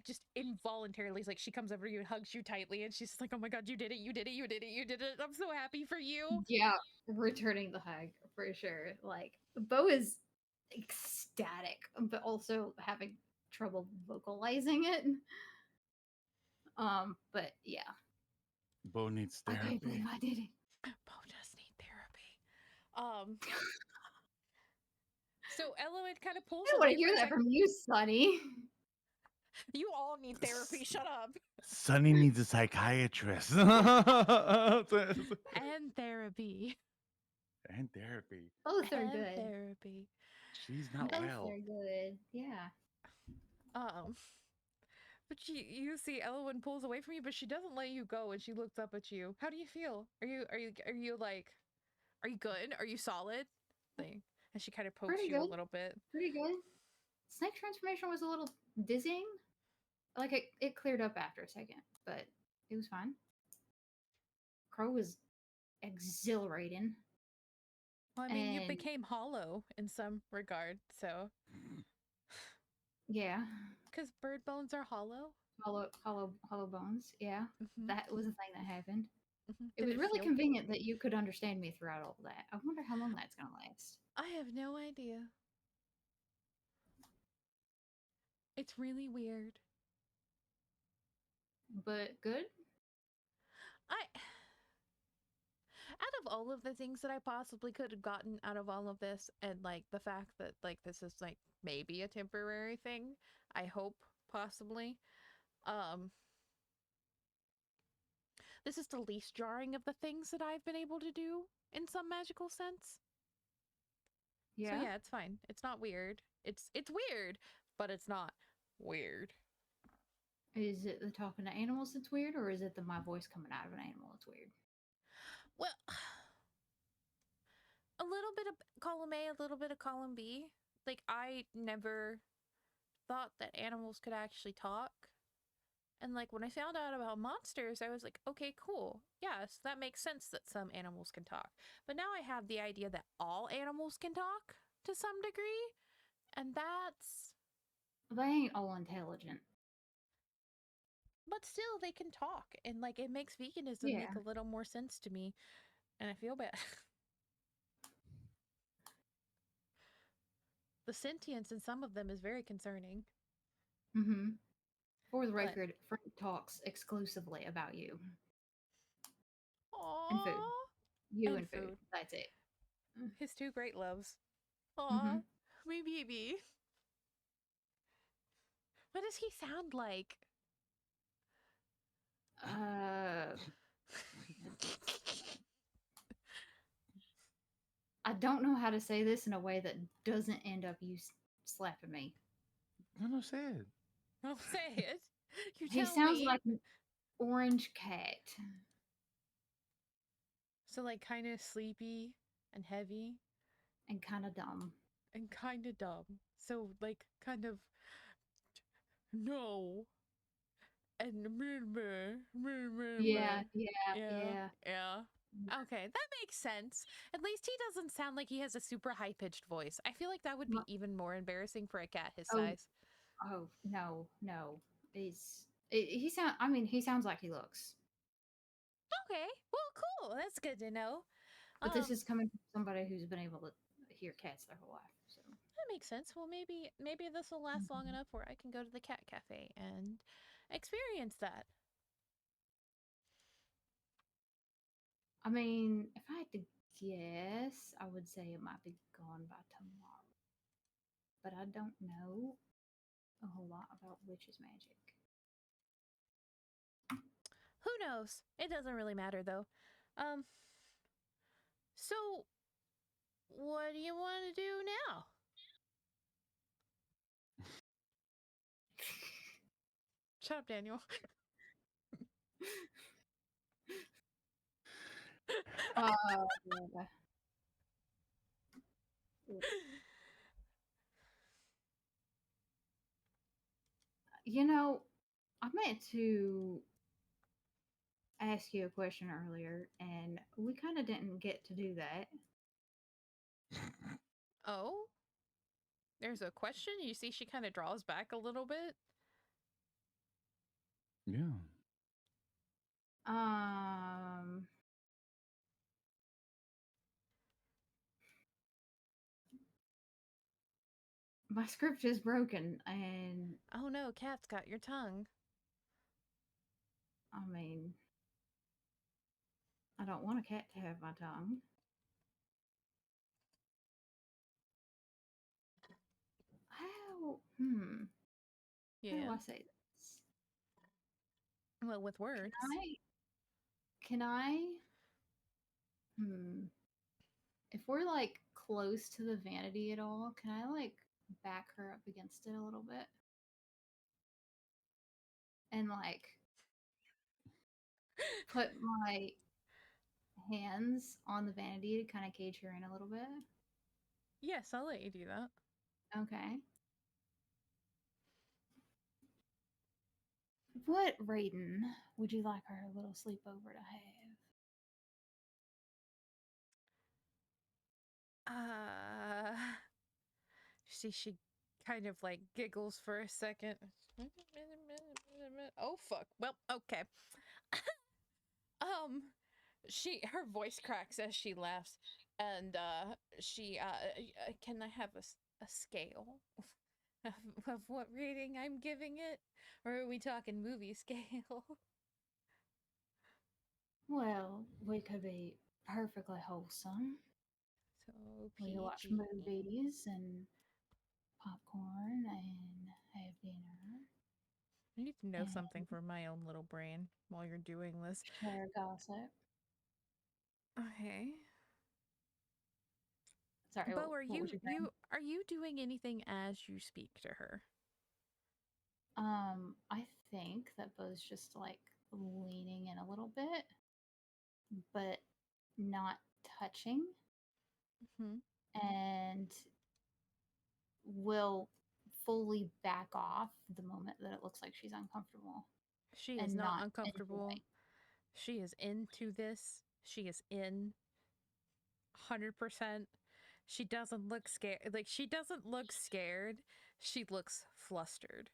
just involuntarily, like she comes over to you and hugs you tightly, and she's like, oh my god, you did it, you did it, you did it, you did it. I'm so happy for you. Yeah, returning the hug for sure. Like Bo is ecstatic, but also having trouble vocalizing it. But yeah, Bo needs I can't believe therapy. I did it. Bo does need therapy. So Eloyd kind of pulls I don't want away to hear for a that second. from you, Sonny. You all need therapy, shut up. Sonny needs a psychiatrist. And therapy. And therapy. Both are And good. therapy. She's not Both well. are good. Yeah. But you see Elowen pulls away from you, but she doesn't let you go, and she looks up at you. How do you feel? Are you like, are you good? Are you solid? Thing. And she kind of pokes Pretty you a good. little bit. Pretty good. Snake transformation was a little dizzying. Like it cleared up after a second, but it was fine. Crow was exhilarating. Well, I mean, you And became hollow in some regard, so. yeah, Because bird bones are hollow? hollow bones. Yeah, Mm-hmm. that was a thing that happened. Mm-hmm. It was really convenient that you could understand me throughout all that. I wonder how long that's gonna last. I have no idea. It's really weird. But good. Out of all of the things that I possibly could have gotten out of all of this, and like the fact that like this is like maybe a temporary thing, I hope possibly. This is the least jarring of the things that I've been able to do in some magical sense. Yeah. So yeah, it's fine. It's not weird. It's weird, but it's not weird. Is it the talking to animals that's weird, or is it my voice coming out of an animal that's weird? Well, a little bit of column A, a little bit of column B. Like I never thought thought that animals could actually talk. And like when I found out about monsters, I was like, okay, cool. Yes, that makes sense that some animals can talk. But now I have the idea that all animals can talk to some degree. And that's, They ain't all intelligent. but still they can talk. And like it makes veganism Yeah. make a little more sense to me. And I feel bad. The sentience in some of them is very concerning. Mm-hmm. For the But record, Frank talks exclusively about you and food. aww. You And and food. food. That's it. His two great loves. Aw. Mm-hmm. Me baby. What does he sound like? Uh, I don't know how to say this in a way that doesn't end up you slapping me. No, say it. I'll say it. You He tell sounds me. like an orange cat So like kind of sleepy and heavy and kind of dumb. and kind of dumb. So like kind of no and Yeah, yeah, yeah, yeah. yeah. Okay, that makes sense. At least he doesn't sound like he has a super high pitched voice. I feel like that would be My- even more embarrassing for a cat his Oh, size. oh no, no. He sound. I mean, he sounds like he looks. Okay, well, cool. That's good to know. But this Um, is coming from somebody who's been able to hear cats their whole life. So that makes sense. Well, maybe this will last long Mhm. enough where I can go to the cat cafe and experience that. I mean, if I had to guess, I would say it might be gone by tomorrow. But I don't know a whole lot about witch's magic. Who knows? It doesn't really matter though. Um, so what do you want to do now? Shut up, Daniel. Uh, you know, I meant to ask you a question earlier, and we kind of didn't get to do that. Oh, there's a question. You see, she kind of draws back a little bit. Yeah. Um, my script is broken, and Oh no, cat's got your tongue. I mean, I don't want a cat to have my tongue. How? How do Yeah. I say this? Well, with Can words. I? Can I? Hmm. If we're like close to the vanity at all, can I like back her up against it a little bit and like put my hands on the vanity to kind of cage her in a little bit? Yes, I'll let you do that. Okay. What Raiden would you like our little sleepover to have? Uh, see, she kind of like giggles for a second. Oh fuck. Well, okay. Um, her voice cracks as she laughs, and she can I have a scale of what rating I'm giving it, or are we talking movie scale? Well, we could be perfectly wholesome. So We could watch PG. movies and popcorn and have dinner I need to know something and for my own little brain while you're doing this. share gossip. Okay. Sorry, Bo, are what you was your thing? you are you doing anything as you speak to her? I think that Bo's just like leaning in a little bit, but not touching, Hmm. and will fully back off the moment that it looks like she's uncomfortable She is and not not uncomfortable. enjoying. She is into this. She is in 100%. She doesn't look scared. Like, she doesn't look scared. She looks flustered.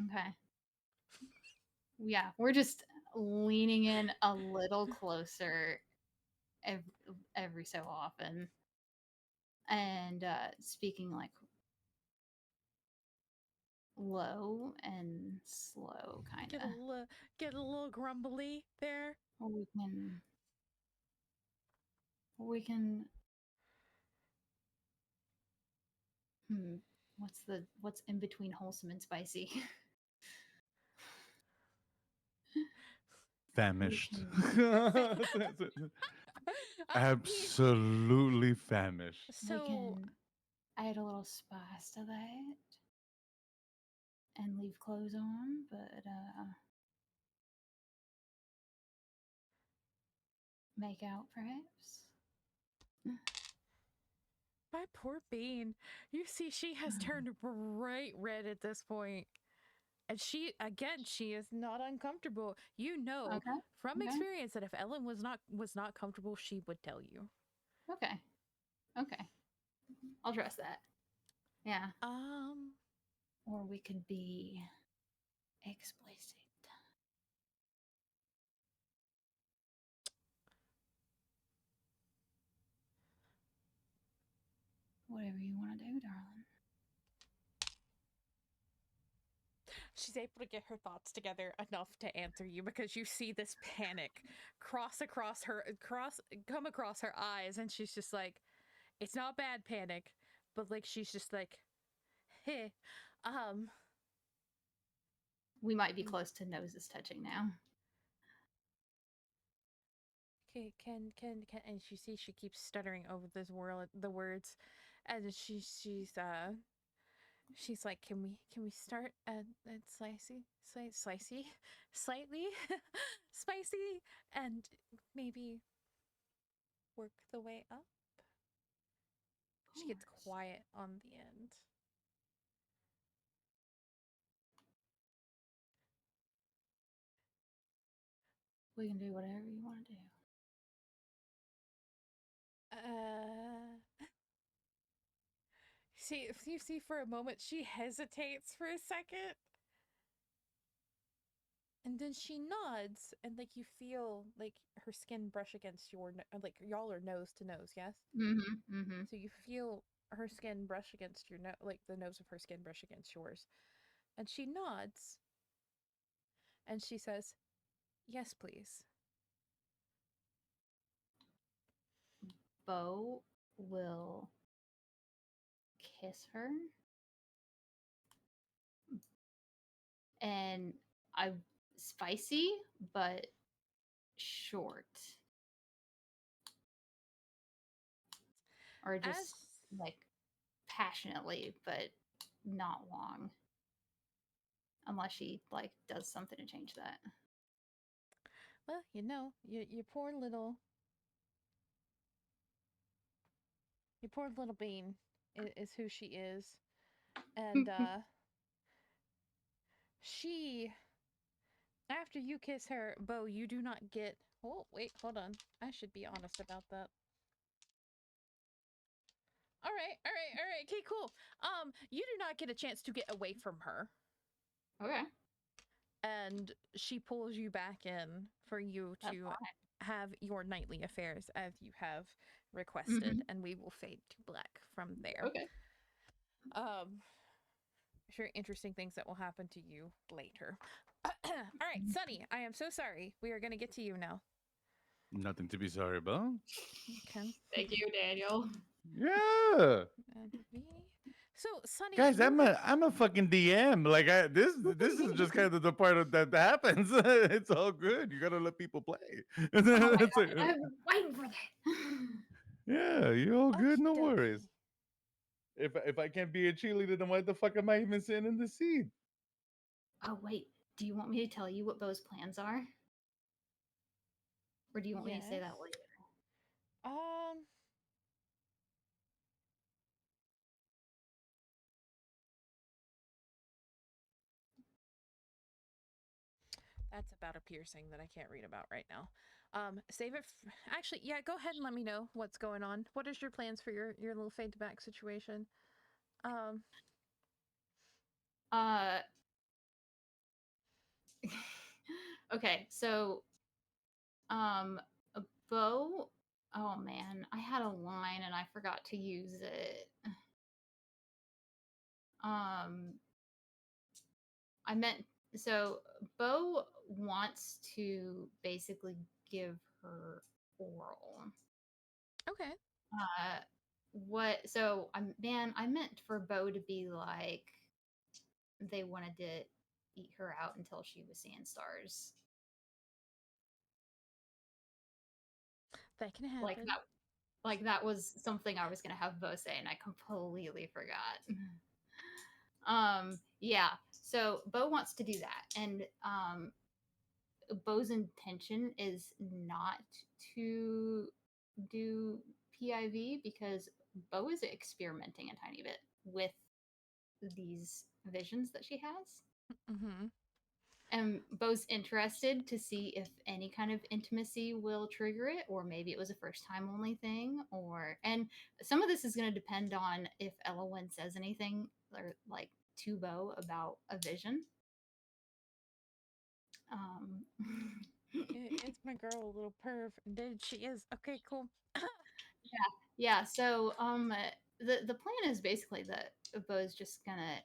Okay. Yeah, we're just leaning in a little closer every, every so often and speaking like low and slow, kind Get of. get a little grumbly there. We can hmm, what's in between wholesome and spicy? we Famished. can Absolutely famished. we So, can add a little spice to that and leave clothes on, but make out perhaps. my poor Bean. You see, she has turned bright red at this point. And she is not uncomfortable. You know Okay. from Okay. experience that if Ellen was not comfortable, she would tell you. Okay. Okay. I'll trust that. Yeah. Um, Or we could be explicit. Whatever you want to do, darling. she's able to get her thoughts together enough to answer you because you see this panic come across her eyes, and she's just like, it's not bad panic, but like she's just like, hey, um, We might be close to noses touching now. okay, and you see she keeps stuttering over the words, and she's like, can we start at slightly spicy, and maybe work the way up. She gets Of course. quiet on the end. We can do whatever you want to do. Uh, see, if you see for a moment, she hesitates for a second, and then she nods, and like you feel like her skin brush against like y'all are nose to nose, yes. Mm-hmm. Mm-hmm. So you feel her skin brush against your nose, like the nose of her skin brush against yours, and she nods, and she says, "Yes, please." Bo will kiss her, and I spicy but short, or As just like passionately, but not long, unless she like does something to change that. well, your poor little Bean is who she is, and she, after you kiss her, Bo, you do not get. Oh wait, hold on. I should be honest about that. All right. Okay, cool. You do not get a chance to get away from her, Okay, and she pulls you back in for you that's to fine. have your nightly affairs as you have requested, Mm-hmm. and we will fade to black from there. Okay. Um, sure, interesting things that will happen to you later. All right, Sunny, I am so sorry. We are going to get to you now. Nothing to be sorry about. Okay. Thank you, Daniel. Yeah. And we. So, Sunny, Guys, you I'm a fucking DM. Like this is just kind of the part of that happens. It's all good. You gotta let people play. Oh my That's god, it. I've been waiting for that. Yeah, you're all good. okie No worries. dokie. If I can't be a cheerleader, then why the fuck am I even sitting in the seat? Oh wait, do you want me to tell you what Bo's plans are, or do you want me to say Yes. that later? Um, That's about a piercing that I can't read about right now. Save it. Actually, yeah, go ahead and let me know what's going on. What is your plans for your little fade to back situation? Um, Uh, okay, so a bow. Oh man, I had a line and I forgot to use it. Um, I meant so Bo wants to basically give her oral. okay. What? So I'm man, I meant for Bo to be like they wanted to eat her out until she was seeing stars. That can Like happen. that. Like that was something I was gonna have Bo say, and I completely forgot. Yeah. So Bo wants to do that, and Bo's intention is not to do PIV because Bo is experimenting a tiny bit with these visions that she has. Mm-hmm. And Bo's interested to see if any kind of intimacy will trigger it, or maybe it was a first time only thing, or and some of this is going to depend on if Elowyn says anything or like to Bo about a vision. Um, It's my girl, a little perv. Dude, she is. Okay, cool. yeah. So the plan is basically that Bo's just gonna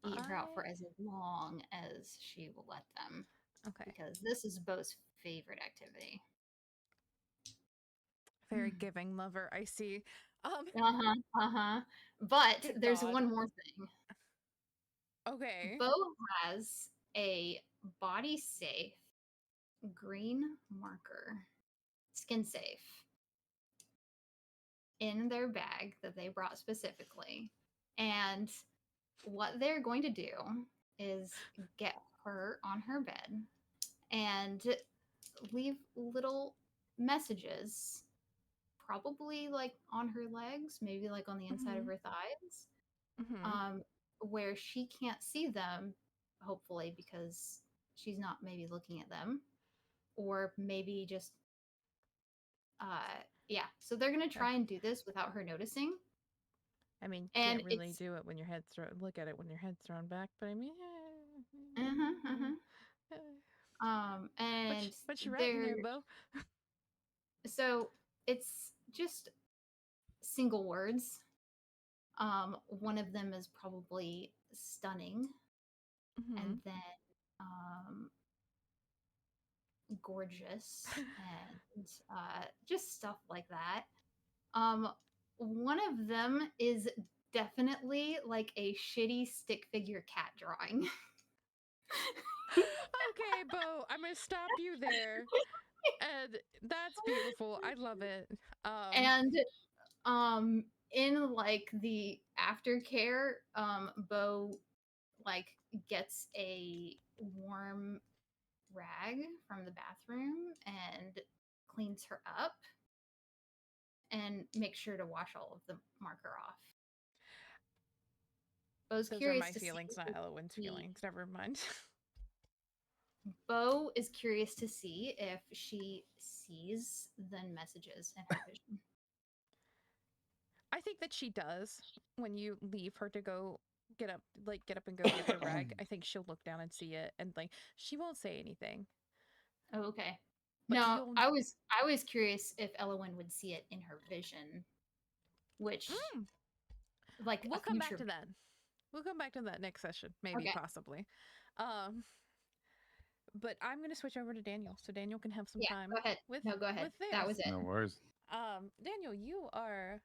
eat her out I for as long as she will let them, okay. because this is Bo's favorite activity. Very giving lover. I see. Um, Uh-huh, uh-huh. But good there's God. one more thing. Okay. Bo has a body safe green marker, skin safe, in their bag that they brought specifically. And what they're going to do is get her on her bed and leave little messages, probably like on her legs, maybe like on the inside of Mm-hmm. her thighs, Mm-hmm. um, where she can't see them, hopefully, because she's not maybe looking at them, or maybe just, yeah. So they're gonna Okay. try and do this without her noticing, I mean, and can't really it's do it when your head's look at it when your head's thrown back, but I mean, uh-huh, uh-huh. And what you writing they're there, Bo? so it's just single words. One of them is probably stunning, Mm-hmm. and then um, gorgeous, and just stuff like that. Um, one of them is definitely like a shitty stick figure cat drawing. Okay, Bo, I'm gonna stop you there. And that's beautiful. I love it. Um, And in like the aftercare, Bo like gets a warm rag from the bathroom and cleans her up and makes sure to wash all of the marker off. Bo's those are curious my to see feelings, not if Elowin's she feelings. Never mind. Bo is curious to see if she sees the messages in her vision. I think that she does when you leave her to go get up and go get the rag. I think she'll look down and see it, and like she won't say anything, Oh, okay. but No, you'll. I was curious if Elowyn would see it in her vision, which Mm, like a we'll come back future. to that. We'll come back to that next session, maybe, Okay. possibly. Um, but I'm gonna switch over to Daniel, so Daniel can have some Yeah. time Go ahead. with No, go ahead. with That theirs. was it. No worries. Daniel, you are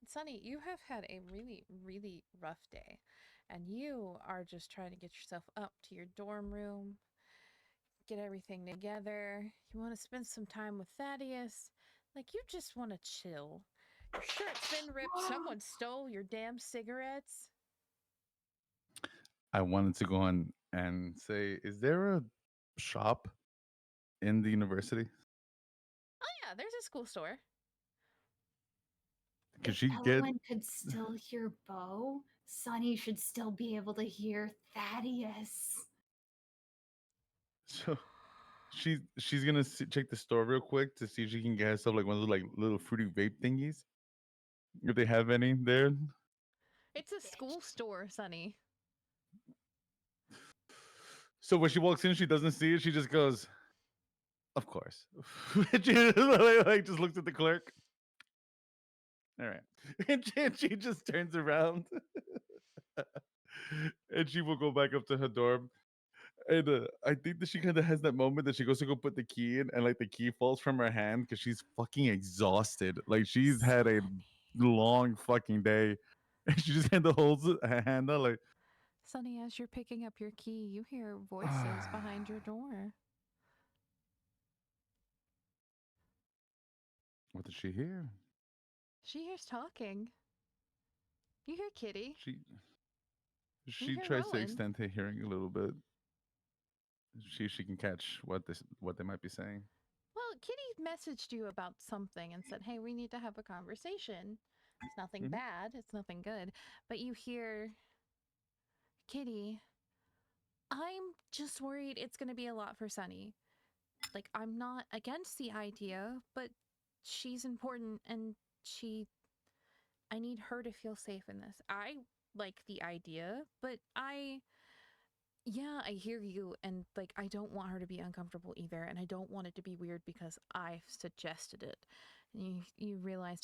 Sunny. You have had a really, really rough day, and you are just trying to get yourself up to your dorm room, get everything together. You want to spend some time with Thaddeus. Like, you just want to chill. Your shirt's been ripped. Someone stole your damn cigarettes. I wanted to go on and say, is there a shop in the university? Oh, yeah, there's a school store. Could If she get? Elowyn could still hear Bo, Sunny should still be able to hear Thaddeus. So she's gonna check the store real quick to see if she can get herself like one of those like little fruity vape thingies if they have any there. It's a Bitch. school store, Sonny. So when she walks in, she doesn't see it. She just goes, "Of course." She just looks at the clerk. All right, and she just turns around and she will go back up to her dorm. And I think that she kind of has that moment that she goes to go put the key in, and like the key falls from her hand because she's fucking exhausted. Like she's had a Sonny. long fucking day, and she just kind of holds her hand out like, Sonny, as you're picking up your key, you hear voices behind your "Ah, door. what did she hear?" She hears talking. You hear Kitty. She You she hear tries to Rowan. extend her hearing a little bit. She can catch what they might be saying. Well, Kitty messaged you about something and said, hey, we need to have a conversation. It's nothing Mhm. bad, it's nothing good. But you hear Kitty, I'm just worried it's going to be a lot for Sunny. Like, I'm not against the idea, but she's important and I need her to feel safe in this. I like the idea, but yeah, I hear you. And like, I don't want her to be uncomfortable either. And I don't want it to be weird because I suggested it. And you realize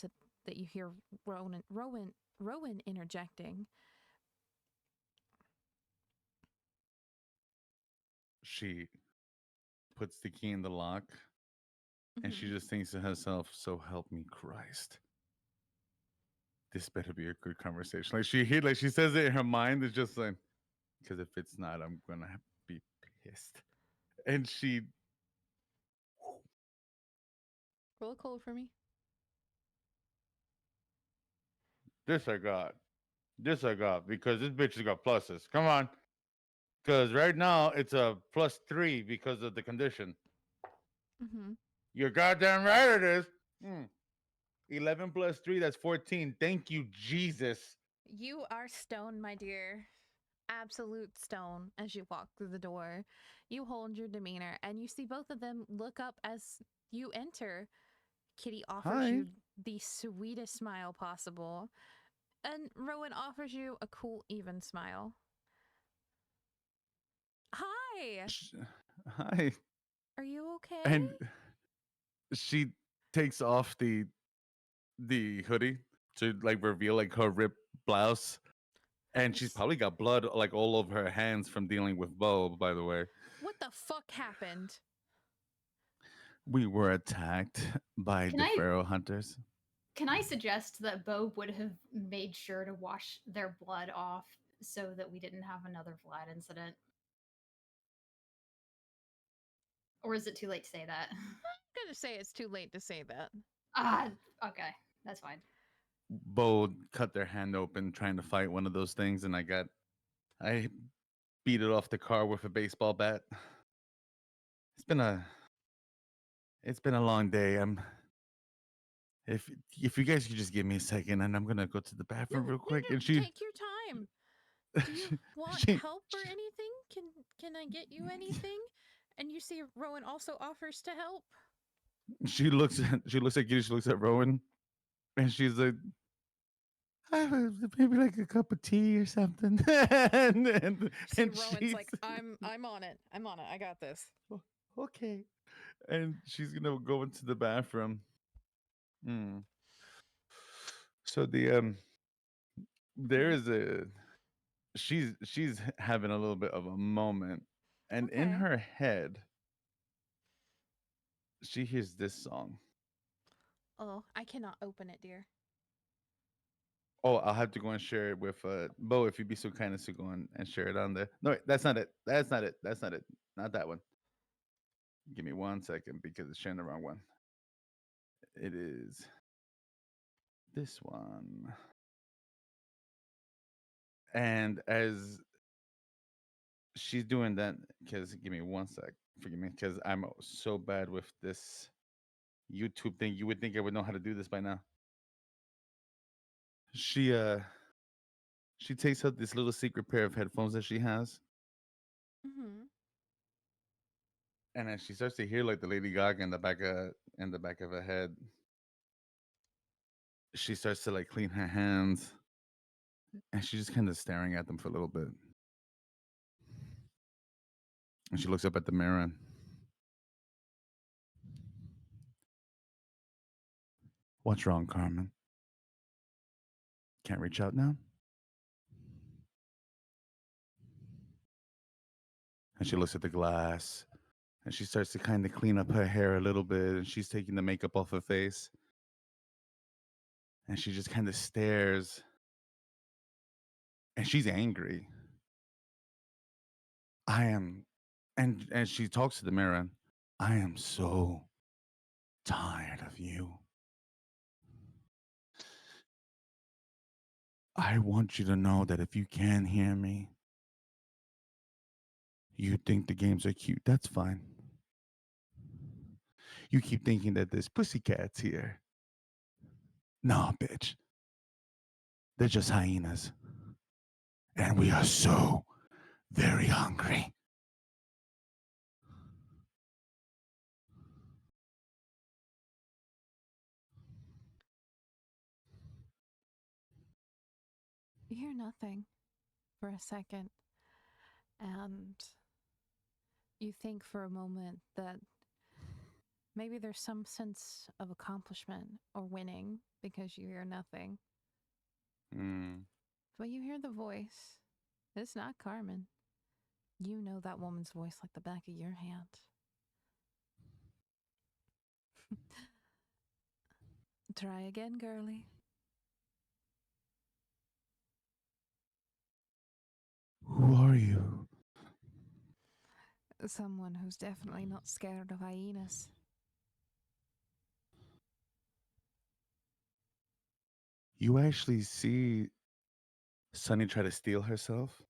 that you hear Rowan interjecting. She puts the key in the lock, and she Mm-hmm. just thinks to herself, "So help me Christ, this better be a good conversation." Like she says it in her mind. It's just like, because if it's not, I'm gonna be pissed. And she, Roll a cold for me. this I got, this I got, because this bitch has got pluses. Come on, because right now it's a +3 because of the condition. Mm-hmm. You're goddamn right it is. 11 plus 3, that's 14. Thank you, Jesus. You are stone, my dear. Absolute stone as you walk through the door. You hold your demeanor and you see both of them look up as you enter. Kitty offers Hi. you the sweetest smile possible, and Rowan offers you a cool, even smile. Hi! Sh- Hi. Are you okay? And she takes off the hoodie to like reveal like her ripped blouse, and she's This, probably got blood like all over her hands from dealing with Bo, by the way. what the fuck happened? We were attacked by Can the I Pharaoh hunters. can I suggest that Bo would have made sure to wash their blood off so that we didn't have another Vlad incident? Or is it too late to say that? I'm gonna say it's too late to say that. Ah, okay, that's fine. Bo cut their hand open trying to fight one of those things, and I beat it off the car with a baseball bat. It's been a it's been a long day. If you guys could just give me a second, and I'm gonna go to the No, bathroom real no, quick. no. And Take your time. Do you want she, help or anything? Can I get you anything? And you see Rowan also offers to help. she looks at Kitty, she looks at Rowan, and she's like, maybe like a cup of tea or something. See And Rowan's she's like, I'm on it. I'm on it. I got this. okay. And she's gonna go into the bathroom. Hmm. So there Hmm. is a she's having a little bit of a moment, and in Okay. her head, she hears this song. Oh, I cannot open it, dear. Oh, I'll have to go and share it with Bo if you'd be so kind as to go and share it on there. No, wait, that's not it. That's not it. That's not it. Not that one. Give me 1 second because it's sharing the wrong one. It is this one. And as she's doing that, because give me 1 sec. Forgive me, because I'm so bad with this YouTube thing. You would think I would know how to do this by now. She she takes out this little secret pair of headphones that she has, Mm-hmm. And as she starts to hear like the Lady Gaga in the back of her head, she starts to like clean her hands, and she's just kind of staring at them for a little bit. And she looks up at the mirror. What's wrong, Carmen? Can't reach out now? And she looks at the glass, and she starts to kind of clean up her hair a little bit, and she's taking the makeup off her face. And she just kind of stares, and she's angry. I am, and she talks to the mirror. I am so tired of you. I want you to know that if you can hear me, you think the games are cute. That's fine. You keep thinking that there's pussycats here. No, bitch. They're just hyenas. And we are so very hungry. You hear nothing for a second, and you think for a moment that maybe there's some sense of accomplishment or winning because you hear nothing. Mm. But you hear the voice. It's not Carmen. You know that woman's voice like the back of your hand. Try again, girlie. Who are you? Someone who's definitely not scared of hyenas. You actually see Sunny try to steal herself?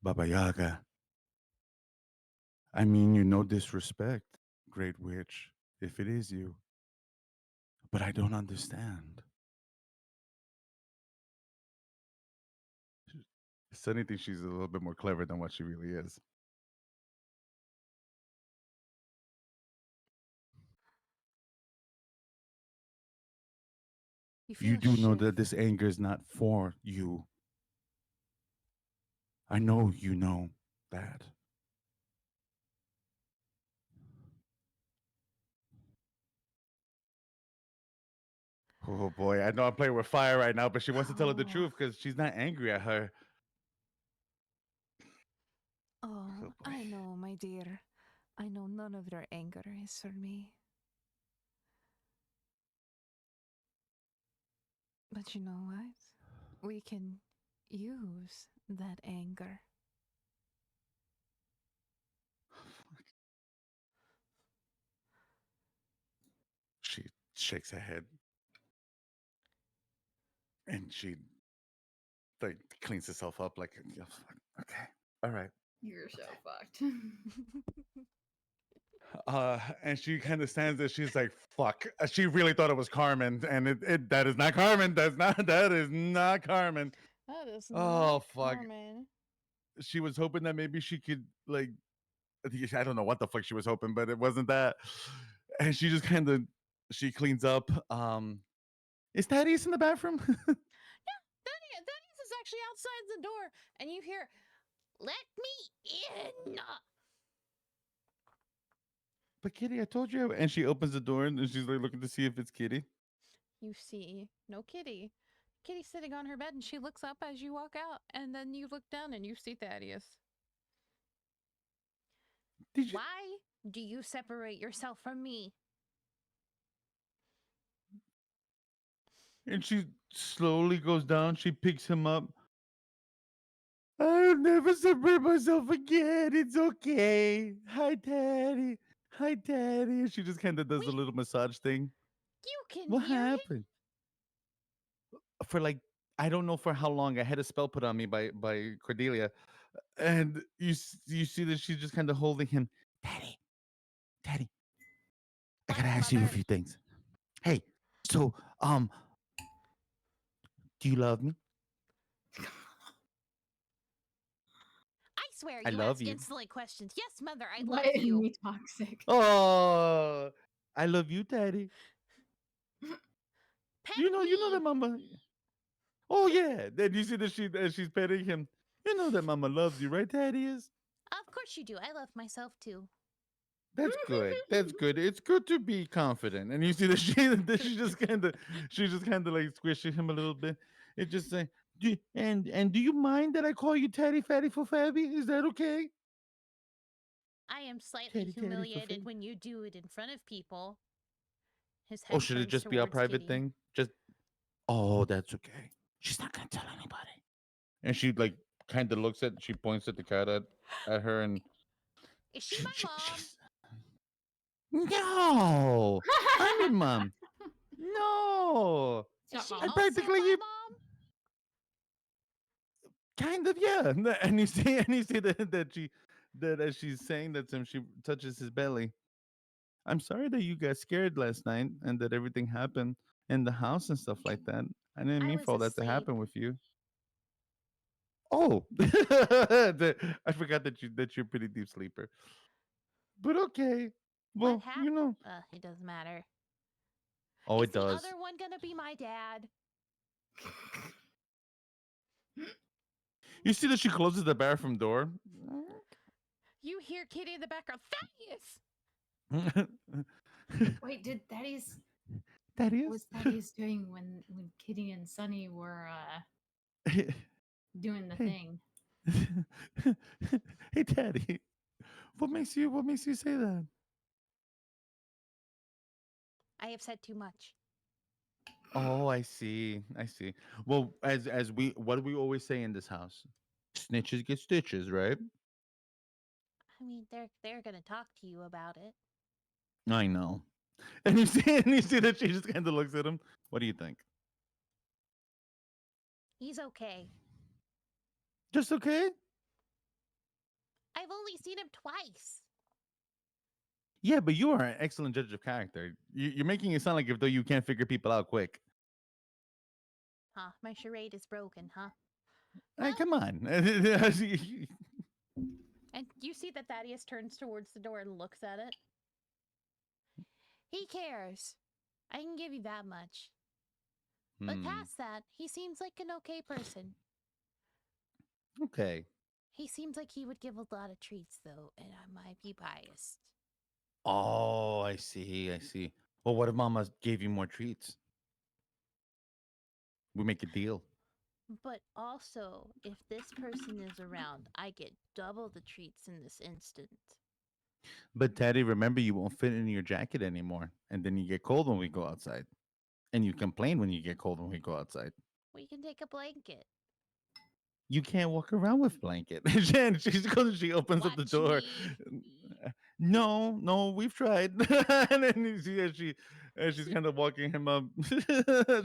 Baba Yaga. I mean, you no disrespect, Great Witch, if it is you. But I don't understand. Sunny thinks she's a little bit more clever than what she really is. You feel You a do know shift. that this anger is not for you. I know you know that. Oh boy, I know I'm playing with fire right now, but she wants to tell her the Oh. truth because she's not angry at her. Oh, Oh boy. I know, my dear. I know none of your anger is for me. But you know what? We can use that anger. She shakes her head and she like cleans herself up like, "Yeah, okay, all right. You're so fucked. And she kind of stands there. She's like, "Fuck!" She really thought it was Carmen, and it that is not Carmen. That is not Carmen. That is Oh not fuck! Carmen. She was hoping that maybe she could like, I don't know what the fuck she was hoping, but it wasn't that. And she just kind of she cleans up. Is Thaddeus in the bathroom? Thaddeus is actually outside the door, and you hear, "Let me in." But Kitty, I told you. And she opens the door and she's like looking to see if it's Kitty. You see no Kitty. Kitty's sitting on her bed, and she looks up as you walk out, and then you look down and you see Thaddeus. Did you? Why do you separate yourself from me? And she slowly goes down. She picks him up. I'll never separate myself again. It's okay. Hi, Daddy. Hi, Daddy. And she just kind of does a Wait, little massage thing. you can What hear him? happened? For like, I don't know for how long. I had a spell put on me by Cordelia, and you see that she's just kind of holding him. Daddy, Daddy, I What, gotta ask you a mother? few things. Hey, so do you love me? I swear I you love ask you. insolent questions. Yes, mother, I What love made you. me toxic? Oh, I love you, Daddy. Pet You know me. that mama. Oh yeah. Then you see that she's petting him. You know that mama loves you, right, Daddy? Is Of course you do. I love myself too. that's good. That's good. It's good to be confident. And you see that she just kind of like squishing him a little bit. It just say, and do you mind that I call you Teddy Fatty for Fabby? Is that okay? I am slightly Teddy Teddy for humiliated Fabby. when you do it in front of people. His Oh, head should it turns just be our towards private Kitty. thing? Just oh, that's okay. She's not gonna tell anybody. And she like kind of looks at. She points at the cat at her, and Is she my mom? she's no. I'm your mom. No. It's Is not she mom. And also practically my you mom? kind of yeah. And you see that as she's saying that to him, she touches his belly. I'm sorry that you got scared last night and that everything happened in the house and stuff like that. I didn't I mean was for all that to asleep. happen with you. Oh, I forgot that you're a pretty deep sleeper. But okay. What Well, happened? you know. It doesn't matter. Oh, Is it the does. other one gonna be my dad? You see that she closes the bathroom door. You hear Kitty in the background. Thaddeus! Wait, did Thaddeus? That What is. was Thaddeus doing when Kitty and Sunny were doing the Hey, thing? hey, Daddy. What makes you say that? I have said too much. Oh, I see. I see. Well, as we what do we always say in this house? Snitches get stitches, right? I mean, they're gonna talk to you about it. I know. And you see that she just kind of looks at him. What do you think? He's okay. Just okay? I've only seen him twice. Yeah, but you are an excellent judge of character. You're making it sound like if though you can't figure people out quick. Huh? My charade is broken, huh? Hey, Well, come on. and you see that Thaddeus turns towards the door and looks at it. He cares. I can give you that much. But Hmm. past that, he seems like an okay person. Okay. He seems like he would give a lot of treats, though, and I might be biased. Oh, I see. I see. Well, what if Mama gave you more treats? We make a deal. But also, if this person is around, I get double the treats in this instant. But Teddy, remember you won't fit in your jacket anymore, and then you get cold when we go outside, and you complain when you get cold when we go outside. We can take a blanket. You can't walk around with blanket. And she opens up the Watch door. me. No, no, we've tried. And then you see as she's kind of walking him up.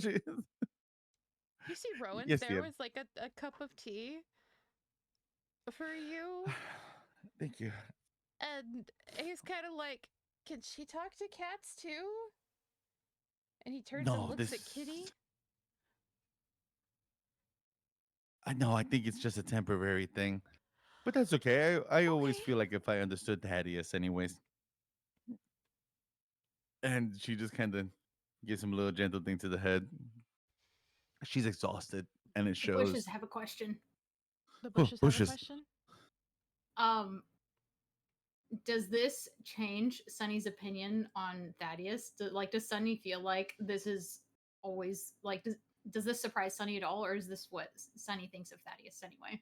She- You see Rowan, yes, there dear. was like a cup of tea for you, Thank you. and he's kind of like, can she talk to cats too? And he turns and No, looks at this. Kitty. I know. I think it's just a temporary thing, but that's okay. I always Okay. feel like if I understood Thaddeus, anyways. And she just kind of gives him a little gentle thing to the head. She's exhausted, and it The bushes shows. have a question. The Oh, bushes have a bushes. question. Um, does this change Sunny's opinion on Thaddeus? Does Sunny feel like this is always like does this surprise Sunny at all, or is this what Sunny thinks of Thaddeus anyway?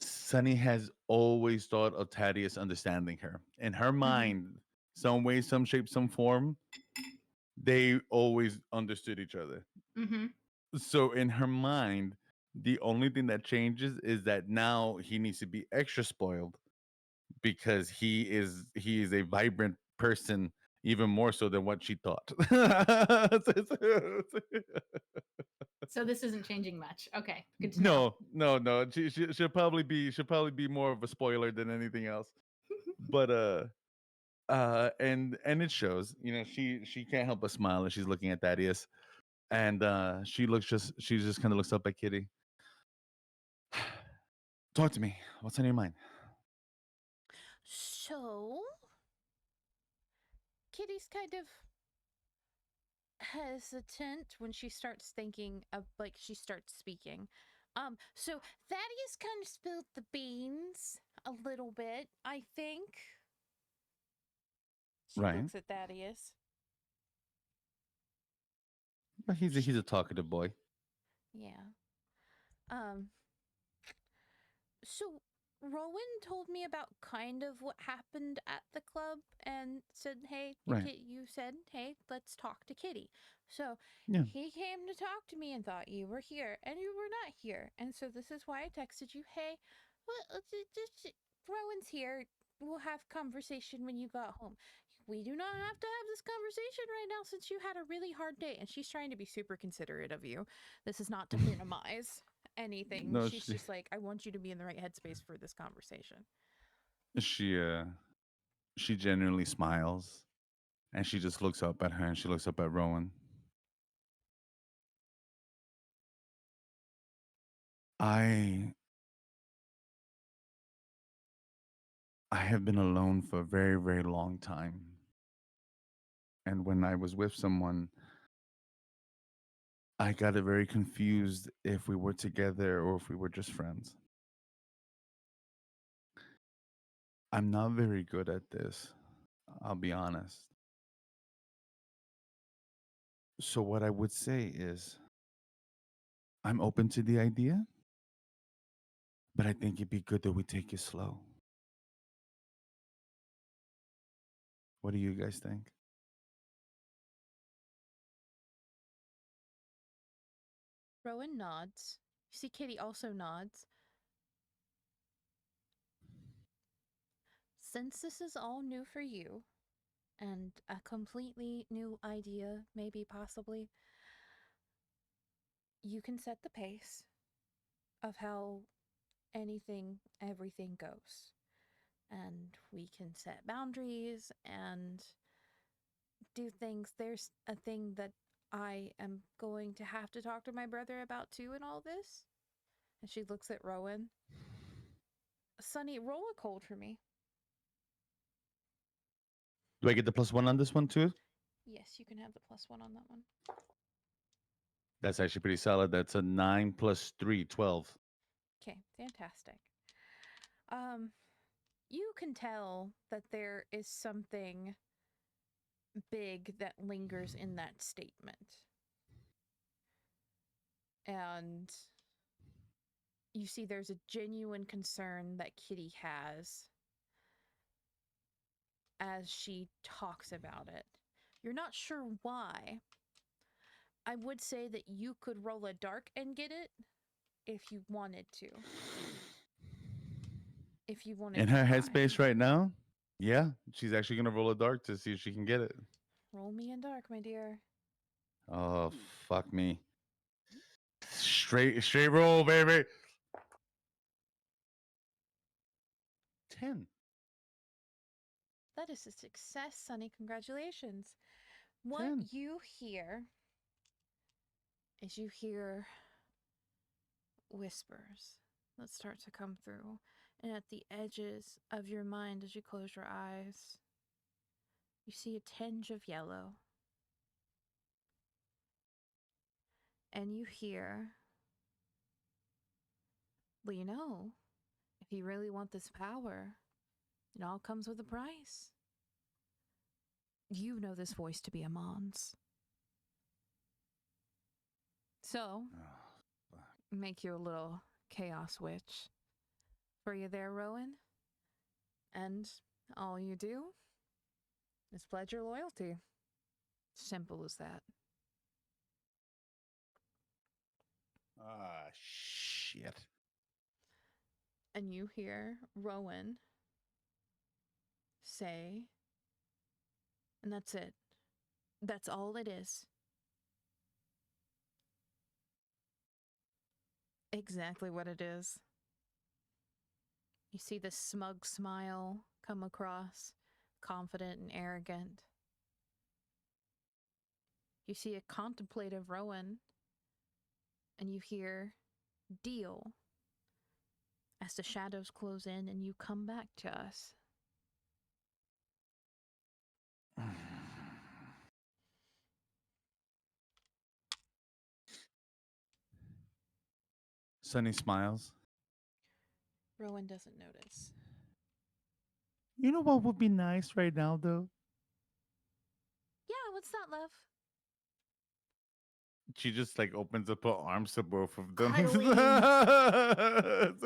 Sunny has always thought of Thaddeus understanding her. In her mind, some way, some shape, some form, they always understood each other. Mm-hmm. So in her mind, the only thing that changes is that now he needs to be extra spoiled because he is a vibrant person even more so than what she thought. So this isn't changing much. Okay, good to know. No, no, no. She'll probably be more of a spoiler than anything else. But and it shows. She can't help but smile as she's looking at Thaddeus, and she just kind of looks up at Kitty. Talk to me. What's on your mind? So, Kitty's kind of hesitant when she starts thinking of, like, she starts speaking. So Thaddeus kind of spilled the beans a little bit, I think. She Right. looks at Thaddeus. But he's a talkative boy. Yeah. Um, so Rowan told me about kind of what happened at the club and said, hey, Right. you said, hey, let's talk to Kitty. So Yeah. he came to talk to me and thought you were here, and you were not here. And so this is why I texted you, hey, Rowan's here. We'll have conversation when you got home. We do not have to have this conversation right now since you had a really hard day. And she's trying to be super considerate of you. This is not to minimize anything. No, She's just like, I want you to be in the right headspace for this conversation. she genuinely smiles, and she just looks up at her, and she looks up at Rowan. I have been alone for a very, very long time. And when I was with someone, I got it very confused if we were together or if we were just friends. I'm not very good at this, I'll be honest. So, what I would say is, I'm open to the idea, but I think it'd be good that we take it slow. What do you guys think? Rowan nods. You see Kitty also nods. Since this is all new for you, and a completely new idea, maybe possibly, you can set the pace of how everything goes. And we can set boundaries and do things. There's a thing that I am going to have to talk to my brother about too in all this. And she looks at Rowan. Sunny, roll a cold for me. Do I get the +1 on this one too? Yes, you can have the +1 on that one. That's actually pretty solid. That's a 9 plus 3, 12. Okay, fantastic. You can tell that there is something big that lingers in that statement. And you see there's a genuine concern that Kitty has as she talks about it. You're not sure why. I would say that you could roll a dark and get it if you wanted to. If you wanted In to her try. headspace right now, yeah, she's actually gonna roll a dark to see if she can get it. Roll me in dark, my dear. Oh, fuck me. Straight roll, baby. 10. That is a success, Sunny. Congratulations. What 10. you hear is you hear whispers that start to come through. And at the edges of your mind, as you close your eyes, you see a tinge of yellow. And you hear, well, you know, if you really want this power, it all comes with a price. You know this voice to be Amon's. So, Oh, make you a little chaos witch for you there, Rowan. And all you do is pledge your loyalty. Simple as that. ah, shit. And you hear Rowan say, and that's it. That's all it is. Exactly what it is. You see the smug smile come across, confident and arrogant. You see a contemplative Rowan, and you hear deal as the shadows close in and you come back to us. Sunny smiles. Rowan doesn't notice. You know what would be nice right now, though? Yeah, what's that, love? She just like opens up her arms to both of them. Cuddling. Oh, of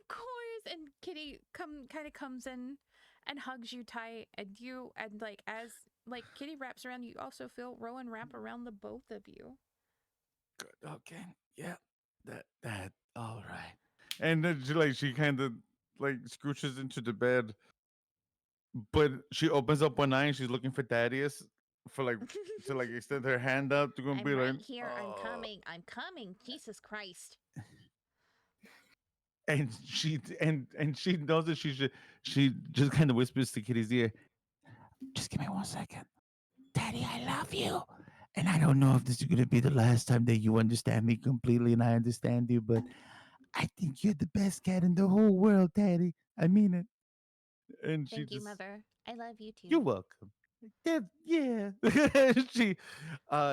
course. And Kitty kind of comes in and hugs you tight, and like as like Kitty wraps around, you also feel Rowan wrap around the both of you. Good. Okay. Yeah. That. All right. And then she kind of like scooches into the bed, but she opens up one eye and she's looking for Thaddeus for like to like extend her hand out to go and I'm be like, right here. I'm coming. I'm coming. Jesus Christ. and she knows that she just kind of whispers to Kitty's ear, just give me 1 second. Daddy, I love you. And I don't know if this is going to be the last time that you understand me completely and I understand you, but I think you're the best cat in the whole world, Daddy. I mean it. And she Thank you, just, Mother. I love you you're too. welcome. Yeah, yeah.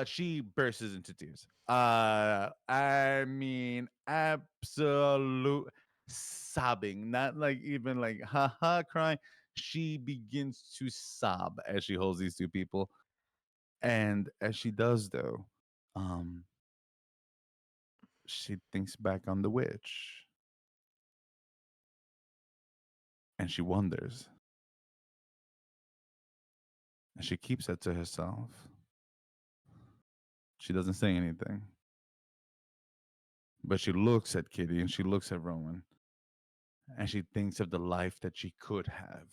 She bursts into tears. I mean, absolute sobbing, not like even like haha crying. She begins to sob as she holds these two people. And as she does though, um, she thinks back on the witch and she wonders. And she keeps that to herself. She doesn't say anything. But she looks at Kitty and she looks at Rowan and she thinks of the life that she could have.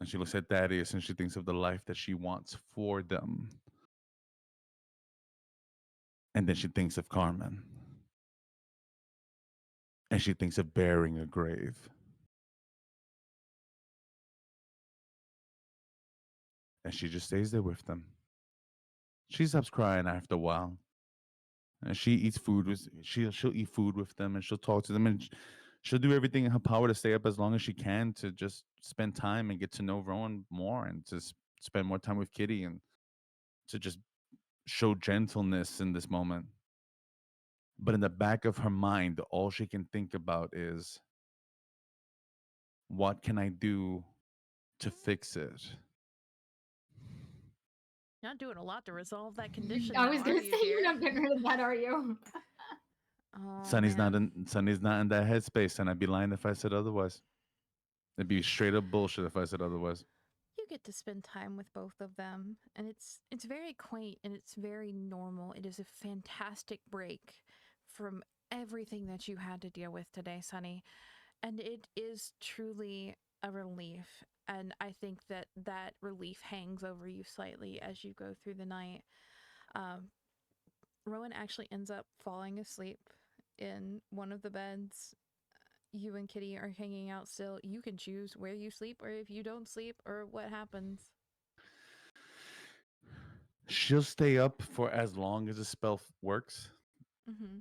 And she looks at Thaddeus and she thinks of the life that she wants for them. And then she thinks of Carmen. And she thinks of bearing a grave. And she just stays there with them. She stops crying after a while. And she eats food with she'll eat food with them and she'll talk to them and she'll do everything in her power to stay up as long as she can to just spend time and get to know Rowan more and to spend more time with Kitty and to just show gentleness in this moment. But in the back of her mind, all she can think about is what can I do to fix it? Not doing a lot to resolve that condition, I though, was are gonna you, say you're dear? not getting rid of that, are you? Oh Sonny's not man, in Sonny's not in that headspace, and I'd be lying if I said otherwise. It'd be straight up bullshit if I said otherwise. you get to spend time with both of them, and it's very quaint and it's very normal. It is a fantastic break from everything that you had to deal with today, Sonny, and it is truly a relief. And I think that that relief hangs over you slightly as you go through the night. Um, Rowan actually ends up falling asleep in one of the beds. You and Kitty are hanging out still. You can choose where you sleep or if you don't sleep or what happens. She'll stay up for as long as the spell works. Mm-hmm.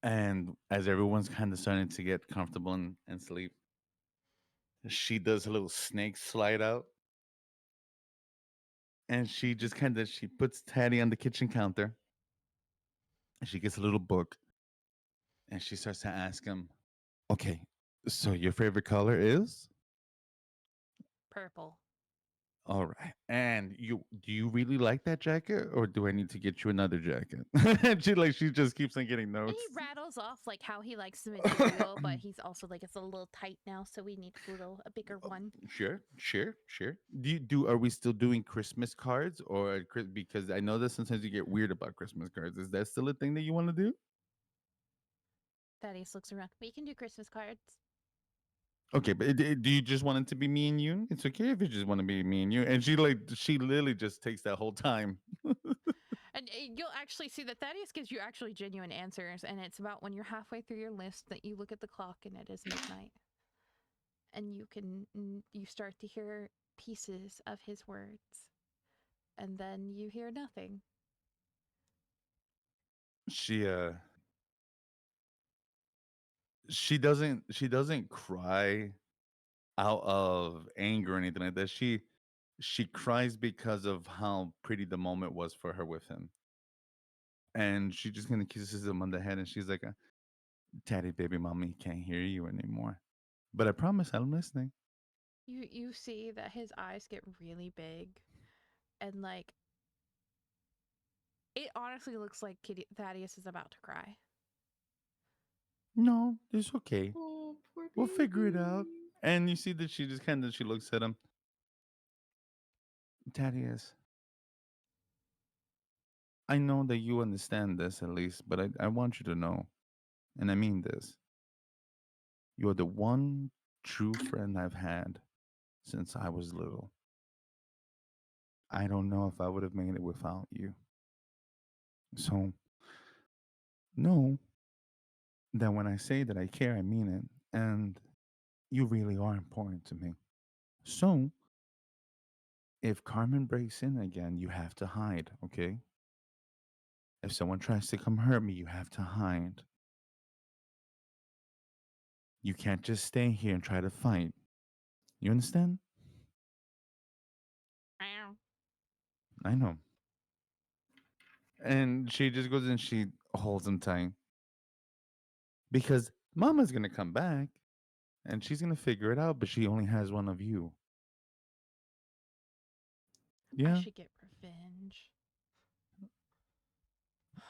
And as everyone's kind of starting to get comfortable and sleep, she does a little snake slide out. And she just kind of she puts Taddy on the kitchen counter. And she gets a little book and she starts to ask him, okay, so your favorite color is? Purple. All right. And you do you really like that jacket or do I need to get you another jacket? And she just keeps on getting And notes. he rattles off like how he likes the material, but he's also like it's a little tight now, so we need a bigger Oh, one. sure. Do are we still doing Christmas cards or because I know that sometimes you get weird about Christmas cards. Is that still a thing that you want to do? Thaddeus looks around. We can do Christmas cards. Okay, but do you just want it to be me and you? It's okay if you just want to be me and you. And she literally just takes that whole time. And you'll actually see that Thaddeus gives you actually genuine answers, and it's about when you're halfway through your list that you look at the clock and it is midnight. And you start to hear pieces of his words, and then you hear nothing. She uh she doesn't cry out of anger or anything like that. She cries because of how pretty the moment was for her with him. And she just kind of kisses him on the head and she's like, Daddy, baby, mommy can't hear you anymore. But I promise I'm listening. You see that his eyes get really big, and like it honestly looks like Kitty Thaddeus is about to cry. No, it's okay. Oh, poor We'll figure it baby. out. And you see that she just kind of she looks at him. Thaddeus, I know that you understand this at least, but I want you to know, and I mean this. You're the one true friend I've had since I was little. I don't know if I would have made it without you. So, know that when I say that I care, I mean it. And you really are important to me. So, if Carmen breaks in again, you have to hide, okay? If someone tries to come hurt me, you have to hide. You can't just stay here and try to fight. You understand? Ow. I know. And she just goes and she holds him tight because Mama's gonna come back and she's gonna figure it out, but she only has one of you. I Yeah. should get revenge.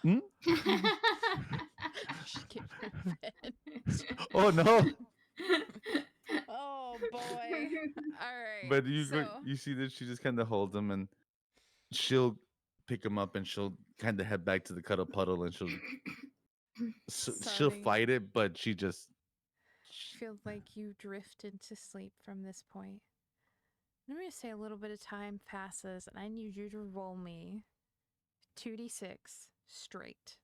Hmm? I should get revenge. Oh no! Oh boy. All right. But So you see that she just kind of holds him and she'll pick him up and she'll kind of head back to the cuddle puddle and she'll Sunny, fight it, but she just feels like you drift into sleep from this point. I'm going to say a little bit of time passes, and I need you to roll me 2d6 straight.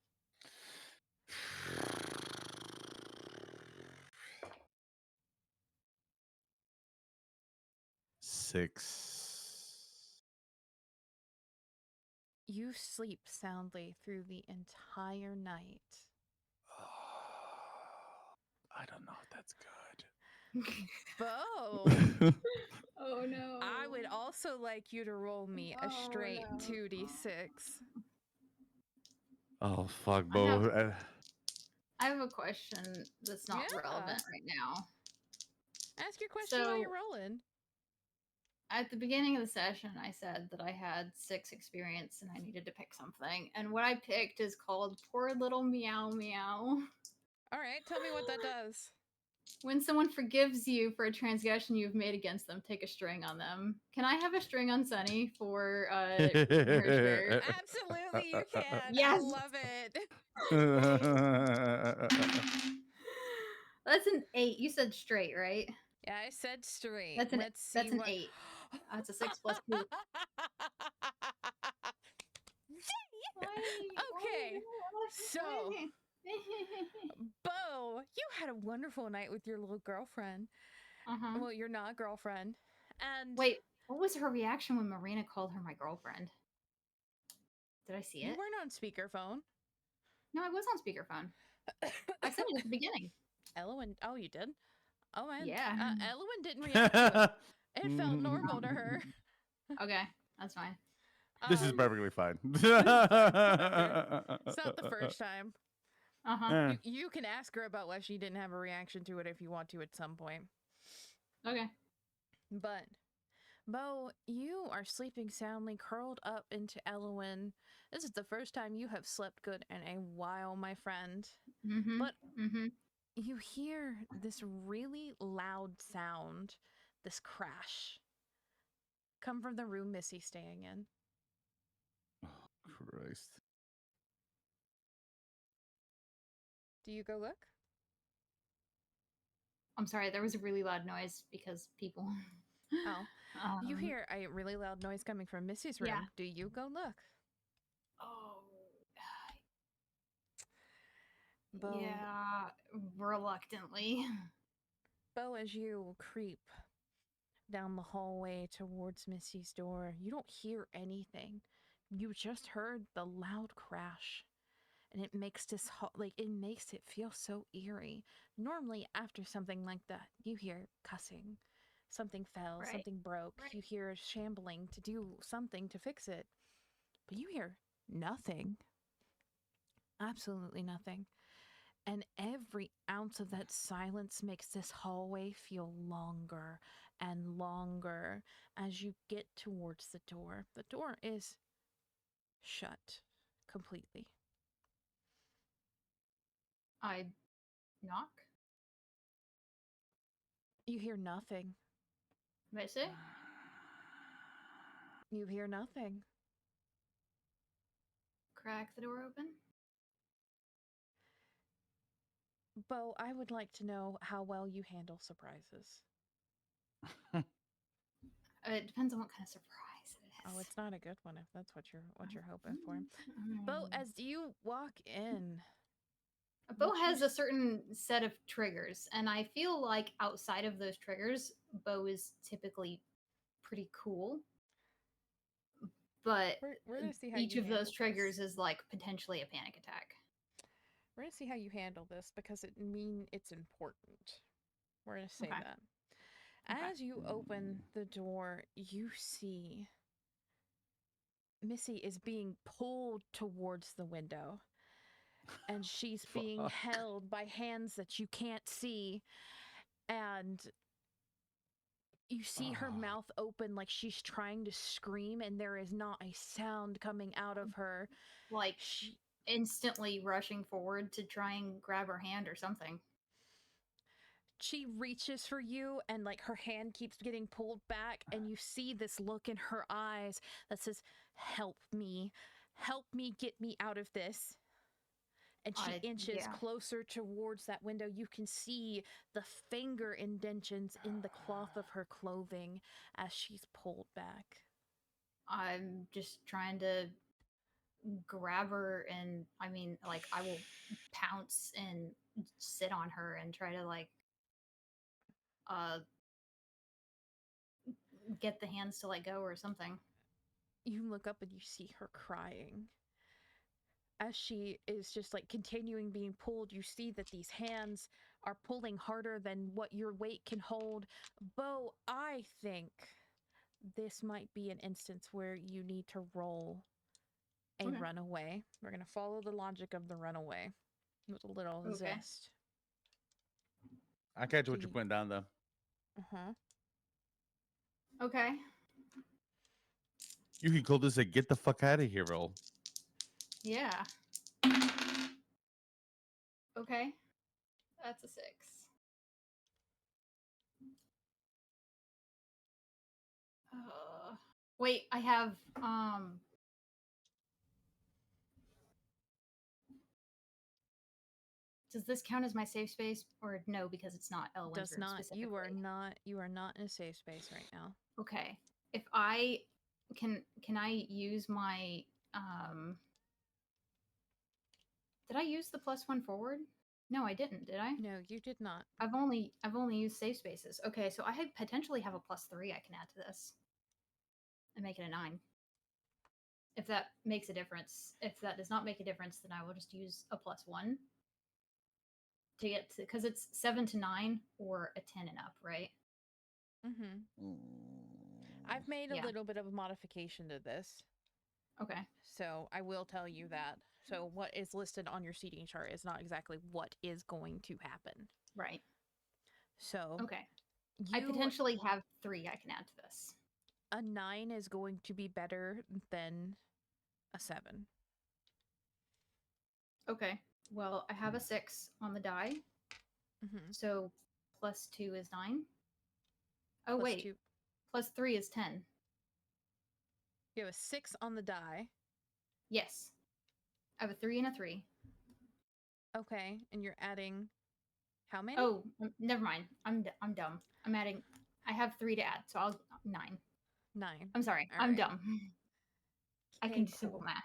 6. You sleep soundly through the entire night. I don't know if that's good. Bo, Oh no. I would also like you to roll me a Oh, straight no. 2d6. Oh fuck, I have Bo. I have a question that's not Yeah. relevant right now. Ask your question while you're rolling. At the beginning of the session, I said that I had 6 experience and I needed to pick something. And what I picked is called Poor Little Meow Meow. All right, tell me what that does. When someone forgives you for a transgression you've made against them, take a string on them. Can I have a string on Sunny for her shirt? Absolutely, you can. Yes! I love it. That's an 8. You said straight, right? Yeah, I said straight. That's an Let's see that's an what. 8. That's a 6 plus 2. Okay, so Bo, you had a wonderful night with your little girlfriend. Uh-huh. Well, you're not girlfriend. And Wait, what was her reaction when Marina called her my girlfriend? Did I see you it? weren't on speakerphone. No, I was on speakerphone. I said it at the beginning. Elowen, oh, you did? Oh, man. Yeah. Elowen didn't react to it. It felt normal to her. Okay, that's fine. This is perfectly fine. It's not the first time. Uh-huh. Eh. You can ask her about why she didn't have a reaction to it if you want to at some point. Okay. But, Bo, you are sleeping soundly, curled up into Elowen. This is the first time you have slept good in a while, my friend. Mm-hmm. But Mm-hmm. you hear this really loud sound, this crash, come from the room Missy's staying in. Christ. Do you go look? I'm sorry, there was a really loud noise because people. Oh. You hear a really loud noise coming from Missy's room. Yeah. Do you go look? Oh. Bo, Yeah, reluctantly. Bo, as you creep down the hallway towards Missy's door, you don't hear anything. You just heard the loud crash. And it makes it makes it feel so eerie. Normally, after something like that, you hear cussing, Something fell, Right. something broke. Right. You hear shambling to do something to fix it, but you hear nothing. Absolutely nothing. And every ounce of that silence makes this hallway feel longer and longer as you get towards the door. The door is shut completely. I knock. You hear nothing. Missy? You hear nothing. Crack the door open. Bo, I would like to know how well you handle surprises. It depends on what kind of surprise it is. Oh, it's not a good one if that's what you're hoping for. Mm. Bo, as you walk in, Bo what you has a certain set of triggers, and I feel like outside of those triggers, Bo is typically pretty cool. But we're gonna see how each you of those handle triggers this. is like potentially a panic attack. We're gonna see how you handle this because it's important. We're gonna say Okay. that. Okay. As you open the door, you see Missy is being pulled towards the window. And she's being Fuck. held by hands that you can't see. And you see her Ah. mouth open like she's trying to scream, and there is not a sound coming out of her. Like She, instantly rushing forward to try and grab her hand or something. she reaches for you, and like her hand keeps getting pulled back, and you see this look in her eyes that says, "Help me. Help me, get me out of this." And she inches Yeah. closer towards that window. You can see the finger indentions in the cloth of her clothing as she's pulled back. I'm just trying to grab her, and I mean, like, I will pounce and sit on her and try to like uh get the hands to let go or something. You look up and you see her crying. As she is just like continuing being pulled, you see that these hands are pulling harder than what your weight can hold. Bo, I think this might be an instance where you need to roll a Okay. runaway. We're going to follow the logic of the runaway with a little Okay. zest. I catch Do what you're you- putting down, though. Uh-huh. Okay. You can call this a get the fuck out of here roll. Yeah. Okay. That's a 6. Wait, I have does this count as my safe space or no, because it's not Elwyn's Does room not. specifically? You are not in a safe space right now. Okay. If I can I use my did I use the +1 forward? No, I didn't, did I? No, you did not. I've only used safe spaces. Okay, so I potentially have a +3 I can add to this and make it a 9. If that makes a difference. If that does not make a difference, then I will just use a +1 to get to, because it's 7 to 9 or a 10 and up, right? Mm-hmm. I've made a Yeah. little bit of a modification to this, Okay. so I will tell you that. So what is listed on your seating chart is not exactly what is going to happen. Right. So Okay. I potentially have 3 I can add to this. a 9 is going to be better than a 7. Okay. Well, I have a 6 on the die. Mm-hmm. So +2 is 9. Oh, Plus wait. 2. +3 is 10. You have a 6 on the die. Yes. I have a 3 and a 3. Okay, and you're adding how many? Oh, never mind. I'm dumb. I have 3 to add, so I'll 9. 9. I'm sorry. All I'm right. dumb. I Okay, can do cool. simple math.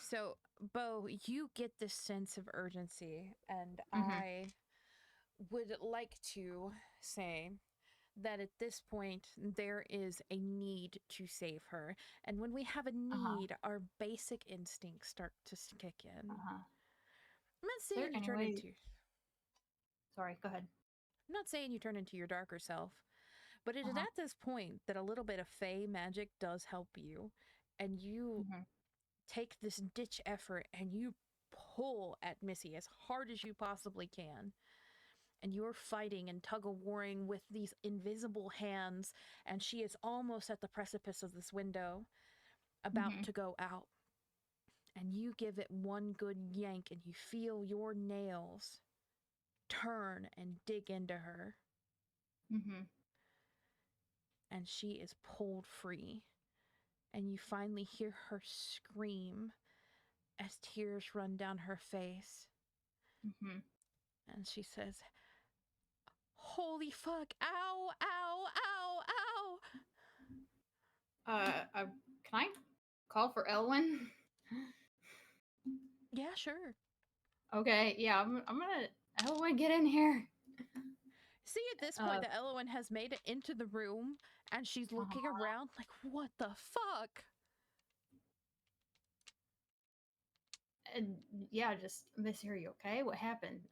So, Bo, you get this sense of urgency, and Mhm. I would like to say that at this point, there is a need to save her. And when we have a Uh-huh. need, our basic instincts start to kick in. Uh-huh. I'm not Is there saying you any turn way... into... Sorry, go ahead. I'm not saying you turn into your darker self, But it is at this point that a little bit of fey magic does help you, and you take this ditch effort and you pull at Missy as hard as you possibly can. And you're fighting and tug of warring with these invisible hands, and she is almost at the precipice of this window, about to go out. And you give it one good yank, and you feel your nails turn and dig into her. And she is pulled free. And you finally hear her scream as tears run down her face. And she says, "Holy fuck, ow, ow, ow, ow." Can I call for Elwyn? Yeah, sure. Okay, yeah, I'm gonna Elwyn, get in here. See, at this point, the Elowen has made it into the room, and she's looking around like, what the fuck? And yeah, just, Miss, are you okay? What happened?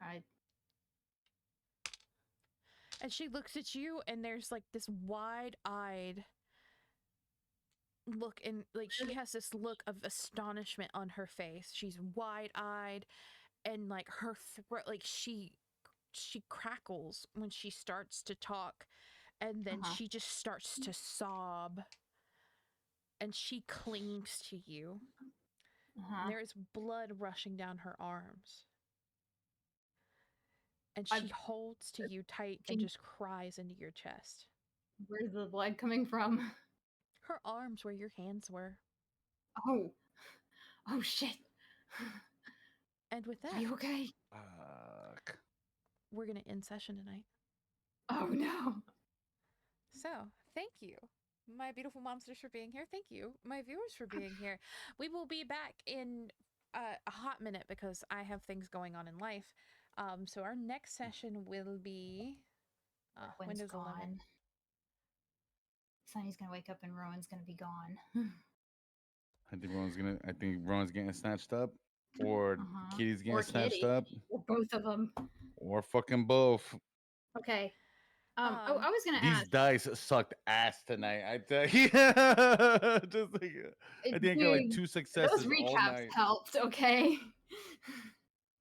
And she looks at you, and there's like this wide-eyed look, and like she has this look of astonishment on her face. She's wide-eyed, and like her throat, like she crackles when she starts to talk, and then she just starts to sob, and she clings to you. And there is blood rushing down her arms. And she holds to you tight and just cries into your chest. Where's the blood coming from? Her arms where your hands were. Oh shit. And with that, are you okay? Fuck. We're going to end session tonight. Oh no. So, thank you, my beautiful monsters, for being here. Thank you, my viewers, for being here. We will be back in a hot minute because I have things going on in life. So our next session will be Windows 11. Sunny's gonna wake up and Rowan's gonna be gone. I think Ron's getting snatched up, or Kitty's getting snatched up, or both of them, or fucking both. Okay. I was gonna These ask. dice sucked ass tonight. I tell you, just like I think I got like 2 successes Those recaps all night. helped. Okay.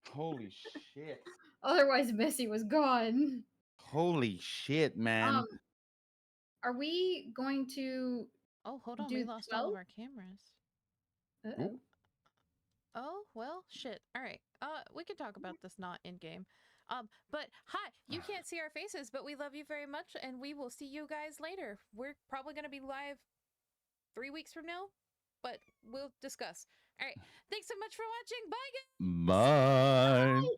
Holy shit. Otherwise, Missy was gone. Holy shit, man. Are we going to? Oh, hold on. do We lost 12? all of our cameras. Uh-oh. Oh, well, shit. All right. We can talk about this not in game. But hi, you can't see our faces, but we love you very much, and we will see you guys later. We're probably going to be live 3 weeks from now, but we'll discuss. All right. Thanks so much for watching. Bye, guys. Bye. Bye.